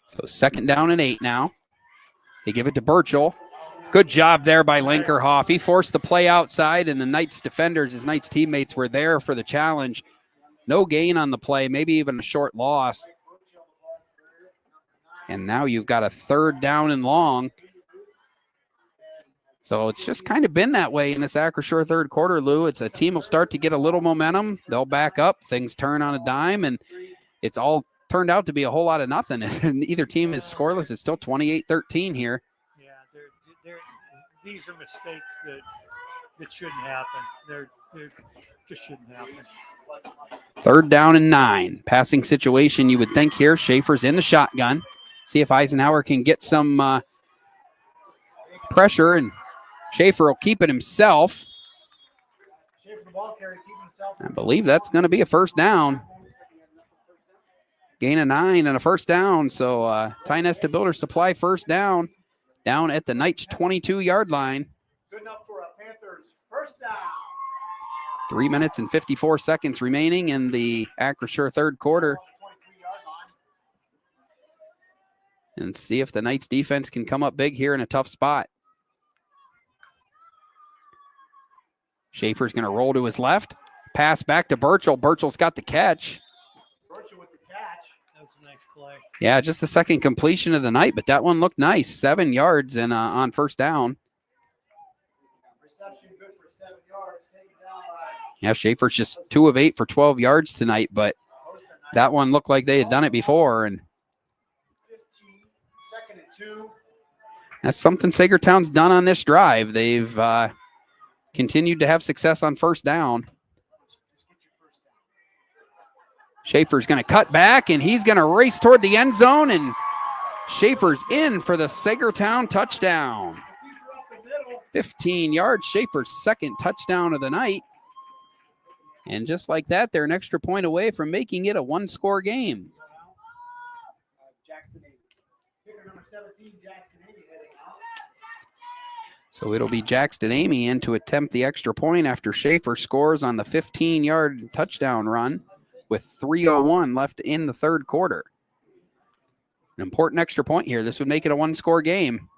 So 2nd down and 8 now. They give it to Burchell. Good job there by Linkerhoff. He forced the play outside, and the Knights defenders, his Knights teammates, were there for the challenge. No gain on the play, maybe even a short loss. And now you've got a 3rd down and long. So it's just kind of been that way in this Acrisure 3rd quarter, Lou. It's a team will start to get a little momentum. They'll back up. Things turn on a dime, and it's all turned out to be a whole lot of nothing. And either team is scoreless. It's still 28-13 here. Yeah, these are mistakes that shouldn't happen. They're just shouldn't happen. 3rd down and 9. Passing situation, you would think here. Schaefer's in the shotgun. See if Eisenhower can get some pressure, and Schaefer will keep it himself. I believe that's going to be a first down. Gain of 9 and a first down. So Ty Nesta Builder Supply first down at the Knights 22-yard line. Good enough for a Panthers first down. 3 minutes and 54 seconds remaining in the Acrisure 3rd quarter. And see if the Knights defense can come up big here in a tough spot. Schaefer's going to roll to his left. Pass back to Burchell. Burchell's got the catch. Burchell with the catch. That was a nice play. Yeah, just the second completion of the night, but that one looked nice. 7 yards and on first down. Reception good for 7 yards. Taken down by. Yeah, Schaefer's just 2 of 8 for 12 yards tonight, but that one looked like they had done it before. And 15, 2nd and 2. that's something Saegertown's done on this drive. They've continued to have success on first down. Schaefer's going to cut back, and he's going to race toward the end zone, and Schaefer's in for the Saegertown touchdown. 15 yards, Schaefer's second touchdown of the night. And just like that, they're an extra point away from making it a 1-score game. Kicker number 17, Jackson Amy heading out. So it'll be Jackson Amy in to attempt the extra point after Schaefer scores on the 15-yard touchdown run with 3:01 left in the 3rd quarter. An important extra point here. This would make it a 1-score game.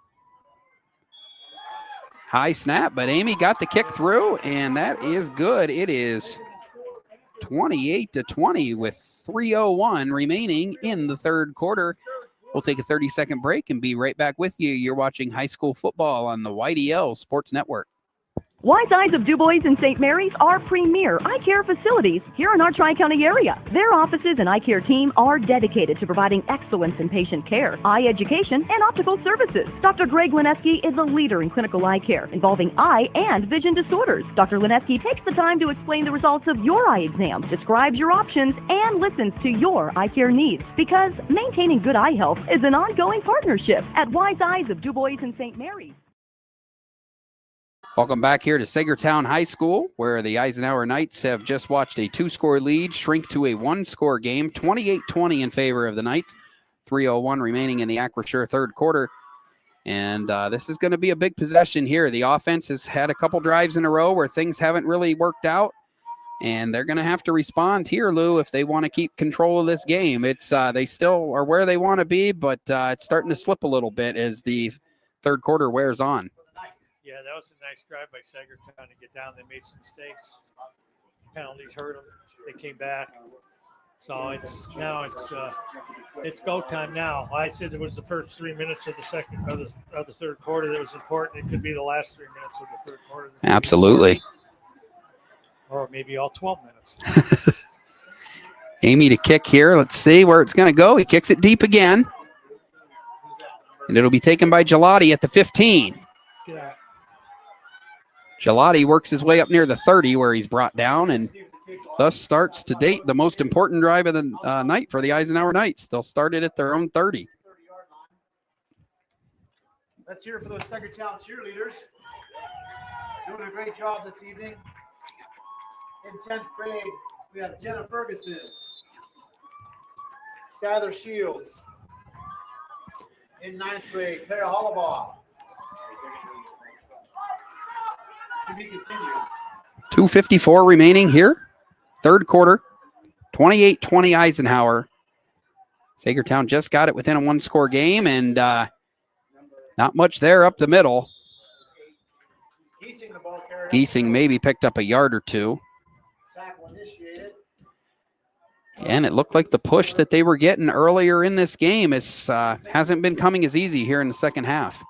High snap, but Amy got the kick through, and that is good. It is 28-20 with 3:01 remaining in the 3rd quarter. We'll take a 30-second break and be right back with you. You're watching high school football on the YDL Sports Network. Wise Eyes of DuBois and St. Mary's are premier eye care facilities here in our Tri-County area. Their offices and eye care team are dedicated to providing excellence in patient care, eye education, and optical services. Dr. Greg Lineski is a leader in clinical eye care involving eye and vision disorders. Dr. Lineski takes the time to explain the results of your eye exam, describes your options, and listens to your eye care needs. Because maintaining good eye health is an ongoing partnership at Wise Eyes of DuBois and St. Mary's. Welcome back here to Saegertown High School, where the Eisenhower Knights have just watched a 2-score lead shrink to a 1-score game, 28-20 in favor of the Knights, 3:01 remaining in the Acrisure third quarter. And this is going to be a big possession here. The offense has had a couple drives in a row where things haven't really worked out, and they're going to have to respond here, Lou, if they want to keep control of this game. It's they still are where they want to be, but it's starting to slip a little bit as the third quarter wears on. Yeah, that was a nice drive by Saegertown to get down. They made some mistakes. Penalties hurt them. They came back. So it's go time now. I said it was the first 3 minutes of the third quarter that was important. It could be the last 3 minutes of the third quarter. Absolutely. Or maybe all 12 minutes. Amy to kick here. Let's see where it's going to go. He kicks it deep again. And it'll be taken by Gelati at the 15. Yeah. Gelati works his way up near the 30 where he's brought down and thus starts to date the most important drive of the night for the Eisenhower Knights. They'll start it at their own 30. Let's hear it for those Saegertown cheerleaders. Doing a great job this evening. In 10th grade, we have Jenna Ferguson, Skylar Shields. In 9th grade, Clara Hollabaugh. To be continued. 2:54 remaining here. Third quarter. 28-20 Eisenhower. Saegertown just got it within a 1-score game, and not much there up the middle. Giesing maybe picked up a yard or two. Tackle initiated. And it looked like the push that they were getting earlier in this game hasn't been coming as easy here in the second half.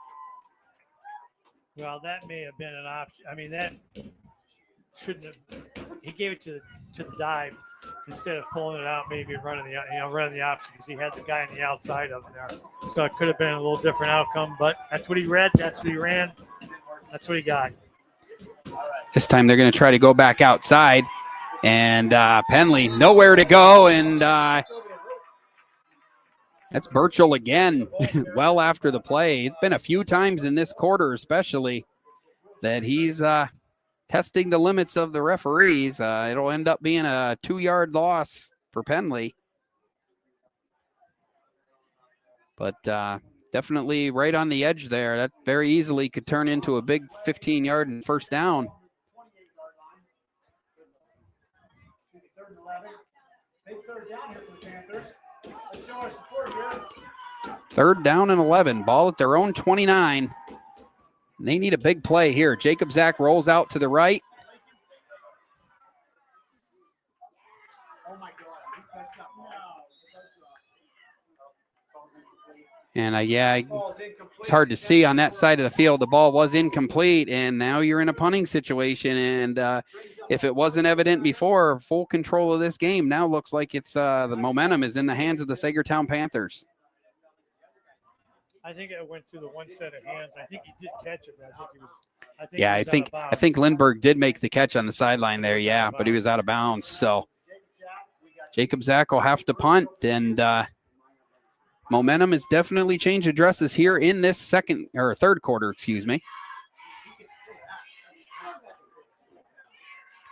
Well, that may have been an option. I mean, that shouldn't have. He gave it to the dive instead of pulling it out, maybe running the option because he had the guy on the outside of him there. So it could have been a little different outcome, but that's what he read. That's what he ran. That's what he got. This time they're going to try to go back outside, and Penley nowhere to go, and that's Burchell again, well after the play. It's been a few times in this quarter especially that he's testing the limits of the referees. It'll end up being a 2-yard loss for Penley. But definitely right on the edge there. That very easily could turn into a big 15-yard and first down. Third down and 11. Ball at their own 29. They need a big play here. Jacob Zach rolls out to the right. And it's hard to see on that side of the field. The ball was incomplete, and now you're in a punting situation. And if it wasn't evident before, full control of this game now looks like it's the momentum is in the hands of the Saegertown Panthers. I think it went through the one set of hands. I think he did catch it. I think Lindbergh did make the catch on the sideline there. Yeah, but he was out of bounds. So Jacob Zach will have to punt, and momentum has definitely changed addresses here in this third quarter. Excuse me.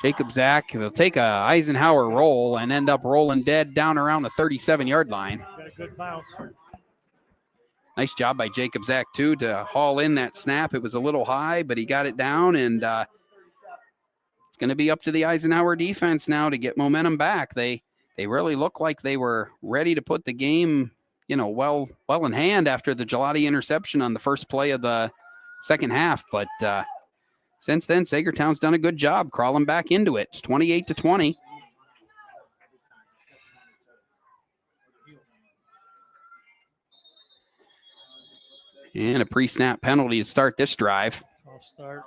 Jacob Zach will take a Eisenhower roll and end up rolling dead down around the 37-yard line. Got a good bounce. Nice job by Jacob Zach, too, to haul in that snap. It was a little high, but he got it down, and it's going to be up to the Eisenhower defense now to get momentum back. They really look like they were ready to put the game, well in hand after the Gelati interception on the first play of the second half. But since then, Saegertown's done a good job crawling back into it. It's 28-20. And a pre-snap penalty to start this drive. I'll start.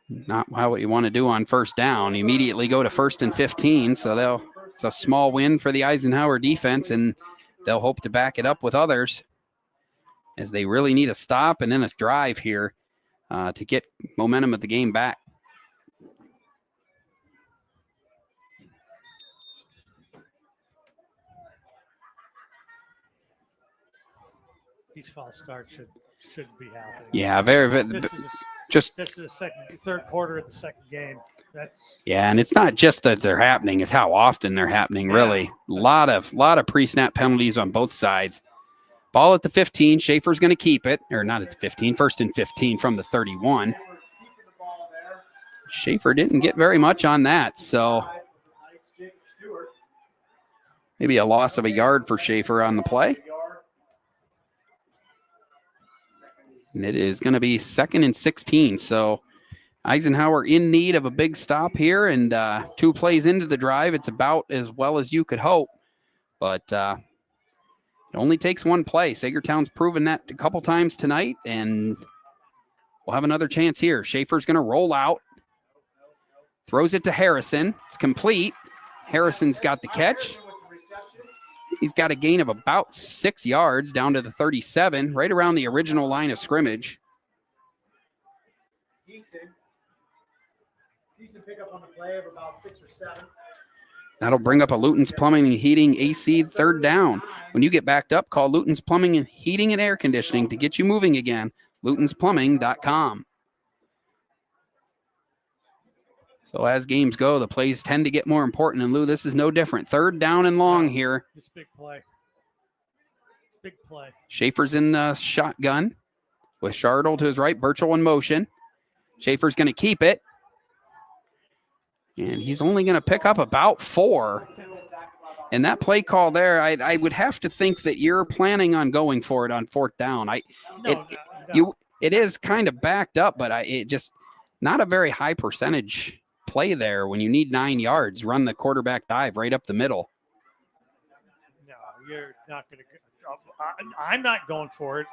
Not what you want to do on first down. Immediately go to 1st and 15. So it's a small win for the Eisenhower defense, and they'll hope to back it up with others as they really need a stop and then a drive here to get momentum of the game back. These false starts should be happening. Yeah, very. This is the third quarter of the second game. Yeah, and it's not just that they're happening; it's how often they're happening. Really, a lot of pre-snap penalties on both sides. Ball at the 15. Schaefer's going to keep it, or not at the 15. 1st and 15 from the 31. Schaefer didn't get very much on that, so maybe a loss of a yard for Schaefer on the play. And it is going to be 2nd and 16. So Eisenhower in need of a big stop here, and 2 plays into the drive. It's about as well as you could hope, but it only takes 1 play. Saegertown's proven that a couple times tonight, and we'll have another chance here. Schaefer's going to roll out, throws it to Harrison. It's complete. Harrison's got the catch. He's got a gain of about 6 yards down to the 37, right around the original line of scrimmage. Decent pickup on the play of about 6 or 7. That'll bring up a Luton's Plumbing and Heating AC 3rd down. When you get backed up, call Luton's Plumbing and Heating and Air Conditioning to get you moving again. LutonsPlumbing.com. So as games go, the plays tend to get more important. And Lou, this is no different. 3rd down and long here. This big play. Big play. Schaefer's in the shotgun with Shardle to his right. Burchell in motion. Schaefer's going to keep it. And he's only going to pick up about 4. And that play call there, I would have to think that you're planning on going for it on 4th down. It is kind of backed up, but it just not a very high percentage play there. When you need 9 yards, run the quarterback dive right up the middle. No, you're not going to. I'm not going for it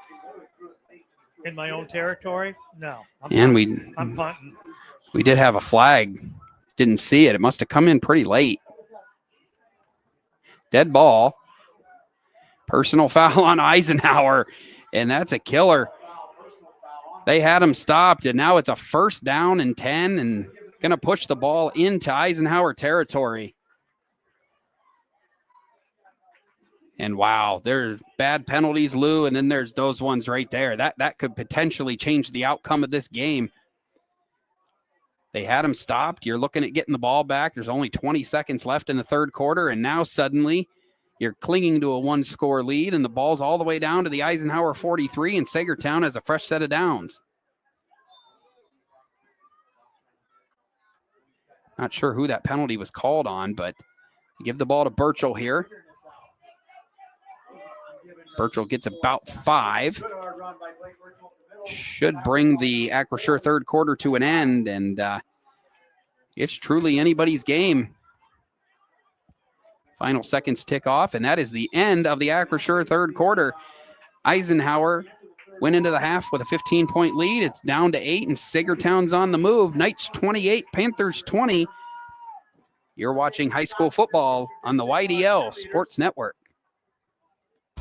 in my own territory. No. I'm punting. We did have a flag. Didn't see it. It must have come in pretty late. Dead ball. Personal foul on Eisenhower, and that's a killer. They had him stopped, and now it's a 1st down and 10, and going to push the ball into Eisenhower territory. And wow, there's bad penalties, Lou, and then there's those ones right there. That could potentially change the outcome of this game. They had him stopped. You're looking at getting the ball back. There's only 20 seconds left in the 3rd quarter, and now suddenly you're clinging to a 1-score lead, and the ball's all the way down to the Eisenhower 43, and Saegertown has a fresh set of downs. Not sure who that penalty was called on, but give the ball to Burchell here. Burchell gets about 5. Should bring the Acrisure 3rd quarter to an end, and it's truly anybody's game. Final seconds tick off, and that is the end of the Acrisure 3rd quarter. Eisenhower went into the half with a 15-point lead. It's down to 8, and Saegertown's on the move. Knights 28, Panthers 20. You're watching high school football on the YDL Sports Network.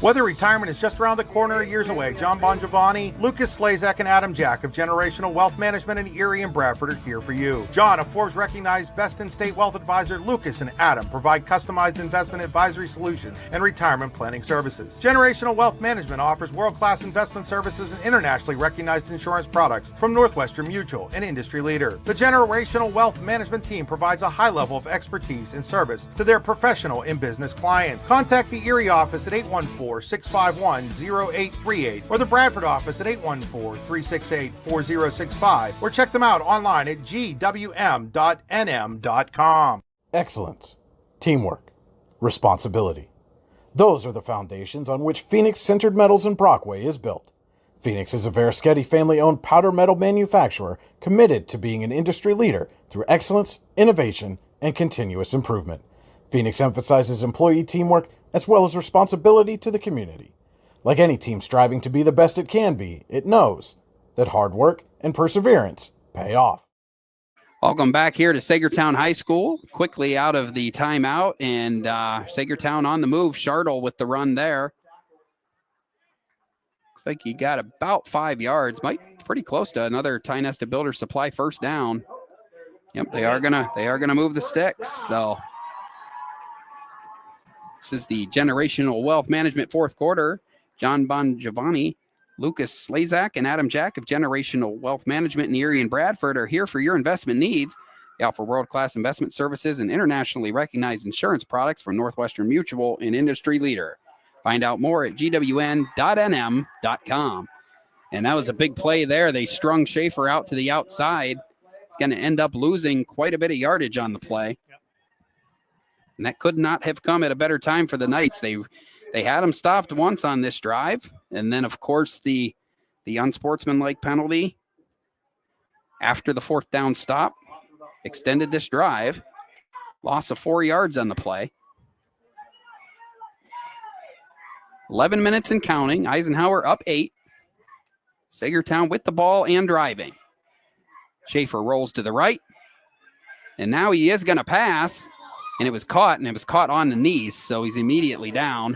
Whether retirement is just around the corner or years away, John Bongiovanni, Lucas Slazak, and Adam Jack of Generational Wealth Management in Erie and Bradford are here for you. John, a Forbes-recognized best-in-state wealth advisor, Lucas and Adam provide customized investment advisory solutions and retirement planning services. Generational Wealth Management offers world-class investment services and internationally recognized insurance products from Northwestern Mutual, an industry leader. The Generational Wealth Management team provides a high level of expertise and service to their professional and business clients. Contact the Erie office at 814-651-0838 or the Bradford office at 814-368-4065 or check them out online at gwm.nm.com. Excellence, teamwork, responsibility. Those are the foundations on which Phoenix Sintered Metals in Brockway is built. Phoenix is a Verischetti family-owned powder metal manufacturer committed to being an industry leader through excellence, innovation, and continuous improvement. Phoenix emphasizes employee teamwork as well as responsibility to the community. Like any team striving to be the best it can be, it knows that hard work and perseverance pay off. Welcome back here to Saegertown High School. Quickly out of the timeout, and Saegertown on the move. Shartle with the run there. Looks like he got about 5 yards. Might pretty close to another Ty Nesta Builder Supply first down. Yep, they are gonna move the sticks. So this is the Generational Wealth Management fourth quarter. John Bongiovanni, Lucas Slazak, and Adam Jack of Generational Wealth Management in Erie and Bradford are here for your investment needs. They offer world-class investment services and internationally recognized insurance products from Northwestern Mutual, an industry leader. Find out more at gwn.nm.com. And that was a big play there. They strung Schaefer out to the outside. He's going to end up losing quite a bit of yardage on the play. And that could not have come at a better time for the Knights. They had him stopped once on this drive. And then, of course, the unsportsmanlike penalty after the fourth down stop extended this drive. Loss of 4 yards on the play. 11 minutes and counting. Eisenhower up 8. Saegertown with the ball and driving. Schaefer rolls to the right. And now he is going to pass. And it was caught on the knees, so he's immediately down.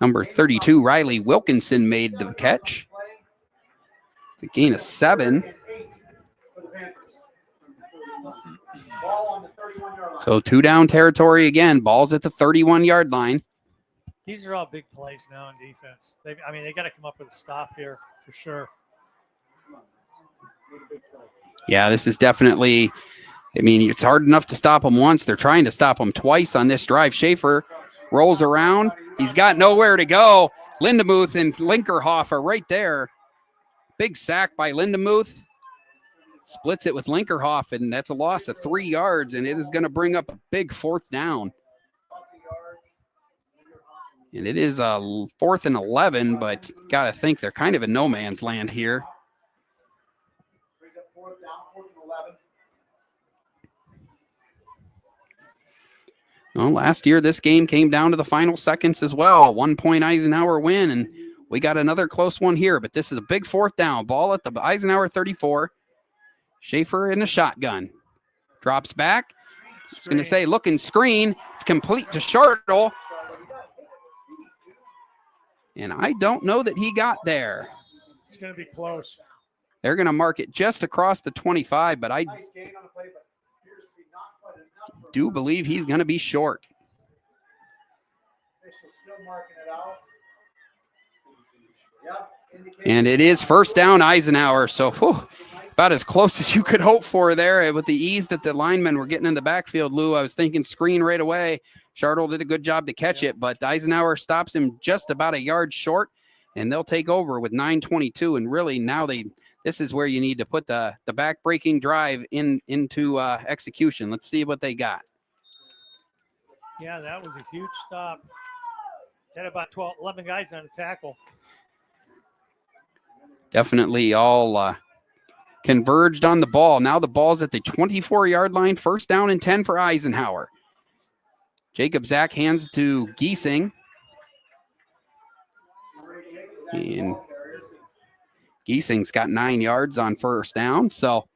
Number 32, Riley Wilkinson made the catch. It's a gain of 7. So 2 down territory again. Ball's at the 31-yard line. These are all big plays now in defense. They got to come up with a stop here for sure. Yeah, this is definitely, it's hard enough to stop them once. They're trying to stop them twice on this drive. Schaefer rolls around. He's got nowhere to go. Lindemuth and Linkerhoff are right there. Big sack by Lindemuth. Splits it with Linkerhoff, and that's a loss of 3 yards, and it is going to bring up a big fourth down. And it is a 4th and 11, but got to think they're kind of in no man's land here. Well, last year, this game came down to the final seconds as well. 1 point Eisenhower win, and we got another close one here, but this is a big fourth down. Ball at the Eisenhower 34. Schaefer in the shotgun. Drops back. I was going to say, looking screen. It's complete to Shartle. And I don't know that he got there. It's going to be close. They're going to mark it just across the 25, but I do believe he's going to be short. And it is first down Eisenhower. So about as close as you could hope for there with the ease that the linemen were getting in the backfield, Lou. I was thinking screen right away. Shartle did a good job to catch it, but Eisenhower stops him just about a yard short, and they'll take over with 9:22. And really now this is where you need to put the back-breaking drive into execution. Let's see what they got. Yeah, that was a huge stop. Had about 11 guys on the tackle. Definitely all converged on the ball. Now the ball's at the 24-yard line. First down and 10 for Eisenhower. Jacob Zach hands to Giesing. And Giesing's got 9 yards on first down. So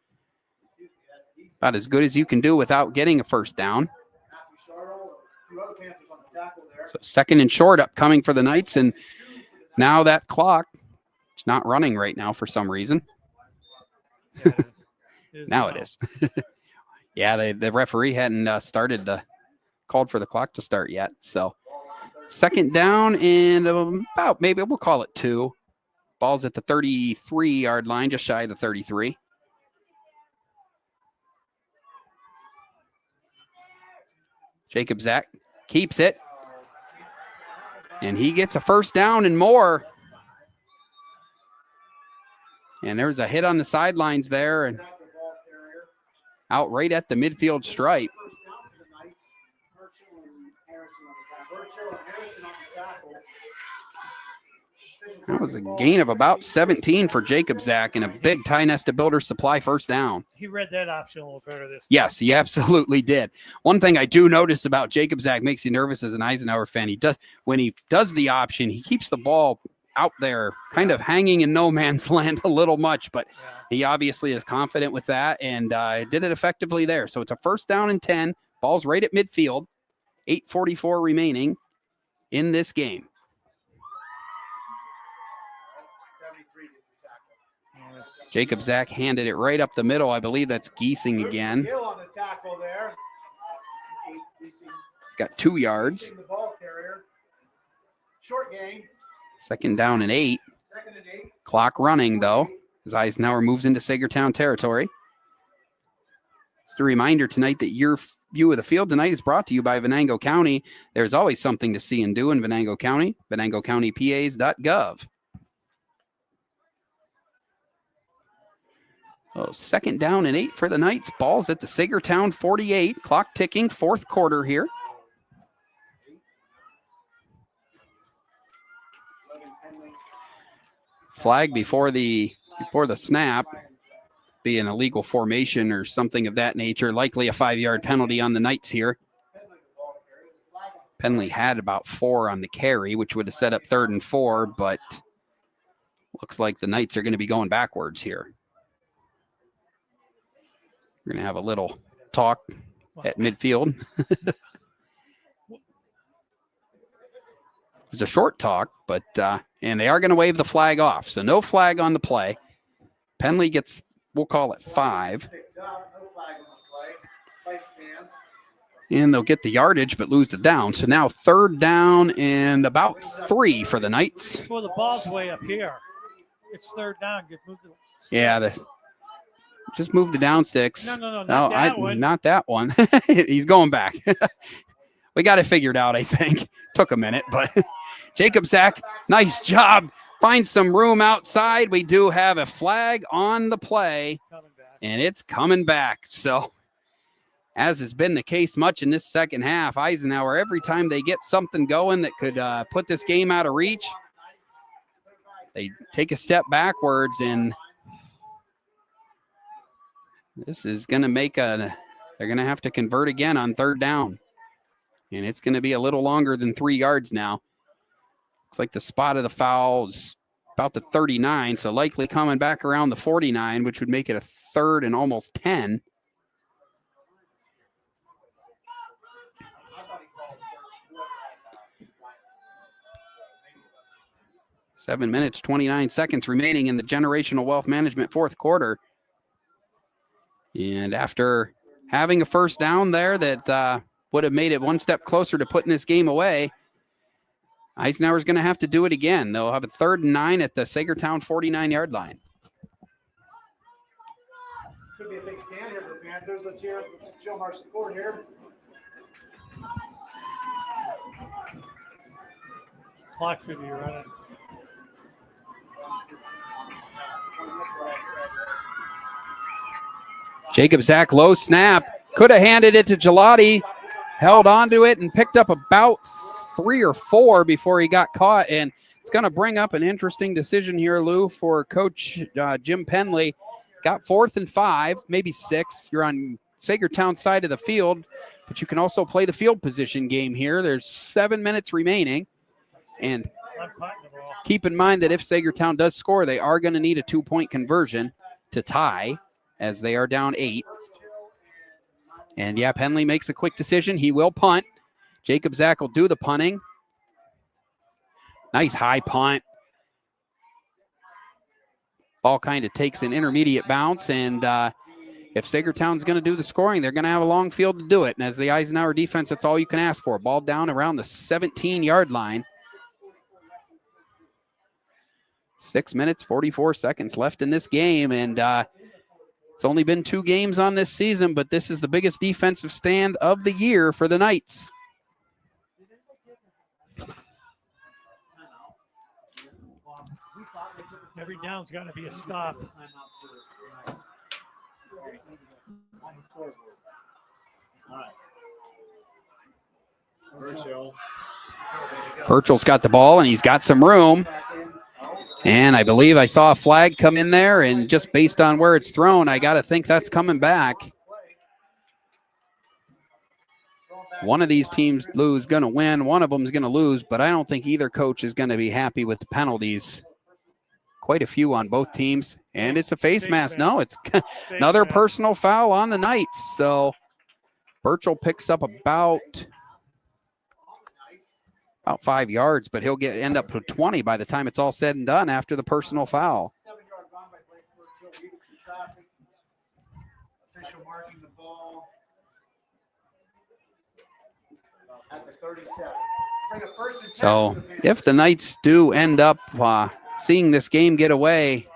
about as good as you can do without getting a first down. So second and short upcoming for the Knights. And now that clock is not running right now for some reason. Now it is. Yeah, the referee hadn't called for the clock to start yet. So second down and about, maybe we'll call it 2. Ball's at the 33-yard line, just shy of the 33. Jacob Zach keeps it. And he gets a first down and more. And there's a hit on the sidelines there and out right at the midfield stripe. That was a gain of about 17 for Jacob Zach and a big Tie Nesta Builder Supply first down. He read that option a little better this time. Yes, he absolutely did. One thing I do notice about Jacob Zach makes you nervous as an Eisenhower fan. When he does the option, he keeps the ball out there kind of hanging in no man's land a little much, but he obviously is confident with that and did it effectively there. So it's a first down and 10. Ball's right at midfield. 8:44 remaining in this game. Jacob Zach handed it right up the middle. I believe that's Giesing again. Gill on the tackle there. He's got 2 yards. The ball carrier. Short game. Second down and 8. Second and 8. Clock running, though, as Eisenhower moves into Saegertown territory. Just a reminder tonight that your view of the field tonight is brought to you by Venango County. There's always something to see and do in Venango County. VenangoCountyPAs.gov. Oh, second down and 8 for the Knights. Ball's at the Saegertown 48. Clock ticking, fourth quarter here. Flag before the snap. Be an illegal formation or something of that nature. Likely a 5-yard penalty on the Knights here. Penley had about 4 on the carry, which would have set up 3rd and 4, but looks like the Knights are going to be going backwards here. We're going to have a little talk at midfield. It was a short talk, but and they are going to wave the flag off. So no flag on the play. Penley gets, we'll call it 5. And they'll get the yardage, but lose the down. So now 3rd down and about 3 for the Knights. Well, the ball's way up here. It's 3rd down. Yeah, just move the down sticks. No, not that one. Not that one. He's going back. We got it figured out, I think. Took a minute, but Jacob Zach, nice job. Find some room outside. We do have a flag on the play, and it's coming back. So, as has been the case much in this second half, Eisenhower, every time they get something going that could put this game out of reach, they take a step backwards, and this is going to make they're going to have to convert again on 3rd down. And it's going to be a little longer than 3 yards now. Looks like the spot of the foul is about the 39, so likely coming back around the 49, which would make it a 3rd and almost 10. Seven minutes, 29 seconds remaining in the Generational Wealth Management fourth quarter. And after having a first down there that would have made it one step closer to putting this game away, Eisenhower's going to have to do it again. They'll have a 3rd and 9 at the Saegertown 49-yard line. Could be a big stand here for the Panthers. Let's show them our support here. Clock should be running. Jacob Zach, low snap. Could have handed it to Gelati. Held onto it and picked up about 3 or 4 before he got caught. And it's going to bring up an interesting decision here, Lou, for Coach Jim Penley. Got 4th and 5, maybe 6. You're on Saegertown side of the field, but you can also play the field position game here. There's 7 minutes remaining. And keep in mind that if Saegertown does score, they are going to need a 2-point conversion to tie, as they are down 8. And yeah, Penley makes a quick decision. He will punt. Jacob Zach will do the punting. Nice high punt. Ball kind of takes an intermediate bounce, and if Saegertown's going to do the scoring, they're going to have a long field to do it. And as the Eisenhower defense, that's all you can ask for. Ball down around the 17-yard line. 6 minutes, 44 seconds left in this game, and it's only been 2 games on this season, but this is the biggest defensive stand of the year for the Knights. Every down's got to be a stop. Burchell's got the ball, and he's got some room. And I believe I saw a flag come in there, and just based on where it's thrown, I got to think that's coming back. One of these teams is going to win. One of them is going to lose, but I don't think either coach is going to be happy with the penalties. Quite a few on both teams, and it's a face mask. No, it's another personal foul on the Knights. So Burchell picks up about 5 yards, but he'll end up to 20 by the time it's all said and done after the personal foul. 7-yard run by Blake Burchell, leading through traffic. Official marking the ball at the 37. Bring a first and 10 So to the Bears. if the Knights do end up seeing this game get away,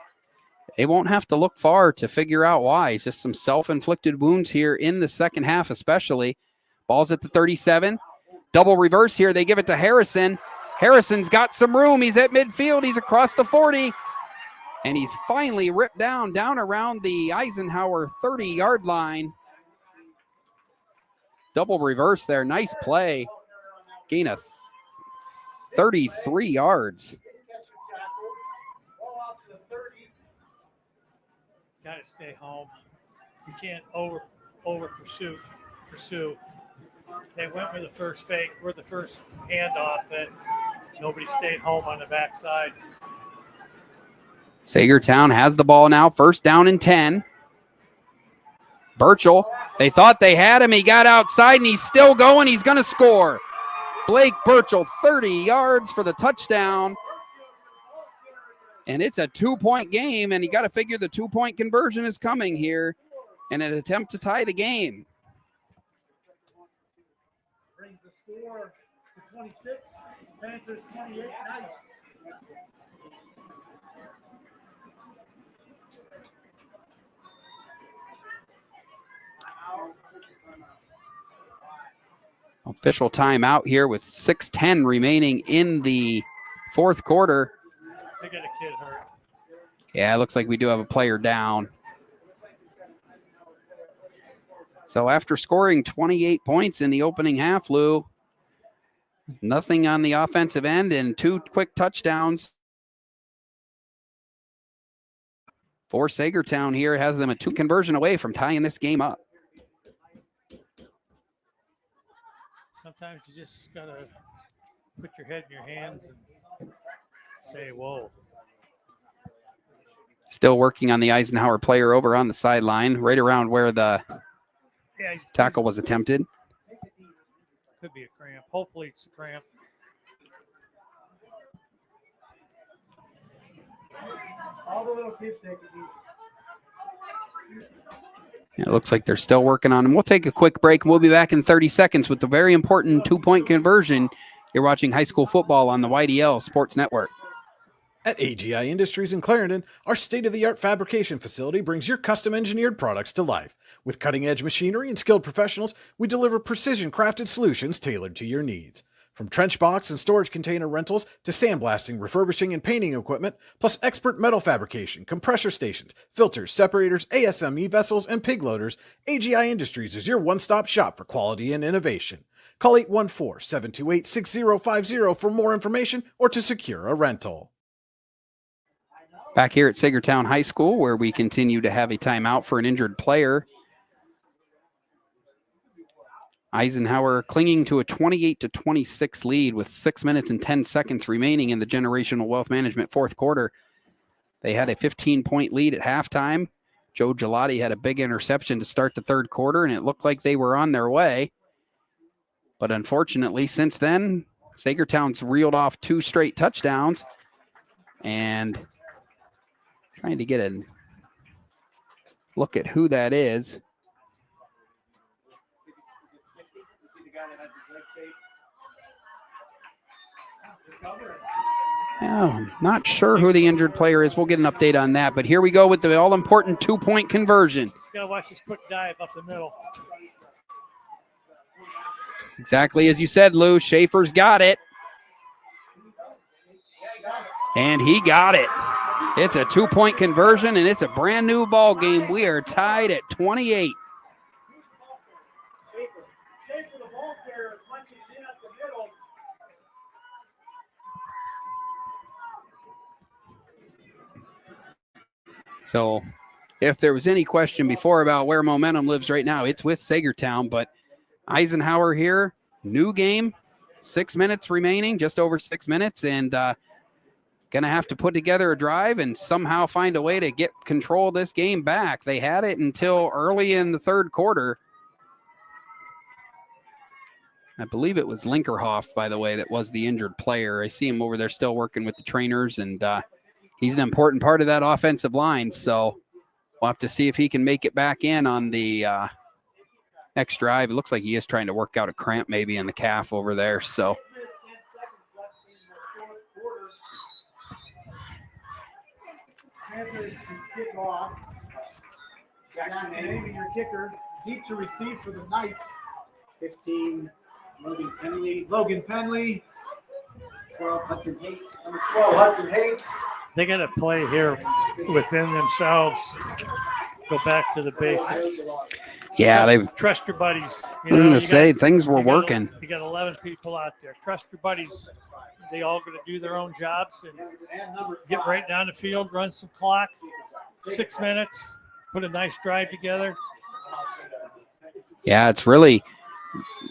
they won't have to look far to figure out why. It's just some self-inflicted wounds here in the second half especially. Ball's at the 37. Double reverse here. They give it to Harrison. Harrison's got some room. He's at midfield. He's across the 40. And he's finally ripped down around the Eisenhower 30-yard line. Double reverse there. Nice play. Gain of 33 yards. Got to stay home. You can't over pursue. They went with the first fake, with the first handoff, and nobody stayed home on the backside. Saegertown has the ball now. First down and 10. Burchell, they thought they had him. He got outside, and he's still going. He's going to score. Blake Burchell, 30 yards for the touchdown. And it's a 2-point game, and you got to figure the 2-point conversion is coming here in an attempt to tie the game. Brings the score to 26. Panthers 28. Nice. Official timeout here with 6:10 remaining in the fourth quarter. They got a kid hurt. Yeah, it looks like we do have a player down. So after scoring 28 points in the opening half, Lou, nothing on the offensive end and 2 quick touchdowns for Saegertown here. Has them a 2 conversion away from tying this game up. Sometimes you just got to put your head in your hands and say, whoa. Still working on the Eisenhower player over on the sideline, right around where the tackle was attempted. Could be a cramp. Hopefully it's a cramp. All the little kids take it easy. It looks like they're still working on him. We'll take a quick break, and we'll be back in 30 seconds with the very important 2-point conversion. You're watching high school football on the YDL Sports Network. At AGI Industries in Clarendon, our state-of-the-art fabrication facility brings your custom-engineered products to life. With cutting-edge machinery and skilled professionals, we deliver precision-crafted solutions tailored to your needs. From trench box and storage container rentals to sandblasting, refurbishing, and painting equipment, plus expert metal fabrication, compressor stations, filters, separators, ASME vessels, and pig loaders, AGI Industries is your one-stop shop for quality and innovation. Call 814-728-6050 for more information or to secure a rental. Back here at Saegertown High School, where we continue to have a timeout for an injured player. Eisenhower clinging to a 28-26 lead with 6 minutes and 10 seconds remaining in the Generational Wealth Management fourth quarter. They had a 15-point lead at halftime. Joe Gelati had a big interception to start the third quarter, and it looked like they were on their way. But unfortunately, since then, Saegertown's reeled off 2 straight touchdowns. And trying to get a look at who that is. I'm not sure who the injured player is. We'll get an update on that. But here we go with the all-important 2-point conversion. Gotta watch this quick dive up the middle. Exactly as you said, Lou. Schaefer's got it. And he got it. It's a 2-point conversion, and it's a brand new ball game. We are tied at 28. Schaefer, the ball carrier, punching it in at the middle. So if there was any question before about where momentum lives right now, it's with Saegertown. But Eisenhower here, new game, 6 minutes remaining, just over 6 minutes, and going to have to put together a drive and somehow find a way to get control of this game back. They had it until early in the third quarter. I believe it was Linkerhoff, by the way, that was the injured player. I see him over there still working with the trainers, and he's an important part of that offensive line. So we'll have to see if he can make it back in on the next drive. It looks like he is trying to work out a cramp maybe in the calf over there. So Panthers to kick off. Jackson aiming your kicker. Deep to receive for the Knights. 15, Logan Penley. 12, Hudson Haight. Number 12, Hudson Haight. They got to play here within themselves. Go back to the basics. Yeah, trust your buddies. I was going to say, things were working. You got 11 people out there. Trust your buddies. They all going to do their own jobs and get right down the field, run some clock, 6 minutes, put a nice drive together. Yeah, it's really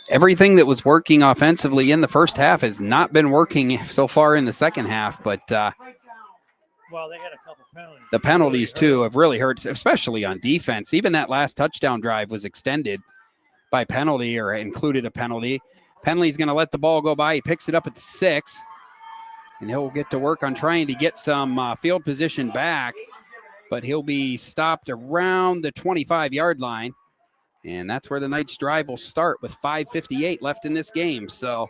everything that was working offensively in the first half has not been working so far in the second half. But well, they had a couple penalties. The penalties too have really hurt, especially on defense. Even that last touchdown drive was extended by penalty or included a penalty. Penley's going to let the ball go by. He picks it up at the 6, and he'll get to work on trying to get some field position back, but he'll be stopped around the 25-yard line, and that's where the Knights' drive will start with 5:58 left in this game. So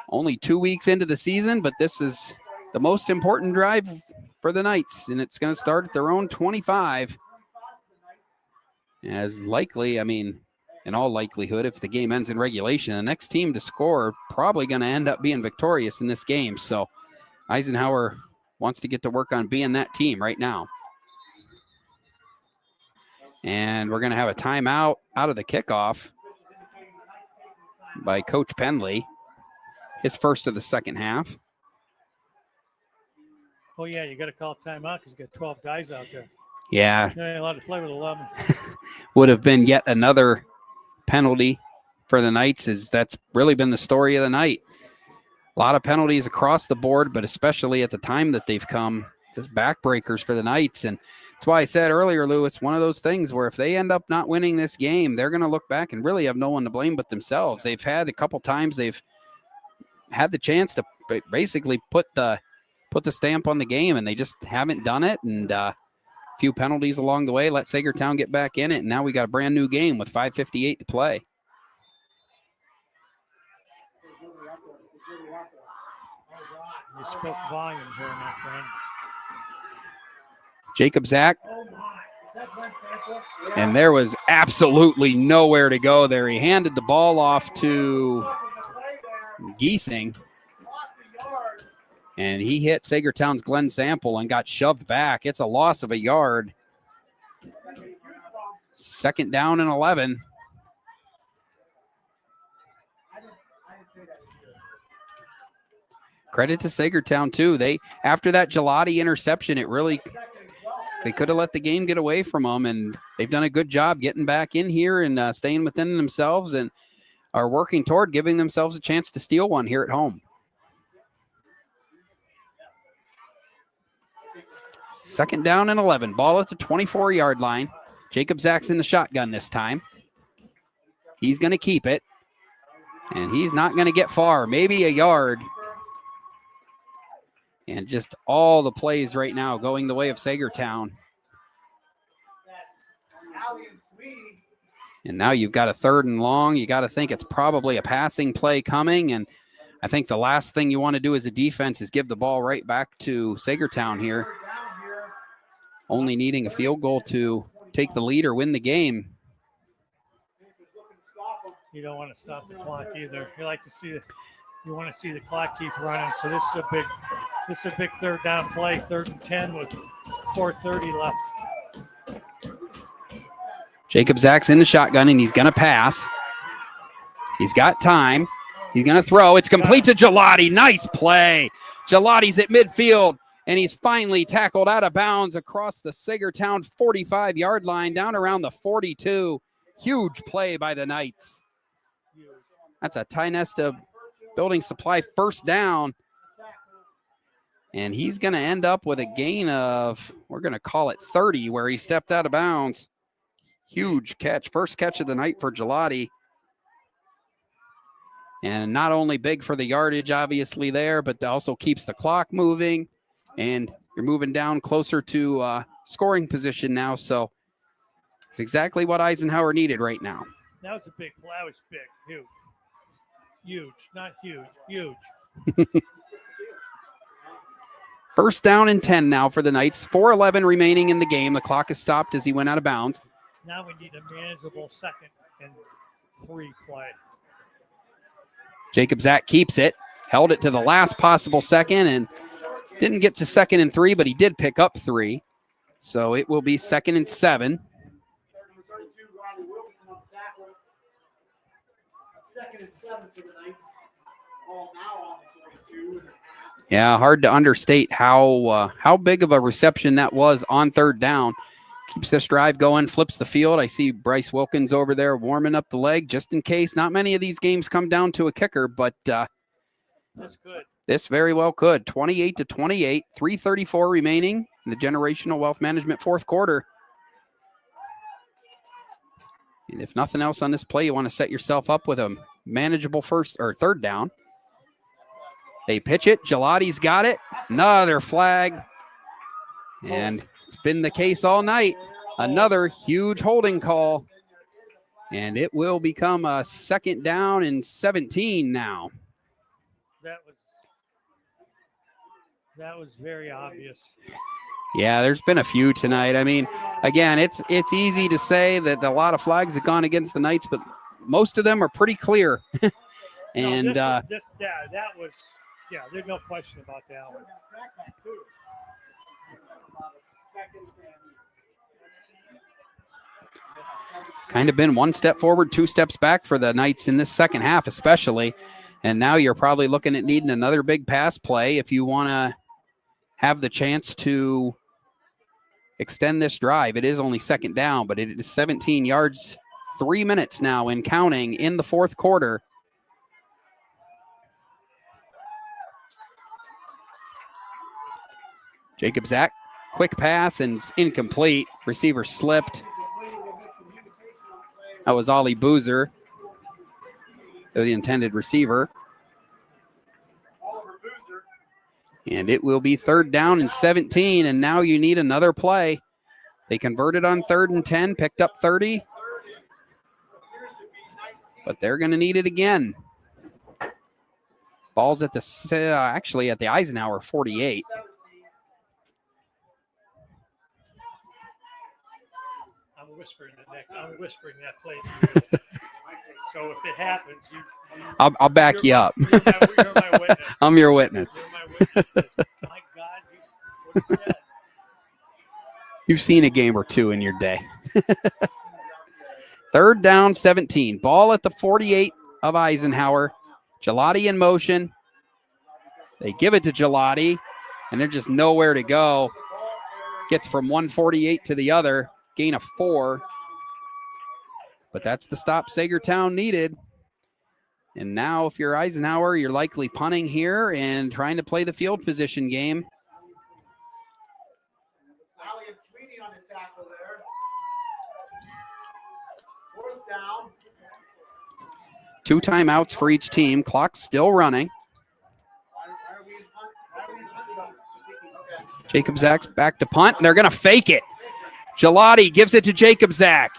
only 2 weeks into the season, but this is the most important drive for the Knights, and it's going to start at their own 25. As likely, I mean, in all likelihood, if the game ends in regulation, the next team to score probably going to end up being victorious in this game. So Eisenhower wants to get to work on being that team right now. And we're going to have a timeout out of the kickoff by Coach Penley, his first of the second half. Oh, yeah, you got to call timeout because you got 12 guys out there. Yeah. You ain't allowed to play with 11. Would have been yet another penalty for the Knights, as that's really been the story of the night. A lot of penalties across the board, but especially at the time that they've come, just backbreakers for the Knights. And that's why I said earlier, Lou, it's one of those things where if they end up not winning this game, they're going to look back and really have no one to blame but themselves. They've had a couple times they've had the chance to basically put the stamp on the game, and they just haven't done it. And few penalties along the way, let Saegertown get back in it, and now we got a brand new game with 5:58 to play. You spoke volumes there, my friend. Jacob Zach. And there was absolutely nowhere to go there. He handed the ball off to Giesing, and he hit Saegertown's Glenn Sample and got shoved back. It's a loss of a yard. 2nd down and 11. Credit to Saegertown, too. After that Gelati interception, they could have let the game get away from them, and they've done a good job getting back in here and staying within themselves and are working toward giving themselves a chance to steal one here at home. 2nd down and 11. Ball at the 24-yard line. Jacob Zach's in the shotgun this time. He's going to keep it, and he's not going to get far, maybe a yard. And just all the plays right now going the way of Saegertown. And now you've got a 3rd and long. You got to think it's probably a passing play coming. And I think the last thing you want to do as a defense is give the ball right back to Saegertown here. Only needing a field goal to take the lead or win the game. You don't want to stop the clock either. You like to see you want to see the clock keep running. So this is a big 3rd down play, 3rd and 10 with 4:30 left. Jacob Zach's in the shotgun, and he's going to pass. He's got time. He's going to throw. It's complete to Gelati. Nice play. Gelati's at midfield. And he's finally tackled out of bounds across the Saegertown 45-yard line down around the 42. Huge play by the Knights. That's a Ty-Nesta Building Supply first down. And he's going to end up with a gain of, we're going to call it 30, where he stepped out of bounds. Huge catch. First catch of the night for Gelati. And not only big for the yardage, obviously, there, but also keeps the clock moving. And you're moving down closer to scoring position now. So it's exactly what Eisenhower needed right now. That was a big play. That was big. Huge. Huge. Not huge. Huge. First down and 10 now for the Knights. 4:11 remaining in the game. The clock is stopped as he went out of bounds. Now we need a manageable 2nd and 3 play. Jacob Zach keeps it. Held it to the last possible second and didn't get to 2nd and 3, but he did pick up 3. So it will be 2nd and 7. 2nd and 7 for the Knights. All now on the 42 and a half. Yeah, hard to understate how big of a reception that was on 3rd down. Keeps this drive going, flips the field. I see Bryce Wilkins over there warming up the leg just in case. Not many of these games come down to a kicker, but That's good. This very well could. 28-28, 3:34 remaining in the Generational Wealth Management 4th quarter. And if nothing else on this play, you want to set yourself up with a manageable 1st or 3rd down. They pitch it. Gelati's got it. Another flag. And it's been the case all night. Another huge holding call. And it will become a 2nd down and 17 now. That was very obvious. Yeah, there's been a few tonight. I mean, again, it's easy to say that a lot of flags have gone against the Knights, but most of them are pretty clear. And that was, there's no question about that one. It's kind of been 1 step forward, 2 steps back for the Knights in this 2nd half, especially. And now you're probably looking at needing another big pass play if you want to have the chance to extend this drive. It is only 2nd down, but it is 17 yards, 3 minutes now and counting in the 4th quarter. Jacob Zach, quick pass and it's incomplete. Receiver slipped. That was Ollie Boozer, the intended receiver. And it will be 3rd down and 17, and now you need another play. They converted on 3rd and 10, picked up 30. But they're going to need it again. Ball's at the Eisenhower 48. I'm whispering that play to you. So if it happens, I'll back you up. You're my witness. I'm your witness. You're my witness. My God, what he said. You've seen a game or two in your day. 3rd down, 17. Ball at the 48 of Eisenhower. Gelati in motion. They give it to Gelati, and they're just nowhere to go. Gets from 148 to the other. Gain of 4. But that's the stop Saegertown needed. And now if you're Eisenhower, you're likely punting here and trying to play the field position game. Allie and Sweeney on the tackle there. 4th down. 2 timeouts for each team. Clock's still running. Jacob Zach's back to punt. They're going to fake it. Gelati gives it to Jacob Zach.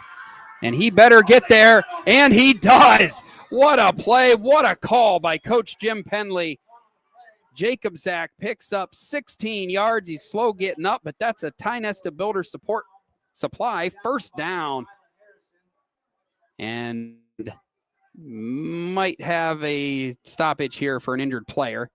And he better get there, and he does. What a play, what a call by Coach Jim Penley. Jacob Zach picks up 16 yards. He's slow getting up, but that's a Ty-Nesta Builder Supply 1st down. And might have a stoppage here for an injured player.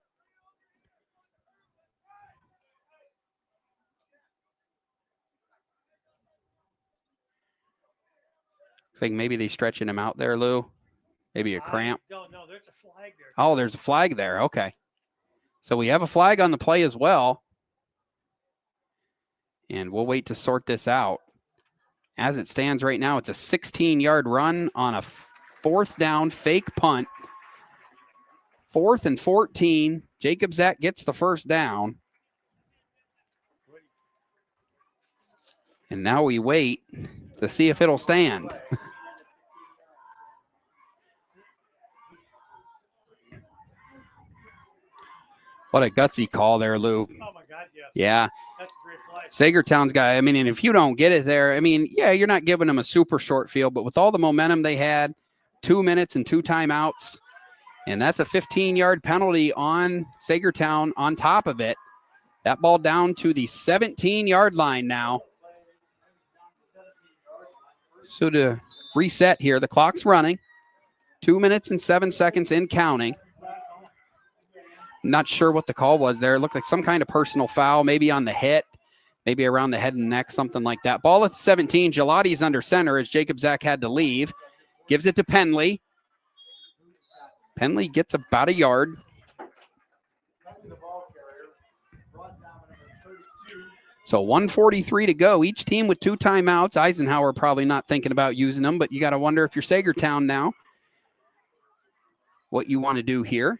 I think maybe they're stretching him out there, Lou. Maybe a cramp. No, there's a flag there. Oh, there's a flag there. Okay. So we have a flag on the play as well. And we'll wait to sort this out. As it stands right now, it's a 16-yard run on a 4th down fake punt. 4th and 14. Jacob Zach gets the first down. And now we wait to see if it'll stand. What a gutsy call there, Lou. Oh, my God, yes. Yeah. That's a great play. Saegertown's guy, I mean, and if you don't get it there, I mean, yeah, you're not giving them a super short field, but with all the momentum they had, 2 minutes and 2 timeouts, and that's a 15-yard penalty on Saegertown on top of it. That ball down to the 17-yard line now. So to reset here, the clock's running. 2 minutes and 7 seconds in counting. Not sure what the call was there. It looked like some kind of personal foul, maybe on the hit, maybe around the head and neck, something like that. Ball at 17. Gelati's under center as Jacob Zach had to leave. Gives it to Penley. Penley gets about a yard. So 1:43 to go. Each team with 2 timeouts. Eisenhower probably not thinking about using them, but you got to wonder if you're Saegertown now, what you want to do here.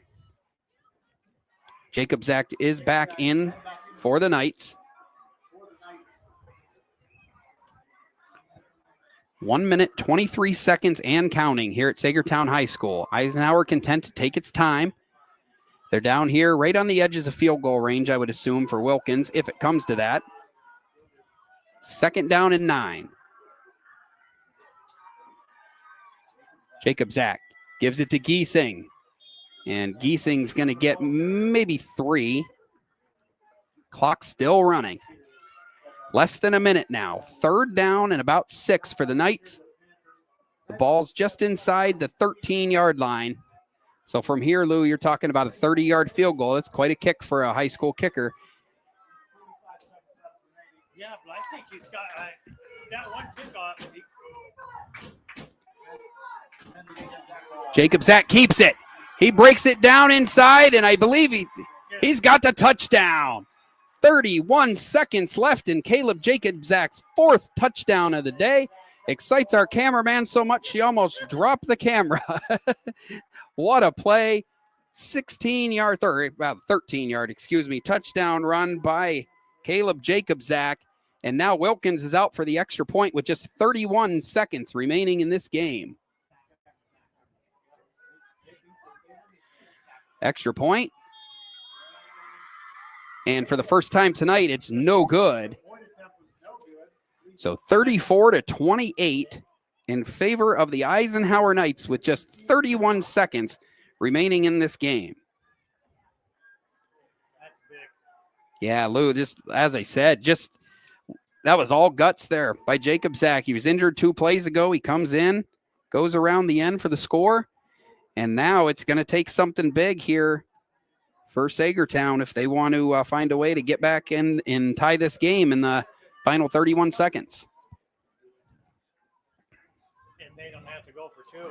Jacob Zach is back in for the Knights. 1 minute, 23 seconds and counting here at Saegertown High School. Eisenhower content to take its time. They're down here right on the edges of field goal range, I would assume, for Wilkins, if it comes to that. 2nd down and 9. Jacob Zach gives it to Giesing. And Giesing's going to get maybe 3. Clock still running. Less than a minute now. 3rd down and about 6 for the Knights. The ball's just inside the 13-yard line. So from here, Lou, you're talking about a 30-yard field goal. That's quite a kick for a high school kicker. Yeah, but I think he's got that one kickoff. Jacob Zach keeps it. He breaks it down inside, and I believe he's got the touchdown. 31 seconds left in Caleb Jacob Zach's 4th touchdown of the day. Excites our cameraman so much she almost dropped the camera. What a play. 16-yard, or about 13-yard, touchdown run by Caleb Jacob Zach. And now Wilkins is out for the extra point with just 31 seconds remaining in this game. Extra point. And for the first time tonight, it's no good. So 34-28 in favor of the Eisenhower Knights with just 31 seconds remaining in this game. Yeah, Lou, just as I said, that was all guts there by Jacob Zach. He was injured 2 plays ago. He comes in, goes around the end for the score. And now it's going to take something big here for Saegertown if they want to find a way to get back in and tie this game in the final 31 seconds. And they don't have to go for 2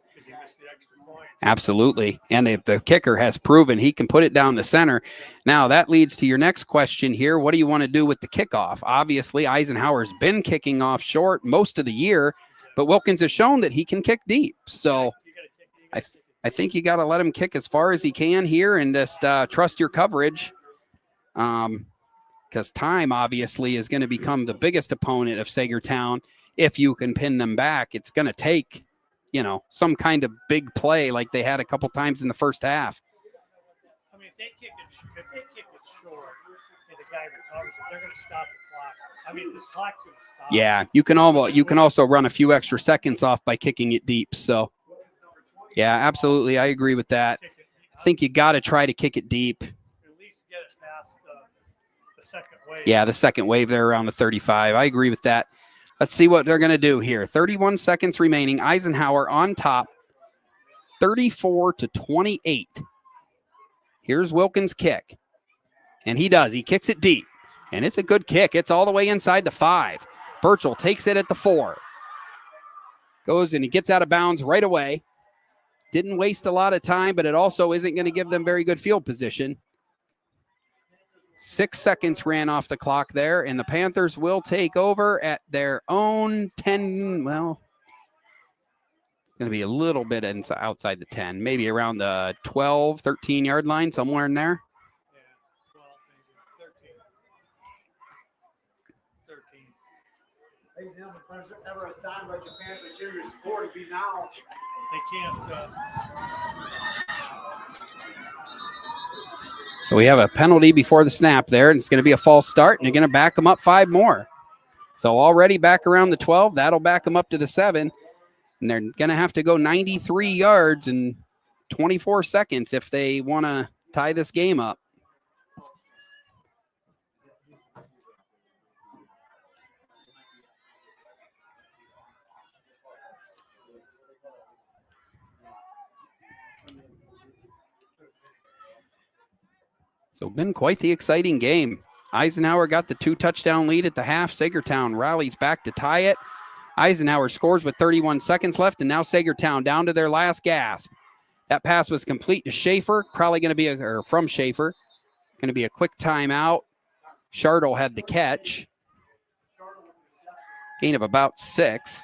because he missed the extra point. Absolutely. And if the kicker has proven he can put it down the center. Now that leads to your next question here. What do you want to do with the kickoff? Obviously, Eisenhower's been kicking off short most of the year, but Wilkins has shown that he can kick deep. So I think you got to let him kick as far as he can here and just trust your coverage. Because time obviously is going to become the biggest opponent of Saegertown. If you can pin them back, it's going to take, some kind of big play like they had a couple times in the first half. I mean, if they kick it short and the guy recovers it, they're going to stop the clock. I mean, this clock's going to stop. Yeah, you can also run a few extra seconds off by kicking it deep. So, yeah, absolutely. I agree with that. I think you got to try to kick it deep. At least get it past the second wave. Yeah, the second wave there around the 35. I agree with that. Let's see what they're going to do here. 31 seconds remaining. Eisenhower on top, 34-28. Here's Wilkins' kick. And he does. He kicks it deep. And it's a good kick. It's all the way inside the 5. Burchell takes it at the 4. Goes and he gets out of bounds right away. Didn't waste a lot of time, but it also isn't going to give them very good field position. 6 seconds ran off the clock there, and the Panthers will take over at their own 10. Well, it's going to be a little bit outside the 10, maybe around the 12, 13-yard line, somewhere in there. Yeah, 12, maybe 13. Ladies and gentlemen, if there's ever a time let your Panthers share your sport, it'd be now. They can't. So we have a penalty before the snap there, and it's going to be a false start, and they're going to back them up 5 more. So already back around the 12, that'll back them up to the 7, and they're going to have to go 93 yards in 24 seconds if they want to tie this game up. So been quite the exciting game. Eisenhower got the 2-touchdown lead at the half. Saegertown rallies back to tie it. Eisenhower scores with 31 seconds left, and now Saegertown down to their last gasp. That pass was complete to Schaefer, probably going to be from Schaefer. Going to be a quick timeout. Shardle had the catch. Gain of about 6.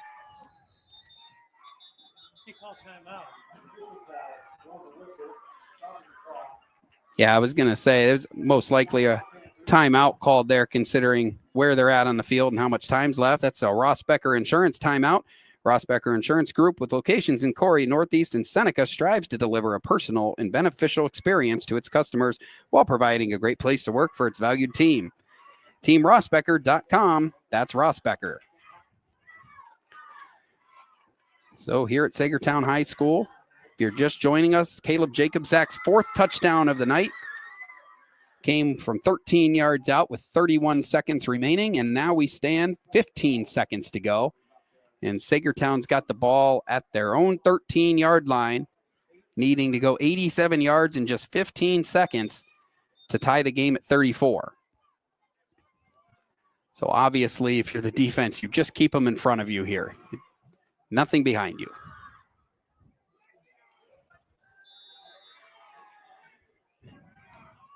He called timeout. Yeah, I was going to say there's most likely a timeout called there considering where they're at on the field and how much time's left. That's a Ross Becker Insurance timeout. Ross Becker Insurance Group with locations in Corey, Northeast, and Seneca strives to deliver a personal and beneficial experience to its customers while providing a great place to work for its valued team. TeamRossBecker.com. That's Ross Becker. So here at Saegertown High School, if you're just joining us, Caleb Jacobzak's 4th touchdown of the night came from 13 yards out with 31 seconds remaining, and now we stand 15 seconds to go. And Saegertown's got the ball at their own 13-yard line, needing to go 87 yards in just 15 seconds to tie the game at 34. So obviously, if you're the defense, you just keep them in front of you here. Nothing behind you.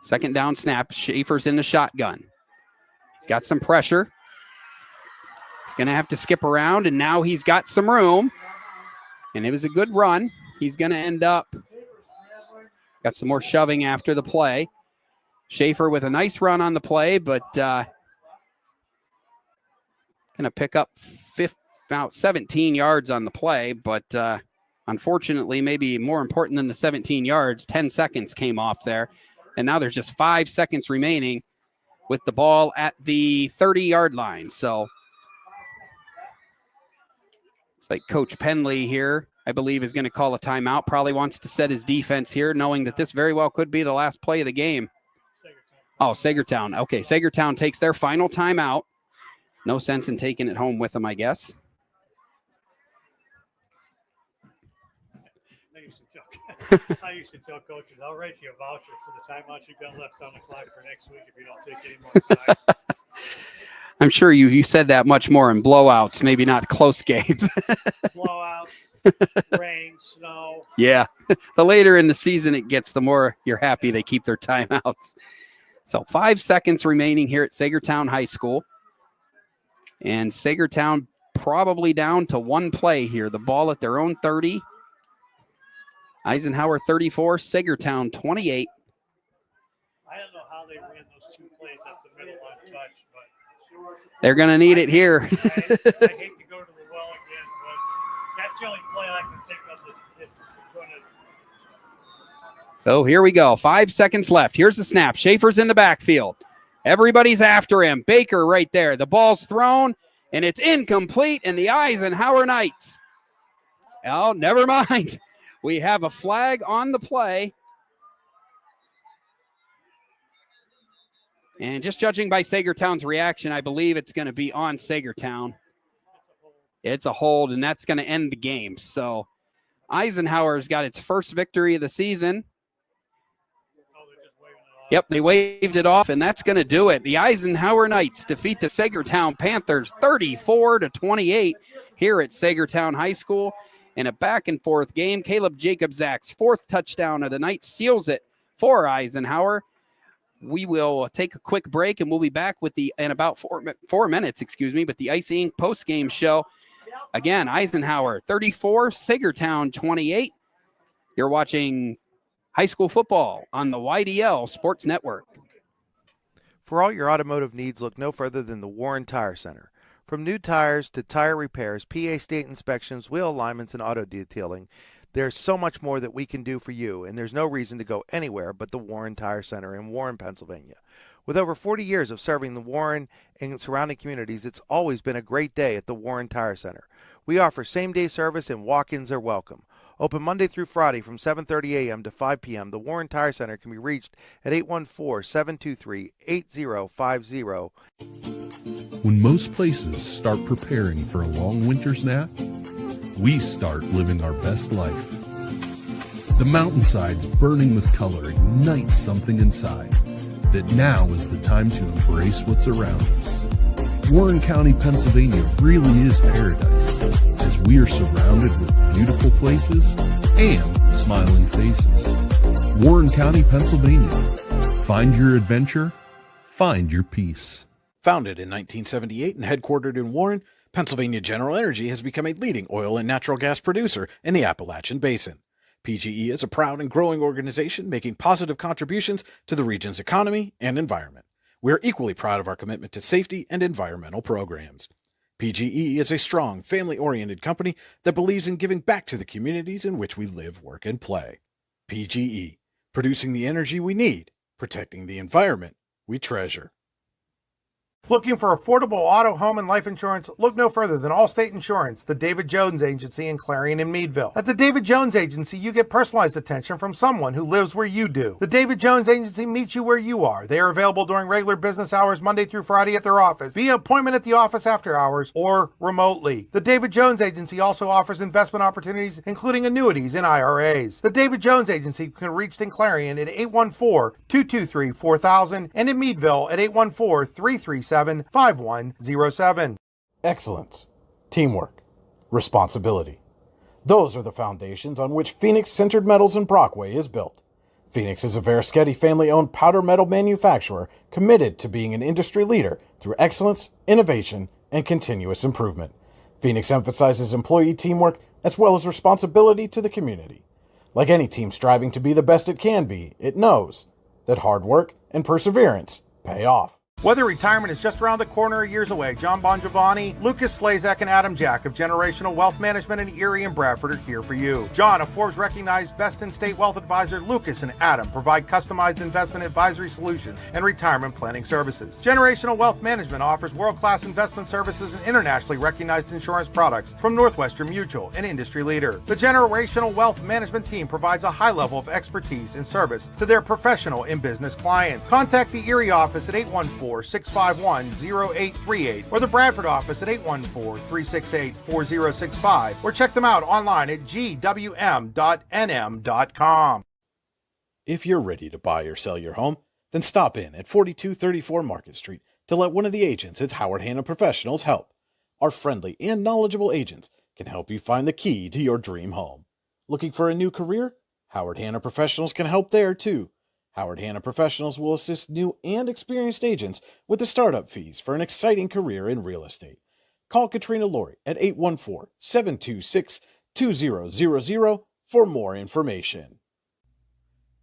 Second down snap. Schaefer's in the shotgun. He's got some pressure. He's going to have to skip around, and now he's got some room. And it was a good run. He's going to end up, got some more shoving after the play. Schaefer with a nice run on the play, but going to pick up about 17 yards on the play. But unfortunately, maybe more important than the 17 yards, 10 seconds came off there. And now there's just 5 seconds remaining with the ball at the 30-yard line. So it's like Coach Penley here, I believe, is going to call a timeout. Probably wants to set his defense here, knowing that this very well could be the last play of the game. Oh, Saegertown. Okay, Saegertown takes their final timeout. No sense in taking it home with them, I guess. I used to tell coaches, I'll write you a voucher for the timeouts you've got left on the clock for next week if you don't take any more time. I'm sure you said that much more in blowouts, maybe not close games. Blowouts, rain, snow. Yeah. The later in the season it gets, the more you're happy they keep their timeouts. So 5 seconds remaining here at Saegertown High School. And Saegertown probably down to one play here. The ball at their own 30. Eisenhower 34, Saegertown 28. I don't know how they ran those 2 plays up the middle untouched, but they're going to need it here. I hate to go to the well again, but that's the only play I can think of that's going to. So here we go. 5 seconds left. Here's the snap. Schaefer's in the backfield. Everybody's after him. Baker right there. The ball's thrown, and it's incomplete, and the Eisenhower Knights. Oh, never mind. We have a flag on the play. And just judging by Saegertown's reaction, I believe it's going to be on Saegertown. It's a hold, and that's going to end the game. So Eisenhower's got its first victory of the season. Yep, they waved it off, and that's going to do it. The Eisenhower Knights defeat the Saegertown Panthers 34-28 here at Saegertown High School. In a back-and-forth game, Caleb Jacobzak's 4th touchdown of the night seals it for Eisenhower. We will take a quick break, and we'll be back with in about 4 minutes, but the Icy Inc. post-game show. Again, Eisenhower 34, Saegertown 28. You're watching high school football on the YDL Sports Network. For all your automotive needs, look no further than the Warren Tire Center. From new tires to tire repairs, PA state inspections, wheel alignments, and auto detailing, there's so much more that we can do for you, and there's no reason to go anywhere but the Warren Tire Center in Warren, Pennsylvania. With over 40 years of serving the Warren and surrounding communities, it's always been a great day at the Warren Tire Center. We offer same-day service and walk-ins are welcome. Open Monday through Friday from 7:30 a.m. to 5 p.m. The Warren Tire Center can be reached at 814-723-8050. When most places start preparing for a long winter's nap, we start living our best life. The mountainsides burning with color ignite something inside that now is the time to embrace what's around us. Warren County, Pennsylvania really is paradise, as we are surrounded with beautiful places and smiling faces. Warren County, Pennsylvania. Find your adventure, find your peace. Founded in 1978 and headquartered in Warren, Pennsylvania General Energy has become a leading oil and natural gas producer in the Appalachian Basin. PGE is a proud and growing organization making positive contributions to the region's economy and environment. We are equally proud of our commitment to safety and environmental programs. PGE is a strong, family-oriented company that believes in giving back to the communities in which we live, work, and play. PGE, producing the energy we need, protecting the environment we treasure. Looking for affordable auto, home, and life insurance? Look no further than Allstate Insurance, the David Jones Agency in Clarion and Meadville. At the David Jones Agency, you get personalized attention from someone who lives where you do. The David Jones Agency meets you where you are. They are available during regular business hours Monday through Friday at their office, via appointment at the office after hours, or remotely. The David Jones Agency also offers investment opportunities, including annuities and IRAs. The David Jones Agency can be reached in Clarion at 814-223-4000 and in Meadville at 814-337-5107. Excellence, teamwork, responsibility. Those are the foundations on which Phoenix Sintered Metals in Brockway is built. Phoenix is a Verischetti family-owned powder metal manufacturer committed to being an industry leader through excellence, innovation, and continuous improvement. Phoenix emphasizes employee teamwork as well as responsibility to the community. Like any team striving to be the best it can be, it knows that hard work and perseverance pay off. Whether retirement is just around the corner or years away, John Bongiovanni, Lucas Slazak, and Adam Jack of Generational Wealth Management in Erie and Bradford are here for you. John, a Forbes-recognized best-in-state wealth advisor, Lucas and Adam provide customized investment advisory solutions and retirement planning services. Generational Wealth Management offers world-class investment services and internationally recognized insurance products from Northwestern Mutual, an industry leader. The Generational Wealth Management team provides a high level of expertise and service to their professional and business clients. Contact the Erie office at 814-651-0838 or the Bradford office at 814-368-4065 or check them out online at gwm.nm.com. If you're ready to buy or sell your home, then stop in at 4234 Market Street to let one of the agents at Howard Hanna Professionals help. Our friendly and knowledgeable agents can help you find the key to your dream home. Looking for a new career? Howard Hanna Professionals can help there too. Howard Hanna Professionals will assist new and experienced agents with the startup fees for an exciting career in real estate. Call Katrina Laurie at 814-726-2000 for more information.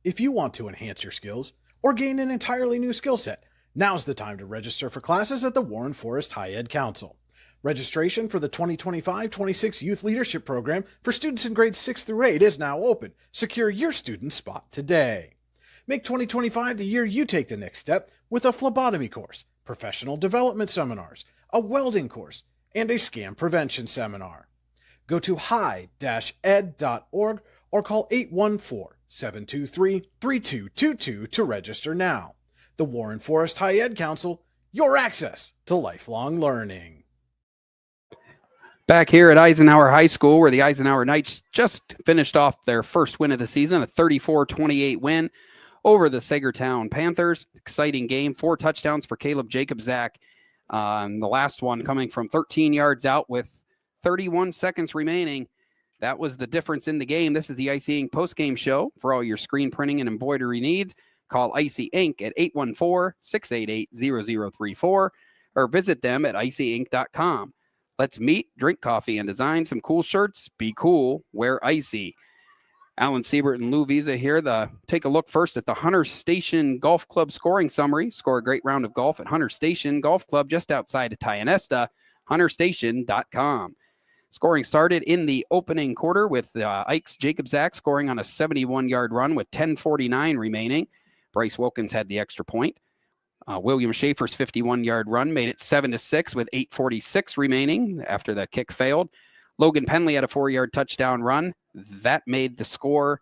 If you want to enhance your skills or gain an entirely new skill set, now's the time to register for classes at the Warren Forest High Ed Council. Registration for the 2025-26 Youth Leadership Program for students in grades 6 through 8 is now open. Secure your student spot today. Make 2025 the year you take the next step with a phlebotomy course, professional development seminars, a welding course, and a scam prevention seminar. Go to high-ed.org or call 814-723-3222 to register now. The Warren Forest High Ed Council, your access to lifelong learning. Back here at Eisenhower High School, where the Eisenhower Knights just finished off their first win of the season, a 34-28 win over the Saegertown Panthers. Exciting game, 4 touchdowns for Caleb Jacobzak. The last one coming from 13 yards out with 31 seconds remaining. That was the difference in the game. This is the Icy Inc. postgame show for all your screen printing and embroidery needs. Call Icy Inc. at 814-688-0034 or visit them at icyinc.com. Let's meet, drink coffee, and design some cool shirts. Be cool, wear Icy. Alan Siebert and Lou Visa here. Take a look first at the Hunter Station Golf Club scoring summary. Score a great round of golf at Hunter Station Golf Club just outside of Tionesta, hunterstation.com. Scoring started in the opening quarter with Ike's Jacob Zach scoring on a 71-yard run with 10:49 remaining. Bryce Wilkins had the extra point. William Schaefer's 51-yard run made it 7-6 with 8:46 remaining after the kick failed. Logan Penley had a 4-yard touchdown run. That made the score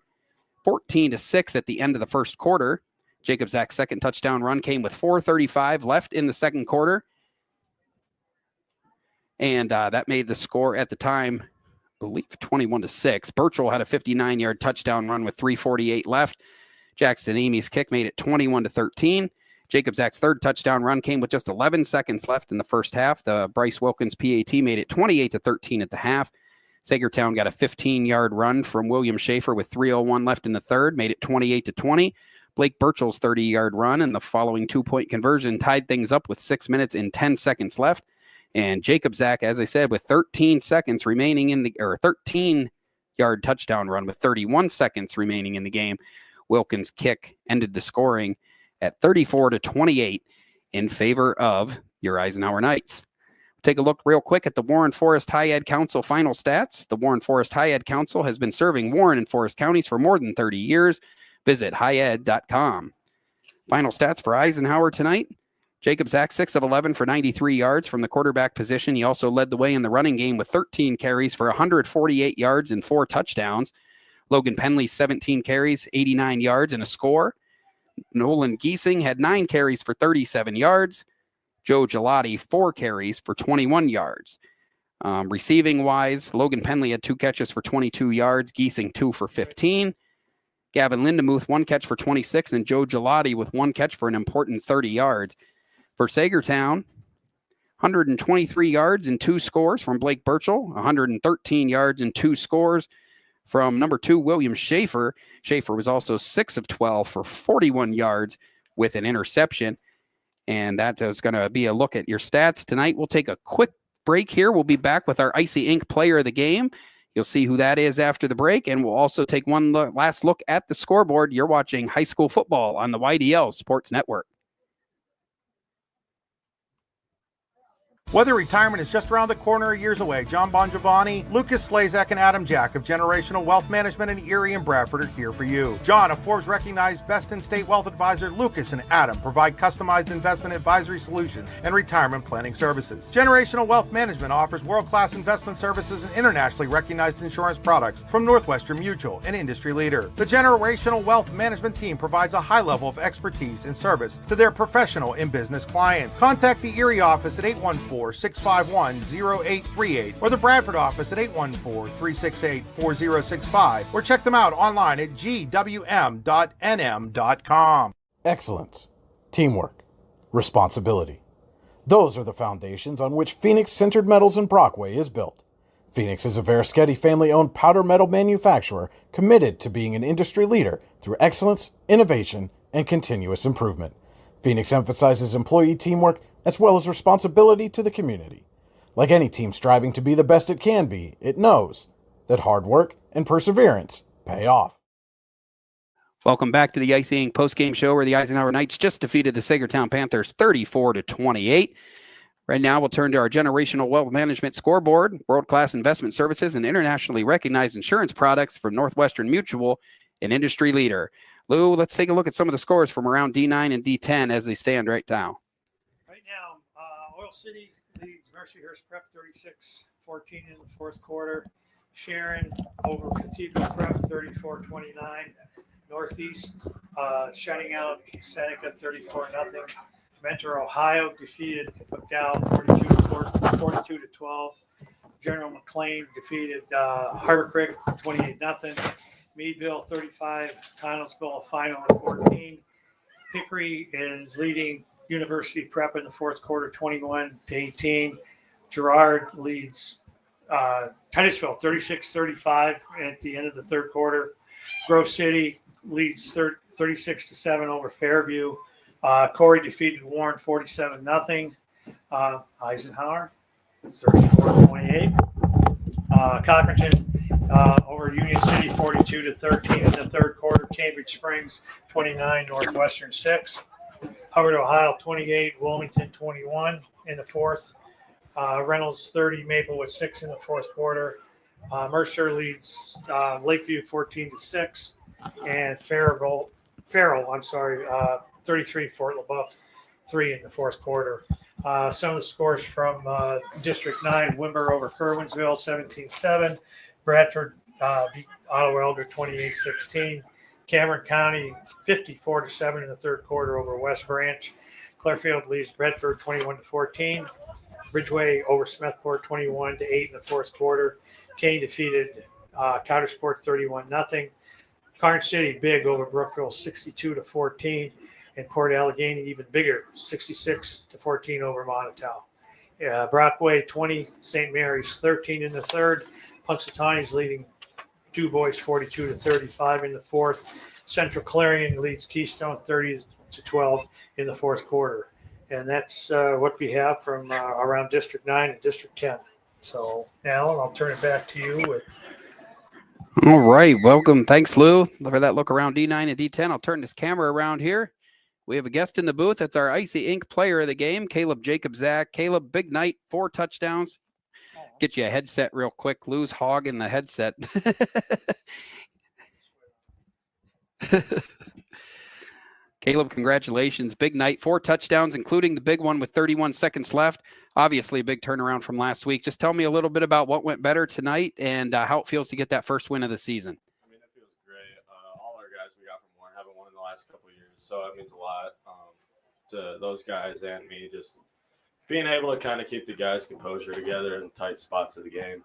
14-6 at the end of the first quarter. Jacob Zach's second touchdown run came with 4:35 left in the second quarter. And that made the score at the time, I believe, 21-6. Birchall had a 59-yard touchdown run with 3:48 left. Jackson Amy's kick made it 21-13. Jacob Zach's third touchdown run came with just 11 seconds left in the first half. The Bryce Wilkins PAT made it 28-13 at the half. Saegertown got a 15-yard run from William Schaefer with 3:01 left in the third, made it 28-20. Blake Birchall's 30-yard run and the following 2-point conversion tied things up with 6 minutes and 10 seconds left. And Jacob Zach, as I said, with 13 seconds remaining in the, or 13-yard touchdown run with 31 seconds remaining in the game. Wilkins' kick ended the scoring at 34-28 in favor of your Eisenhower Knights. Take a look real quick at the Warren Forest High Ed Council final stats. The Warren Forest High Ed Council has been serving Warren and Forest counties for more than 30 years. Visit highed.com. Final stats for Eisenhower tonight. Jacob Zach, 6 of 11 for 93 yards from the quarterback position. He also led the way in the running game with 13 carries for 148 yards and 4 touchdowns. Logan Penley, 17 carries, 89 yards and a score. Nolan Giesing had 9 carries for 37 yards. Joe Gelati, 4 carries for 21 yards. Receiving-wise, Logan Penley had 2 catches for 22 yards, Giesing 2 for 15. Gavin Lindemuth, 1 catch for 26, and Joe Gelati with 1 catch for an important 30 yards. For Saegertown, 123 yards and 2 scores from Blake Birchall, 113 yards and 2 scores from number 2, William Schaefer. Schaefer was also 6 of 12 for 41 yards with an interception. And that is going to be a look at your stats tonight. We'll take a quick break here. We'll be back with our Icy Inc. player of the game. You'll see who that is after the break. And we'll also take one last look at the scoreboard. You're watching high school football on the YDL Sports Network. Whether retirement is just around the corner or years away, John Bongiovanni, Lucas Slazak, and Adam Jack of Generational Wealth Management in Erie and Bradford are here for you. John, a Forbes-recognized best-in-state wealth advisor, Lucas and Adam provide customized investment advisory solutions and retirement planning services. Generational Wealth Management offers world-class investment services and internationally recognized insurance products from Northwestern Mutual, an industry leader. The Generational Wealth Management team provides a high level of expertise and service to their professional and business clients. Contact the Erie office at 814-651-0838 or the Bradford office at 814-368-4065 or check them out online at gwm.nm.com. Excellence, teamwork, responsibility. Those are the foundations on which Phoenix Sintered Metals in Brockway is built. Phoenix is a Verischetti family-owned powder metal manufacturer committed to being an industry leader through excellence, innovation, and continuous improvement. Phoenix emphasizes employee teamwork as well as responsibility to the community. Like any team striving to be the best it can be, it knows that hard work and perseverance pay off. Welcome back to the Icy Inc. postgame show where the Eisenhower Knights just defeated the Saegertown Panthers 34-28. Right now, we'll turn to our Generational Wealth Management scoreboard, world-class investment services, and internationally recognized insurance products from Northwestern Mutual, an industry leader. Lou, let's take a look at some of the scores from around D9 and D10 as they stand right now. Right now, Oil City leads Mercyhurst Prep 36-14 in the fourth quarter. Sharon over Cathedral Prep 34-29. Northeast shutting out Seneca 34-0. Mentor, Ohio defeated McDowell 42-12. General McLean defeated Harbor Creek 28-0. Meadville 35, Connellsville final at 14. Hickory is leading University Prep in the fourth quarter 21-18. Girard leads Titusville 36-35 at the end of the third quarter. Grove City leads 36-7 over Fairview. Corey defeated Warren 47-0. Eisenhower 34-28. Cochranton over Union City 42-13 in the third quarter. Cambridge Springs 29, Northwestern 6. Hubbard, Ohio 28, Wilmington 21 in the fourth. Reynolds 30, Maplewood 6 in the fourth quarter. Mercer leads Lakeview 14-6, and Farrell 33, Fort LaBeouf 3 in the fourth quarter. Some of the scores from District 9, Wimber over Kerwinsville 17-7. Bradford beat Ottawa Elder 28-16. Cameron County 54-7 in the third quarter over West Branch. Clearfield leads Bedford 21-14. Ridgeway over Smethport 21-8 in the fourth quarter. Kane defeated Coudersport 31-0. Karn City big over Brookville 62-14. And Port Allegheny even bigger 66-14 over Montauk. Brockway 20, St. Mary's 13 in the third. Punxsutawney's leading DuBois 42-35 in the fourth. Central Clarion leads Keystone 30-12 in the fourth quarter. And that's what we have from around District 9 and District 10. So, Alan, I'll turn it back to you. All right. Welcome. Thanks, Lou, for that look around D9 and D10. I'll turn this camera around here. We have a guest in the booth. That's our Icy Ink player of the game, Caleb Jacob-Zach. Caleb, big night, 4 touchdowns. Get you a headset real quick. Lou's hogging the headset. Caleb, congratulations. Big night, 4 touchdowns, including the big one with 31 seconds left. Obviously, a big turnaround from last week. Just tell me a little bit about what went better tonight and how it feels to get that first win of the season. I mean, it feels great. All our guys we got from Warren haven't won in the last couple of years, so it means a lot to those guys and me. Just being able to kind of keep the guys' composure together in tight spots of the game.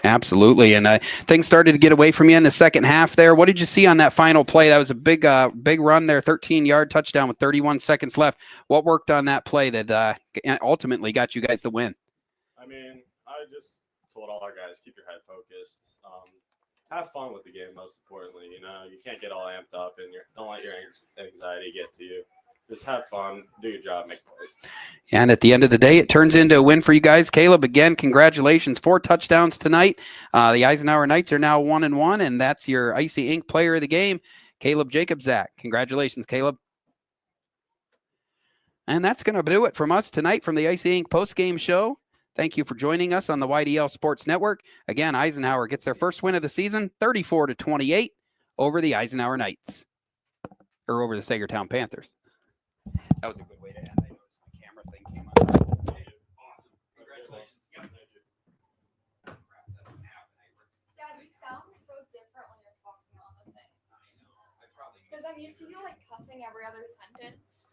Absolutely. And things started to get away from you in the second half there. What did you see on that final play? That was a big run there, 13-yard touchdown with 31 seconds left. What worked on that play that ultimately got you guys the win? I mean, I just told all our guys, keep your head focused. Have fun with the game, most importantly. You know, you can't get all amped up and don't let your anxiety get to you. Just have fun, do your job, make plays. And at the end of the day, it turns into a win for you guys. Caleb, again, congratulations. 4 touchdowns tonight. The Eisenhower Knights are now 1-1, and that's your Icy Ink player of the game, Caleb Jacob-Zach. Congratulations, Caleb. And that's going to do it from us tonight from the Icy Ink postgame show. Thank you for joining us on the YDL Sports Network. Again, Eisenhower gets their first win of the season, 34-28 over the Eisenhower Knights, or over the Saegertown Panthers. That was a good way to end. I noticed my camera thing came on. Awesome. Congratulations. Dad, you sound so different when you're talking on the thing. I know. Because I'm used to you like cussing every other sentence.